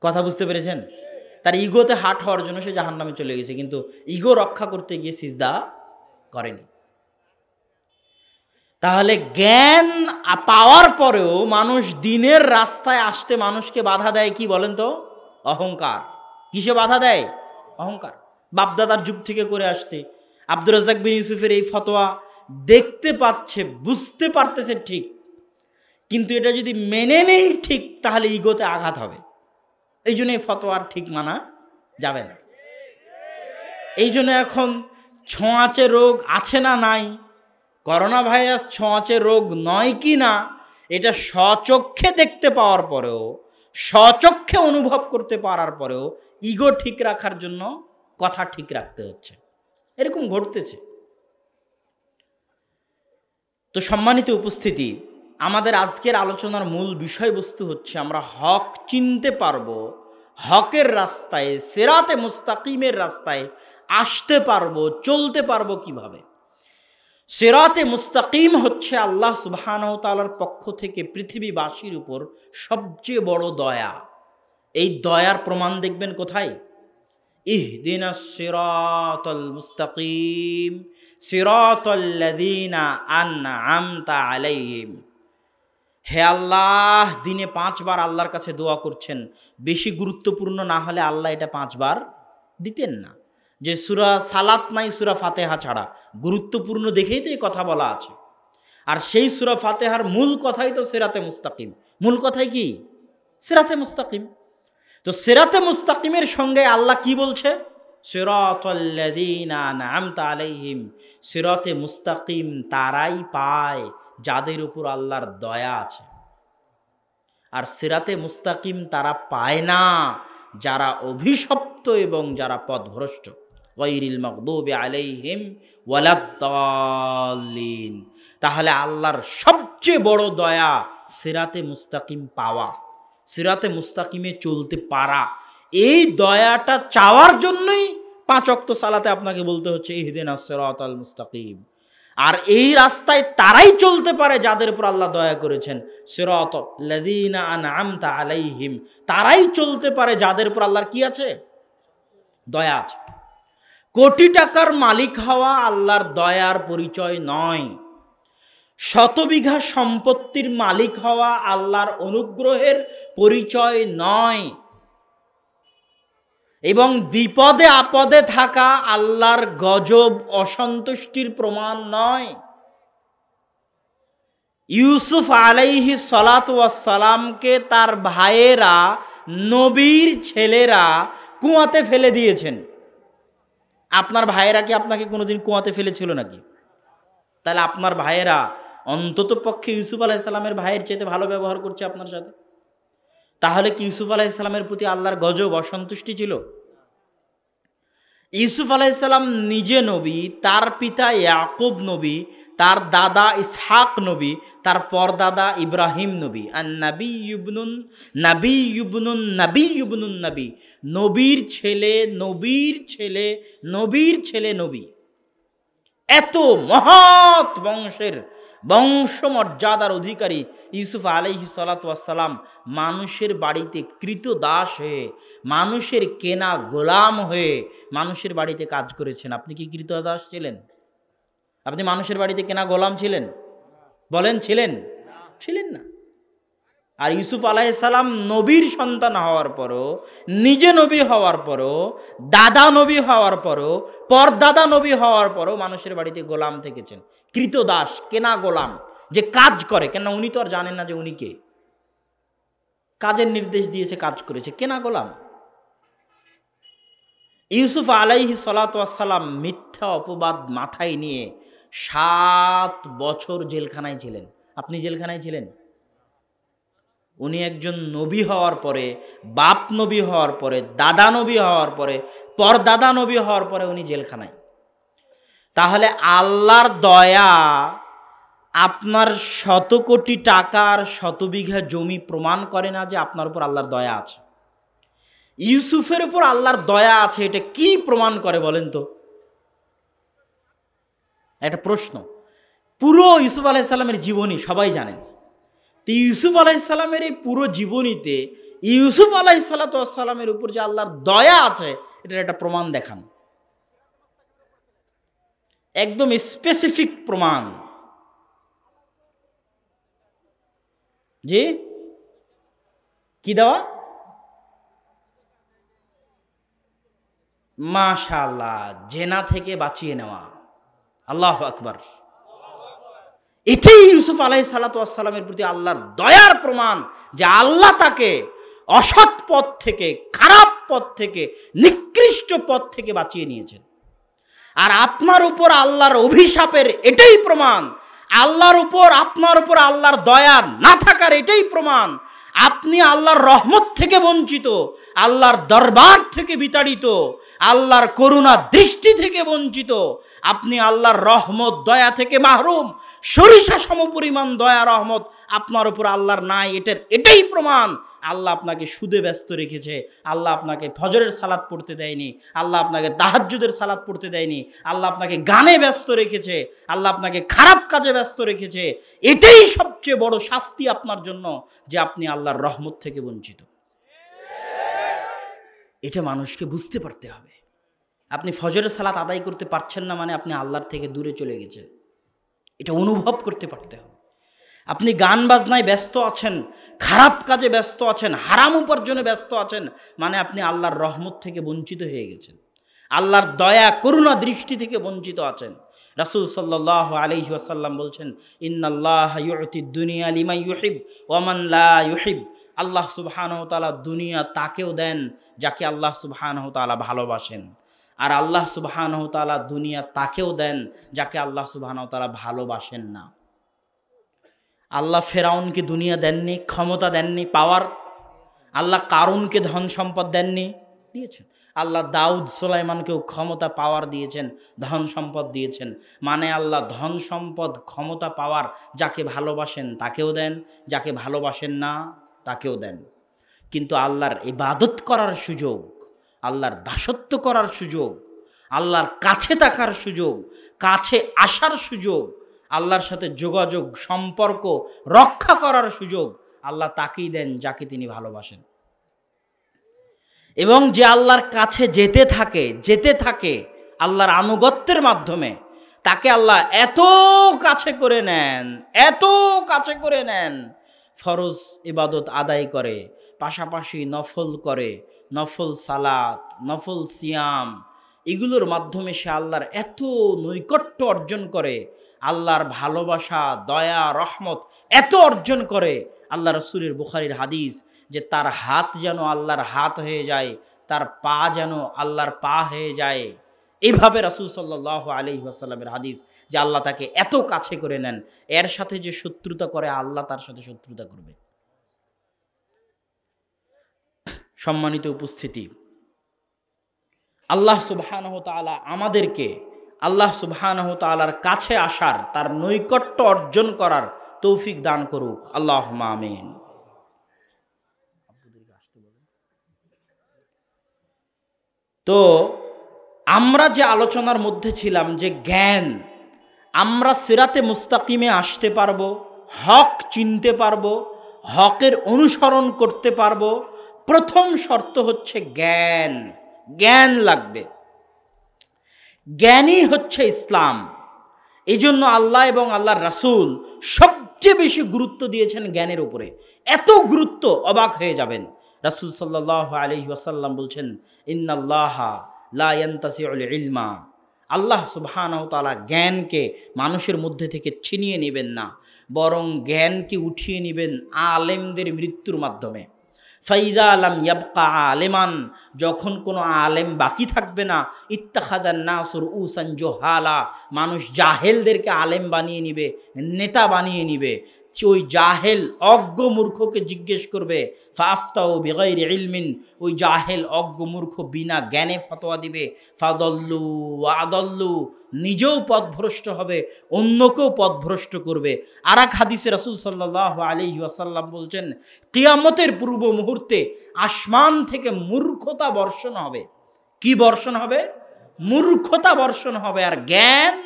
কথা বুঝতে পেরেছেন? তার ইগোতে হার্ট হওয়ার জন্য সে জাহান্নামে চলে গেছে, কিন্তু ইগো রক্ষা করতে গিয়ে সিজদা করেনি। তাহলে জ্ঞান পাওয়ার পরেও মানুষ দিনের রাস্তায় আসতে মানুষকে বাধা দেয় কি বলেন তো? অহংকার। কিসে বাধা দেয়? অহংকার। বাপদাদার যুগ থেকে করে আসছে। আব্দুর রাজ্জাক বিন ইউসুফের এই ফতোয়া দেখতে পাচ্ছে, বুঝতে পারতেছে ঠিক, কিন্তু এটা যদি মেনে নেই ঠিক, তাহলে ইগোতে আঘাত হবে। এই জন্য এই ফতোয়ার ঠিক মানা যাবে না। এই জন্য এখন ছোঁয়াচে রোগ আছে না নাই, করোনা ভাইরাস ছোঁয়াচে রোগ নয় কি না, এটা স্বচক্ষে দেখতে পাওয়ার পরেও, স্বচক্ষে অনুভব করতে পারার পরেও ইগো ঠিক রাখার জন্য কথা ঠিক রাখতে হচ্ছে। এরকম ঘটতেছে। তো সম্মানিত উপস্থিতি, আমাদের আজকের আলোচনার মূল বিষয়বস্তু হচ্ছে আমরা হক চিনতে পারবো, হকের রাস্তায়, সিরাতে মুস্তাকিমের রাস্তায় আসতে পারবো, চলতে পারবো কিভাবে। সিরাতে মুস্তাকিম হচ্ছে আল্লাহ সুবহানাহু ওয়া তাআলার পক্ষ থেকে পৃথিবীবাসীর উপর সবচেয়ে বড় দয়া। এই দয়ার প্রমাণ দেখবেন কোথায়? ইহদিনাস সিরাতাল মুস্তাকিম সিরাতাল লাযিনা আনআমতা আলাইহিম। হে আল্লাহ, দিনে 5 বার আল্লাহর কাছে দোয়া করছেন। বেশি গুরুত্বপূর্ণ না হলে আল্লাহ এটা 5 বার দিতেন না। যে সূরা সালাত নাই সূরা ফাতিহা ছাড়া, গুরুত্বপূর্ণ দেখেই তো এই কথা বলা আছে। আর সেই সূরা ফাতিহার মূল কথাই তো সিরাতে মুস্তাকিম। মূল কথাই কি? সিরাতে মুস্তাকিম। তো সিরাতে মুস্তাকিমের সঙ্গে আল্লাহ কি বলছে? সিরাতাল লাযিনা আনআমতা আলাইহিম। সিরাতে মুস্তাকিম তারাই পায় যাদের উপর আল্লাহর দয়া আছে। আর সিরাতে মুস্তাকিম তারা পায় না যারা অভিশপ্ত এবং যারা পথভ্রষ্ট। গায়রিল মাগদুবি আলাইহিম ওয়ালাদ-দাল্লিন। তাহলে আল্লাহর সবচেয়ে বড় দয়া সিরাতে মুস্তাকিম পাওয়া, সিরাতে মুস্তাকিমে চলতে পারা। এই দয়াটা চাওয়ার জন্যই 5 ওয়াক্ত সালাতে আপনাকে বলতে হচ্ছে ইহদিনাস সিরাতাল মুস্তাকিম। আর এই রাস্তায় তারাই চলতে পারে যাদের উপর আল্লাহ দয়া করেছেন। সিরাতাল লাযিনা আনআমতা আলাইহিম, তারাই চলতে পারে যাদের উপর আল্লাহর কি আছে? দয়া আছে। কোটি টাকার মালিক হওয়া আল্লাহর দয়ার পরিচয় নয়। 100 বিঘা সম্পত্তির মালিক হওয়া আল্লাহর অনুগ্রহের পরিচয় নয়। এবং বিপদে আপদে থাকা আল্লাহর গজব অসন্তুষ্টির প্রমাণ নয়। ইউসুফ আলাইহিস সালাতু ওয়াস সালামকে তার ভাইয়েরা, নবীর ছেলেরা কুয়াতে ফেলে দিয়েছেন। আপনার ভাইয়েরা কি আপনাকে কোনোদিন কুয়াতে ফেলেছিল নাকি? তাহলে আপনার ভাইয়েরা অন্তত পক্ষে ইউসুফ আলাইহিস সালামের ভাইয়ের চাইতে ভালো ব্যবহার করছে আপনার সাথে। তাহলে কি ইউসুফ আলাইহিস সালামের প্রতি আল্লাহর গজব অসন্তুষ্টি ছিল? ইউসুফ আলাইহিস সালাম নিজে নবী, তার পিতা ইয়াকুব নবী, তার দাদা ইসহাক নবী, তার পরদাদা ইব্রাহিম নবী। আর নবী ইবনুন নবী ইবনুন নবী ইবনুন নবী, নবীর ছেলে নবীর ছেলে নবীর ছেলে নবী। এত মহৎ বংশের বংশমর্যাদার অধিকারী ইউসুফ আলাইহিস সালাতু ওয়াস সালাম মানুষের বাড়িতে কৃতদাস হয়ে, মানুষের কেনা গোলাম হয়ে মানুষের বাড়িতে কাজ করেছেন। আপনি কি কৃতদাস ছিলেন? আপনি মানুষের বাড়িতে কেনা গোলাম ছিলেন? বলেন, ছিলেন? ছিলেন না। আর ইউসুফ আলাইহিস সালাম নবীর সন্তান হওয়ার পরও, নিজে নবী হওয়ার পরও, দাদা নবী হওয়ার পরও, পরদাদা নবী হওয়ার পরও মানুষের বাড়িতে গোলাম থেকেছেন। কৃতদাস, কেনা গোলাম, যে কাজ করে। কেন? উনি তো আর জানেন না যে উনি কে। কাজের নির্দেশ দিয়েছে, কাজ করেছে, কেনা গোলাম। ইউসুফ আলাইহিস সালাতু ওয়াস সালাম মিথ্যা অপবাদ মাথায় নিয়ে 7 বছর জেলখানায় ছিলেন। আপনি জেলখানায় ছিলেন? উনি একজন নবী হওয়ার পরে, বাপ নবী হওয়ার পরে, দাদা নবী হওয়ার পরে, পরদাদা নবী হওয়ার পরে উনি জেলখানায়। তাহলে আল্লাহর দয়া আপনার 100 কোটি টাকার 100 বিঘা জমি প্রমাণ করে না যে আপনার উপর আল্লাহর দয়া আছে। ইউসুফের উপর আল্লাহর দয়া আছে, এটা কি প্রমাণ করে বলেন তো? একটা প্রশ্ন। পুরো ইউসুফ আলাইহিস সালামের জীবনী সবাই জানেন। তো ইউসুফ আলাইহিস সালামের এই পুরো জীবনীতে ইউসুফ আলাইহিস সালাতু ওয়াস সালামের উপর যে আল্লাহর দয়া আছে, এটার একটা প্রমাণ দেখান। একদম স্পেসিফিক প্রমাণ। জি, কি দেওয়া? মাশাআল্লাহ, জেনা থেকে বাঁচিয়ে নেওয়া। আল্লাহু আকবার। এটাই ইউসুফ আলাইহিস সালাতু ওয়াস সালামের প্রতি আল্লাহর দয়ার প্রমাণ, যে আল্লাহ তাকে অসৎ পথ থেকে, খারাপ পথ থেকে, নিকৃষ্ট পথ থেকে বাঁচিয়ে নিয়েছেন। আর আপনার উপর আল্লাহর অভিশাপের এটাই প্রমাণ, আল্লাহর উপর, আপনার উপর আল্লাহর দয়া না থাকার এটাই প্রমাণ, আপনি আল্লাহর রহমত থেকে বঞ্চিত, আল্লাহর দরবার থেকে বিতাড়িত, আল্লাহর করুণা দৃষ্টি থেকে বঞ্চিত, আপনি আল্লাহর রহমত দয়া থেকে মাহরুম। সরিষা সমপরিমাণ দয়া রহমত আপনার উপর আল্লাহর নাই, এটাই প্রমাণ। আল্লাহ আপনাকে সুদে ব্যস্ত রেখেছে, আল্লাহ আপনাকে ফজরের সালাত পড়তে দেয়নি, আল্লাহ আপনাকে তাহাজ্জুদের সালাত পড়তে দেয়নি, আল্লাহ আপনাকে গানে ব্যস্ত রেখেছে, আল্লাহ আপনাকে খারাপ কাজে ব্যস্ত রেখেছে। এটাই সবচেয়ে বড় শাস্তি আপনার জন্য, যে আপনি আল্লাহর রহমত থেকে বঞ্চিত। এটা মানুষকে বুঝতে পারতে হবে। আপনি ফজরের সালাত আদায় করতে পারছেন না মানে আপনি আল্লাহর থেকে দূরে চলে গেছেন, এটা অনুভব করতে পারতে হবে। আপনি গান বাজনায় ব্যস্ত আছেন, খারাপ কাজে ব্যস্ত আছেন, হারাম উপার্জনে ব্যস্ত আছেন, মানে আপনি আল্লাহর রহমত থেকে বঞ্চিত হয়ে গেছেন, আল্লাহর দয়া করুণা দৃষ্টি থেকে বঞ্চিত আছেন। রাসূল সাল্লাল্লাহু আলাইহি ওয়াসাল্লাম বলছেন, ইন্নাল্লাহা ইউতিদ দুনিয়া লিমান ইউহিব ওয়া মান লা ইউহিব। আল্লাহ সুবহানাহু ওয়া তাআলা দুনিয়া তাকেও দেন যাকে আল্লাহ সুবহানাহু ওয়া তাআলা ভালোবাসেন, আর আল্লাহ সুবহানাহু ওয়া তাআলা দুনিয়া তাকেও দেন যাকে আল্লাহ সুবহানাহু ওয়া তাআলা ভালোবাসেন না। আল্লাহ ফেরাউনকে দুনিয়া দেননি, ক্ষমতা দেননি, পাওয়ার। আল্লাহ কারুনকে ধন সম্পদ দেননি, দিয়েছেন। আল্লাহ দাউদ সুলাইমানকেও ক্ষমতা পাওয়ার দিয়েছেন, ধন সম্পদ দিয়েছেন। মানে আল্লাহ ধন সম্পদ ক্ষমতা পাওয়ার যাকে ভালোবাসেন তাকেও দেন, যাকে ভালোবাসেন না তাকেও দেন। কিন্তু আল্লাহর ইবাদত করার সুযোগ, আল্লাহর দাসত্ব করার সুযোগ, আল্লাহর কাছে থাকার সুযোগ, কাছে আসার সুযোগ, আল্লাহর সাথে যোগাযোগ সম্পর্ক রক্ষা করার সুযোগ আল্লাহ তাকেই দেন যাকে তিনি ভালোবাসেন। এবং যে আল্লাহর কাছে যেতে থাকে আল্লাহর আনুগত্যের মাধ্যমে, তাকে আল্লাহ এত কাছে করে নেন, ফরজ ইবাদত আদায় করে, পাশাপাশি নফল করে, নফল সালাত, নফল সিয়াম, এগুলোর মাধ্যমে সে আল্লাহর এত নৈকট্য অর্জন করে, আল্লাহর ভালোবাসা, দয়া, রহমত এত অর্জন করে। আল্লাহ রসুলের বুখারীর হাদিস, যে তার হাত যেন আল্লাহর হাত হয়ে যায়, তার পা যেন আল্লাহর পা হয়ে যায়। এইভাবে রাসূল সাল্লাল্লাহু আলাইহি ওয়াসাল্লামের হাদিস, যে আল্লাহ তাকে এত কাছে করে নেন, এর সাথে যে শত্রুতা করে আল্লাহ তার সাথে শত্রুতা করবে। সম্মানিত উপস্থিতি, আল্লাহ সুবহানাহু ওয়া তাআলা আমাদেরকে আল্লাহ সুবহানাহু ওয়া তাআলার কাছে আসার, তার নৈকট্য অর্জন করার তৌফিক দান করুক। আল্লাহুম্মা আমিন। তো আমরা যে আলোচনার মধ্যে ছিলাম, যে জ্ঞান, আমরা সিরাতে মুস্তাকিমে আসতে পারবো, হক চিনতে পারবো, হকের অনুসরণ করতে পারবো, প্রথম শর্ত হচ্ছে জ্ঞান। জ্ঞান লাগবে, জ্ঞানই হচ্ছে ইসলাম। এই জন্য আল্লাহ এবং আল্লাহর রাসূল সবচেয়ে বেশি গুরুত্ব দিয়েছেন জ্ঞানের উপরে। এত গুরুত্ব, অবাক হয়ে যাবেন। রাসূল সাল্লাল্লাহু আলাইহি ওয়াসাল্লাম বলছেন, ইন্নাল্লাহা লা ইয়ান্তাসিউল ইলমা। আল্লাহ সুবহানাহু ওয়া তাআলা জ্ঞানকে মানুষের মধ্যে থেকে ছিনিয়ে নেবেন না, বরং জ্ঞানকে উঠিয়ে নেবেন আলেমদের মৃত্যুর মাধ্যমে। ফাইদা আলাম ইয়াবকা আলেমান, যখন কোনো আলেম বাকি থাকবে না, ইত্তাখাযান নাসুর উসান জোহালা, মানুষ জাহেলদেরকে আলেম বানিয়ে নিবে, নেতা বানিয়ে নিবে। ওই জাহেল অজ্ঞ মূর্খকে জিজ্ঞেস করবে, ফাফতাউ বিগাইরি ইলমিন, ওই জাহেল অজ্ঞ মূর্খ বিনা জ্ঞানে ফতোয়া দিবে। ফাদল্লু ওয়া আদল্লু, নিজেও পথভ্রষ্ট হবে, অন্যকেও পথভ্রষ্ট করবে। আর এক হাদিসে রাসূল সাল্লাল্লাহু আলাইহি ওয়াসাল্লাম বলছেন, কিয়ামতের পূর্ব মুহূর্তে আসমান থেকে মূর্খতা বর্ষণ হবে। কি বর্ষণ হবে? মূর্খতা বর্ষণ হবে, আর জ্ঞান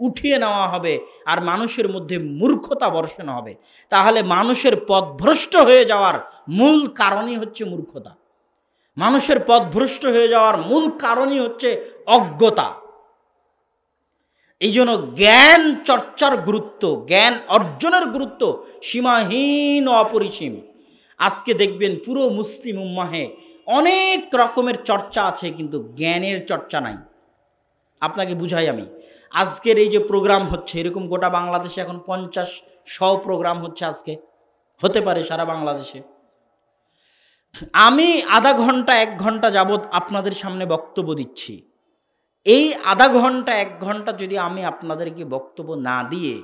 উঠিয়ে নেওয়া হবে, আর মানুষের মধ্যে মূর্খতা বর্ষণ হবে। তাহলে মানুষের পথভ্রষ্ট হয়ে যাওয়ার মূল কারণই হচ্ছে মূর্খতা। মানুষের পথভ্রষ্ট হয়ে যাওয়ার মূল কারণই হচ্ছে অজ্ঞতা। এই জন্য জ্ঞান চর্চার গুরুত্ব, জ্ঞান অর্জনের গুরুত্ব সীমাহীন ও অপরিসীম। আজকে দেখবেন পুরো মুসলিম উম্মাহে অনেক রকমের চর্চা আছে, কিন্তু জ্ঞানের চর্চা নাই। আপনাকে বুঝাই আমি, আজকের এই যে প্রোগ্রাম হচ্ছে, এরকম গোটা বাংলাদেশে এখন 50-100 প্রোগ্রাম হচ্ছে, আজকে হতে পারে সারা বাংলাদেশে। আমি আধা ঘন্টা 1 ঘন্টা যাবৎ আপনাদের সামনে বক্তব্য দিচ্ছি। এই আধা ঘন্টা 1 ঘন্টা যদি আমি আপনাদেরকে বক্তব্য না দিয়ে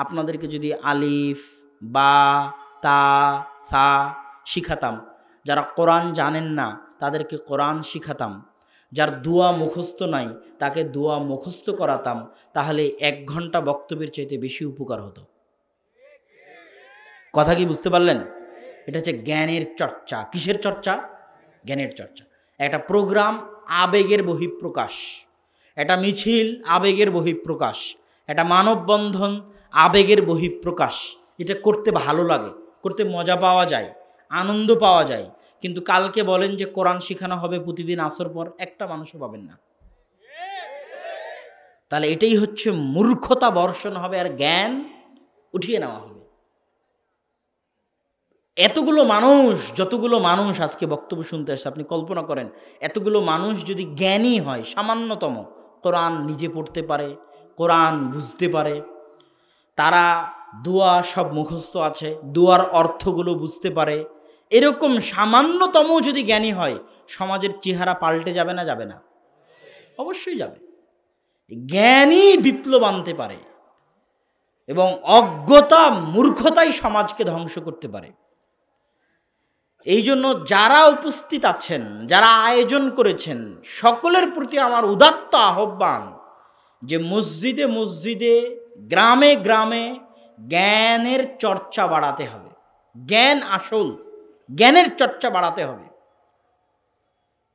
আপনাদেরকে যদি আলিফ বা তা সা শিখাতাম, যারা কোরআন জানেন না তাদেরকে কোরআন শিখাতাম, যার দোয়া মুখস্থ নাই তাকে দোয়া মুখস্থ করাতাম, তাহলে 1 ঘন্টা বক্তব্যের চাইতে বেশি উপকার হতো। কথা কি বুঝতে পারলেন? এটা হচ্ছে জ্ঞানের চর্চা। কিসের চর্চা? জ্ঞানের চর্চা। একটা প্রোগ্রাম আবেগের বহিঃপ্রকাশ, একটা মিছিল আবেগের বহিঃপ্রকাশ, একটা মানববন্ধন আবেগের বহিঃপ্রকাশ। এটা করতে ভালো লাগে, করতে মজা পাওয়া যায়, আনন্দ পাওয়া যায়। কিন্তু কালকে বলেন যে কোরআন শেখানো হবে প্রতিদিন আসর পর, একটা মানুষও পাবেন না। তাহলে এটাই হচ্ছে মূর্খতা বর্ষণ হবে, আর জ্ঞান উঠিয়ে নেওয়া হবে। এতগুলো মানুষ, যতগুলো মানুষ আজকে বক্তব্য শুনতে আসছে, আপনি কল্পনা করেন এতগুলো মানুষ যদি জ্ঞানী হয়, সামান্যতম কোরআন নিজে পড়তে পারে, কোরআন বুঝতে পারে, তারা দোয়া সব মুখস্থ আছে, দোয়ার অর্থগুলো বুঝতে পারে, এরকম সামান্যতম যদি জ্ঞানী হয়, সমাজের চেহারা পাল্টে যাবে না? যাবে না? অবশ্যই যাবে। জ্ঞানী বিপ্লব আনতে পারে, এবং অজ্ঞতা মূর্খতাই সমাজকে ধ্বংস করতে পারে। এই জন্য যারা উপস্থিত আছেন, যারা আয়োজন করেছেন, সকলের প্রতি আমার উদাত্ত আহ্বান যে মসজিদে মসজিদে, গ্রামে গ্রামে জ্ঞানের চর্চা বাড়াতে হবে। জ্ঞান আসল, জ্ঞানের চর্চা বাড়াতে হবে।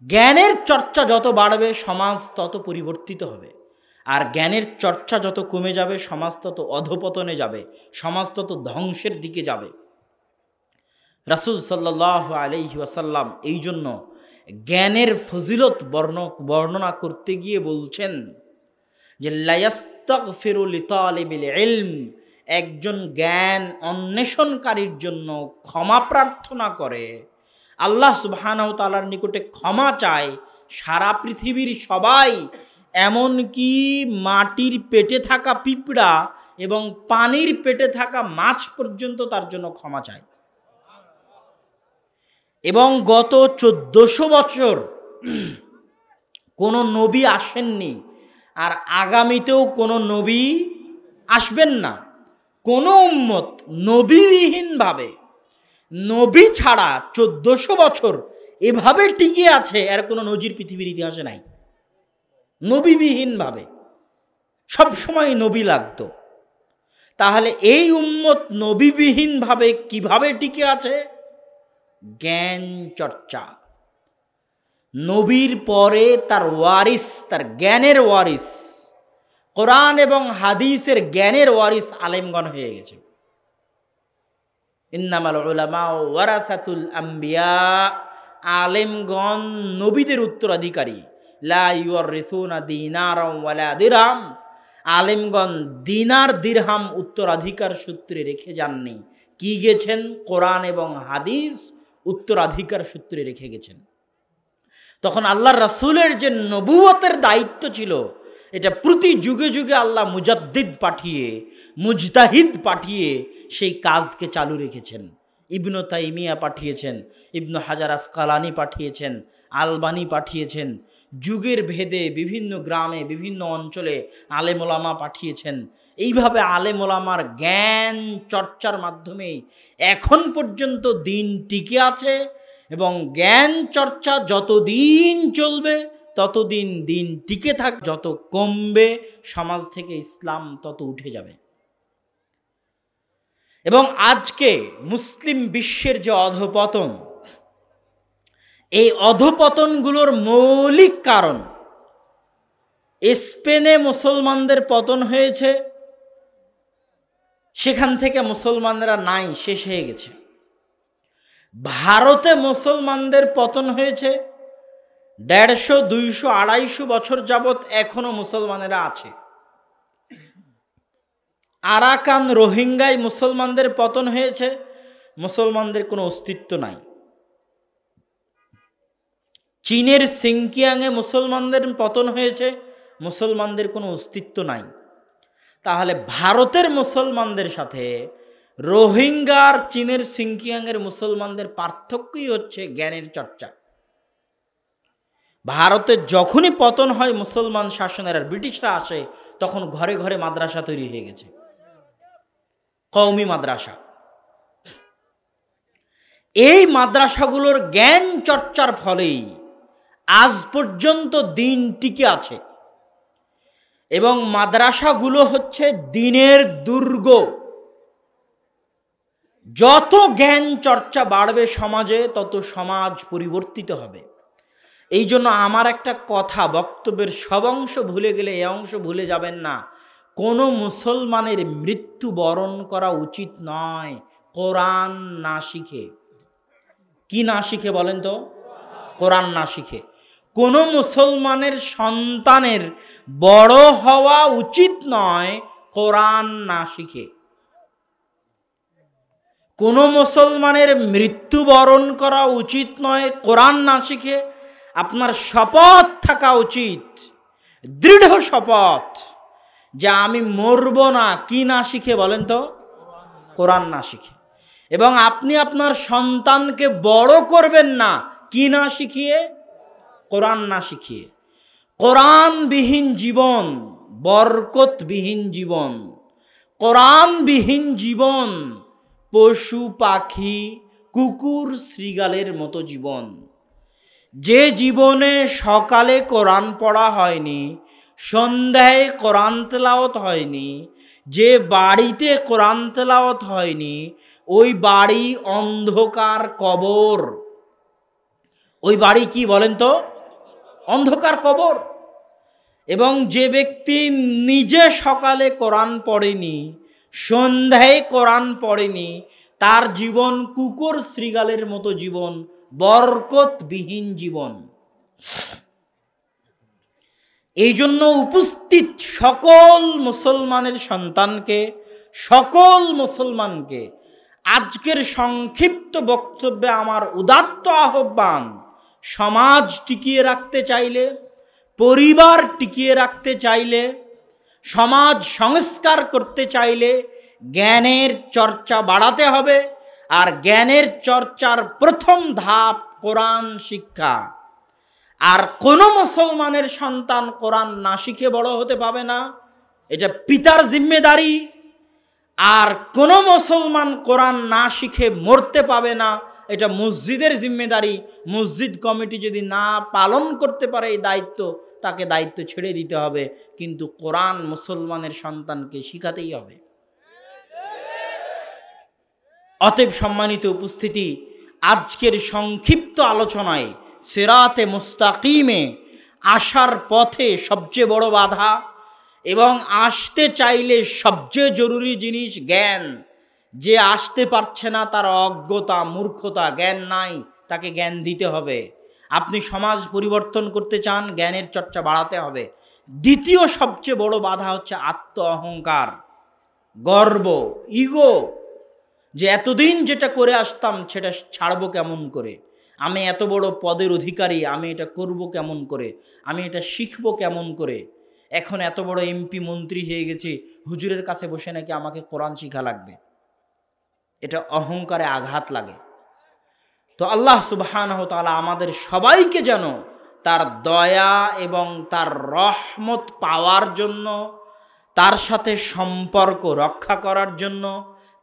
জ্ঞানের চর্চা যত বাড়বে সমাজ তত পরিবর্তিত হবে, আর জ্ঞানের চর্চা যত কমে যাবে সমাজ তত অধপতনে যাবে, সমাজ তত ধ্বংসের দিকে যাবে। রাসূল সাল্লাল্লাহু আলাইহি ওয়াসাল্লাম এই জন্য জ্ঞানের ফজিলত বর্ণনা করতে গিয়ে বলছেন যে লা ইস্তাগফিরু লিতালিবিল ইলম, একজন জ্ঞান অন্বেষণকারীর জন্য ক্ষমা প্রার্থনা করে, আল্লাহ সুবহানাহু ওয়া তাআলার নিকটে ক্ষমা চায়, সারা পৃথিবীর সবাই, এমনকি মাটির পেটে থাকা পিঁপড়া এবং পানির পেটে থাকা মাছ পর্যন্ত তার জন্য ক্ষমা চায়। এবং গত 1400 বছর কোনো নবী আসেননি, আর আগামীতেও কোনো নবী আসবেন না। কোনো উম্মত নবীবিহীনভাবে, নবী ছাড়া 1400 বছর এভাবে টিকে আছে, এর কোনো নজির পৃথিবীর ইতিহাসে নাই। নবীবিহীনভাবে সবসময় নবী লাগতো। তাহলে এই উম্মত নবীবিহীনভাবে কিভাবে টিকে আছে? জ্ঞান চর্চা। নবীর পরে তার ওয়ারিস, তার জ্ঞানের ওয়ারিস, কোরআন এবং হাদিসের জ্ঞানের ওয়ারিস আলেমগণ হয়ে গেছে। ইন্নামাল উলামা ওয়ারাসাতুল আম্বিয়া, আলেমগণ নবীদের উত্তরাধিকারী। লা ইউরিসুনা দিনারাম ওয়ালা দিরহাম, আলেমগণ দিনার দিরহাম উত্তরাধিকার সূত্রে রেখে যাননি। কি গেছেন? কোরআন এবং হাদিস উত্তরাধিকার সূত্রে রেখে গেছেন। তখন আল্লাহর রাসূলের যে নবুয়তের দায়িত্ব ছিল, এটা প্রতি যুগে যুগে আল্লাহ মুজাদ্দিদ পাঠিয়ে, মুজতাহিদ পাঠিয়ে সেই কাজকে চালু রেখেছেন। ইবনু তাইমিয়া পাঠিয়েছেন, ইবনু হাজার আসকালানি পাঠিয়েছেন, আলবানি পাঠিয়েছেন, যুগের ভেদে বিভিন্ন গ্রামে বিভিন্ন অঞ্চলে আলেম ওলামা পাঠিয়েছেন। এইভাবে আলেম ওলামার জ্ঞান চর্চার মাধ্যমে এখন পর্যন্ত দিন টিকে আছে, এবং জ্ঞান চর্চা যতদিন চলবে ততদিন দিন টিকে থাক, যত কমবে সমাজ থেকে ইসলাম তত উঠে যাবে। এবং আজকে মুসলিম বিশ্বের যে অধপতন, এই অধপতনগুলোর মৌলিক কারণ, স্পেনে মুসলমানদের পতন হয়েছে, সেখান থেকে মুসলমানরা নাই, শেষ হয়ে গেছে। ভারতে মুসলমানদের পতন হয়েছে, 150, 200, 250 বছর যাবৎ এখনো মুসলমানেরা আছে। আরাকান রোহিঙ্গায় মুসলমানদের পতন হয়েছে, মুসলমানদের কোনো অস্তিত্ব নাই। চীনের সিনকিয়াংয়ে মুসলমানদের পতন হয়েছে, মুসলমানদের কোনো অস্তিত্ব নাই। তাহলে ভারতের মুসলমানদের সাথে রোহিঙ্গার চীনের সিনকিয়াংয়ের মুসলমানদের পার্থক্যই হচ্ছে জ্ঞানের চর্চা। ভারতে যখনই পতন হয় মুসলমান শাসনের, আর ব্রিটিশরা আসে, তখন ঘরে ঘরে মাদ্রাসা তৈরি হয়ে গেছে, কওমি মাদ্রাসা। এই মাদ্রাসাগুলোর জ্ঞান চর্চার ফলেই আজ পর্যন্ত দিন টিকে আছে, এবং মাদ্রাসাগুলো হচ্ছে দিনের দুর্গ। যত জ্ঞান চর্চা বাড়বে সমাজে, তত সমাজ পরিবর্তিত হবে। এই জন্য আমার একটা কথা, বক্তব্যের সব অংশ ভুলে গেলে এ অংশ ভুলে যাবেন না, কোনো মুসলমানের মৃত্যু বরণ করা উচিত নয় কোরআন না শিখে। কি না শিখে বলেন তো? কোরআন না শিখে। কোনো মুসলমানের সন্তানের বড় হওয়া উচিত নয় কোরআন না শিখে। কোনো মুসলমানের মৃত্যুবরণ করা উচিত নয় কোরআন না শিখে। আপনার শপথ থাকা উচিত, দৃঢ় শপথ, যে আমি মরব না কি না শিখে বলেন তো? কোরআন না শিখে। এবং আপনি আপনার সন্তানকে বড় করবেন না কি না শিখিয়ে? কোরআন না শিখিয়ে। কোরআনবিহীন জীবন বরকতবিহীন জীবন। কোরআনবিহীন জীবন পশু পাখি কুকুর শৃগালের মতো জীবন। যে জীবনে সকালে কোরআন পড়া হয়নি, সন্ধ্যায় কোরআন তেলাওয়াত হয়নি, যে বাড়িতে কোরআন তেলাওয়াত হয়নি, ওই বাড়ি অন্ধকার কবর। ওই বাড়ি কি বলেন তো? অন্ধকার কবর। এবং যে ব্যক্তি নিজে সকালে কোরআন পড়েনি, সন্ধ্যায় কোরআন পড়েনি, তার জীবন কুকুর শৃগালের মতো জীবন, বরকতবিহীন জীবন। এই জন্য উপস্থিত সকল মুসলমানের সন্তানকে, সকল মুসলমানকে আজকের সংক্ষিপ্ত বক্তব্যে আমার উদাত্ত আহ্বান, সমাজ টিকিয়ে রাখতে চাইলে, পরিবার টিকিয়ে রাখতে চাইলে, সমাজ সংস্কার করতে চাইলে জ্ঞানের চর্চা বাড়াতে হবে। আর জ্ঞানের চর্চার প্রথম ধাপ কোরআন শিক্ষা। আর কোনো মুসলমানের সন্তান কোরআন না শিখে বড় হতে পাবে না, এটা পিতার জিম্মেদারি। আর কোনো মুসলমান কোরআন না শিখে মরতে পাবে না, এটা মসজিদের জিম্মেদারি। মসজিদ কমিটি যদি না পালন করতে পারে এই দায়িত্ব, তাকে দায়িত্ব ছেড়ে দিতে হবে, কিন্তু কোরআন মুসলমানের সন্তানকে শিখাতেই হবে। অতএব সম্মানিত উপস্থিতি, আজকের সংক্ষিপ্ত আলোচনায় সিরাতে মুস্তাকিমে আসার পথে সবচেয়ে বড় বাধা এবং আসতে চাইলে সবচেয়ে জরুরি জিনিস জ্ঞান। যে আসতে পারছে না তার অজ্ঞতা, মূর্খতা, জ্ঞান নাই, তাকে জ্ঞান দিতে হবে। আপনি সমাজ পরিবর্তন করতে চান, জ্ঞানের চর্চা বাড়াতে হবে। দ্বিতীয় সবচেয়ে বড় বাধা হচ্ছে আত্ম অহংকার, গর্ব, ইগো। যে এতদিন যেটা করে আসতাম সেটা ছাড়বো কেমন করে, আমি এত বড় পদের অধিকারী, আমি এটা করব কেমন করে, আমি এটা শিখবো কেমন করে, এখন এত বড় এমপি মন্ত্রী হয়ে গেছি, হুজুরের কাছে বসে নাকি আমাকে কোরআন শিখা লাগবে। এটা অহংকারে আঘাত লাগে। তো আল্লাহ সুবহানাহু ওয়া তাআলা আমাদের সবাইকে যেন তার দয়া এবং তার রহমত পাওয়ার জন্য, তার সাথে সম্পর্ক রক্ষা করার জন্য,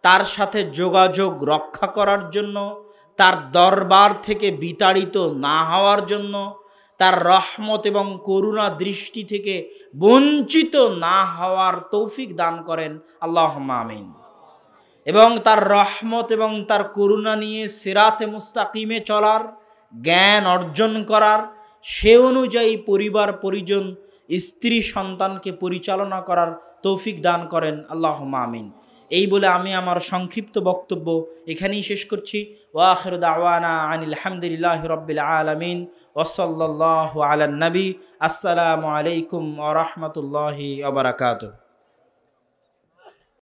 তার সাথে যোগাযোগ রক্ষা করার জন্য, তার দরবার থেকে বিতাড়িত না হওয়ার জন্য, তার রহমত এবং করুণা দৃষ্টি থেকে বঞ্চিত না হওয়ার তৌফিক দান করেন, আল্লাহুম্মা আমিন। এবং তার রহমত এবং তার করুণা নিয়ে সিরাতে মুস্তাকিমে চলার, জ্ঞান অর্জন করার, সে অনুযায়ী পরিবার পরিজন, স্ত্রী সন্তানকে পরিচালনা করার তৌফিক দান করেন, আল্লাহুম্মা আমিন। এই বলে আমি আমার সংক্ষিপ্ত বক্তব্য এখানেই শেষ করছি। ওয়া আখিরু দাওয়ানা আনিল হামদুলিল্লাহি রাব্বিল আলামিন ওয়া সাল্লাল্লাহু আলান নবী। আসসালামু আলাইকুম ওয়া রাহমাতুল্লাহি ওয়া বারাকাতুহু।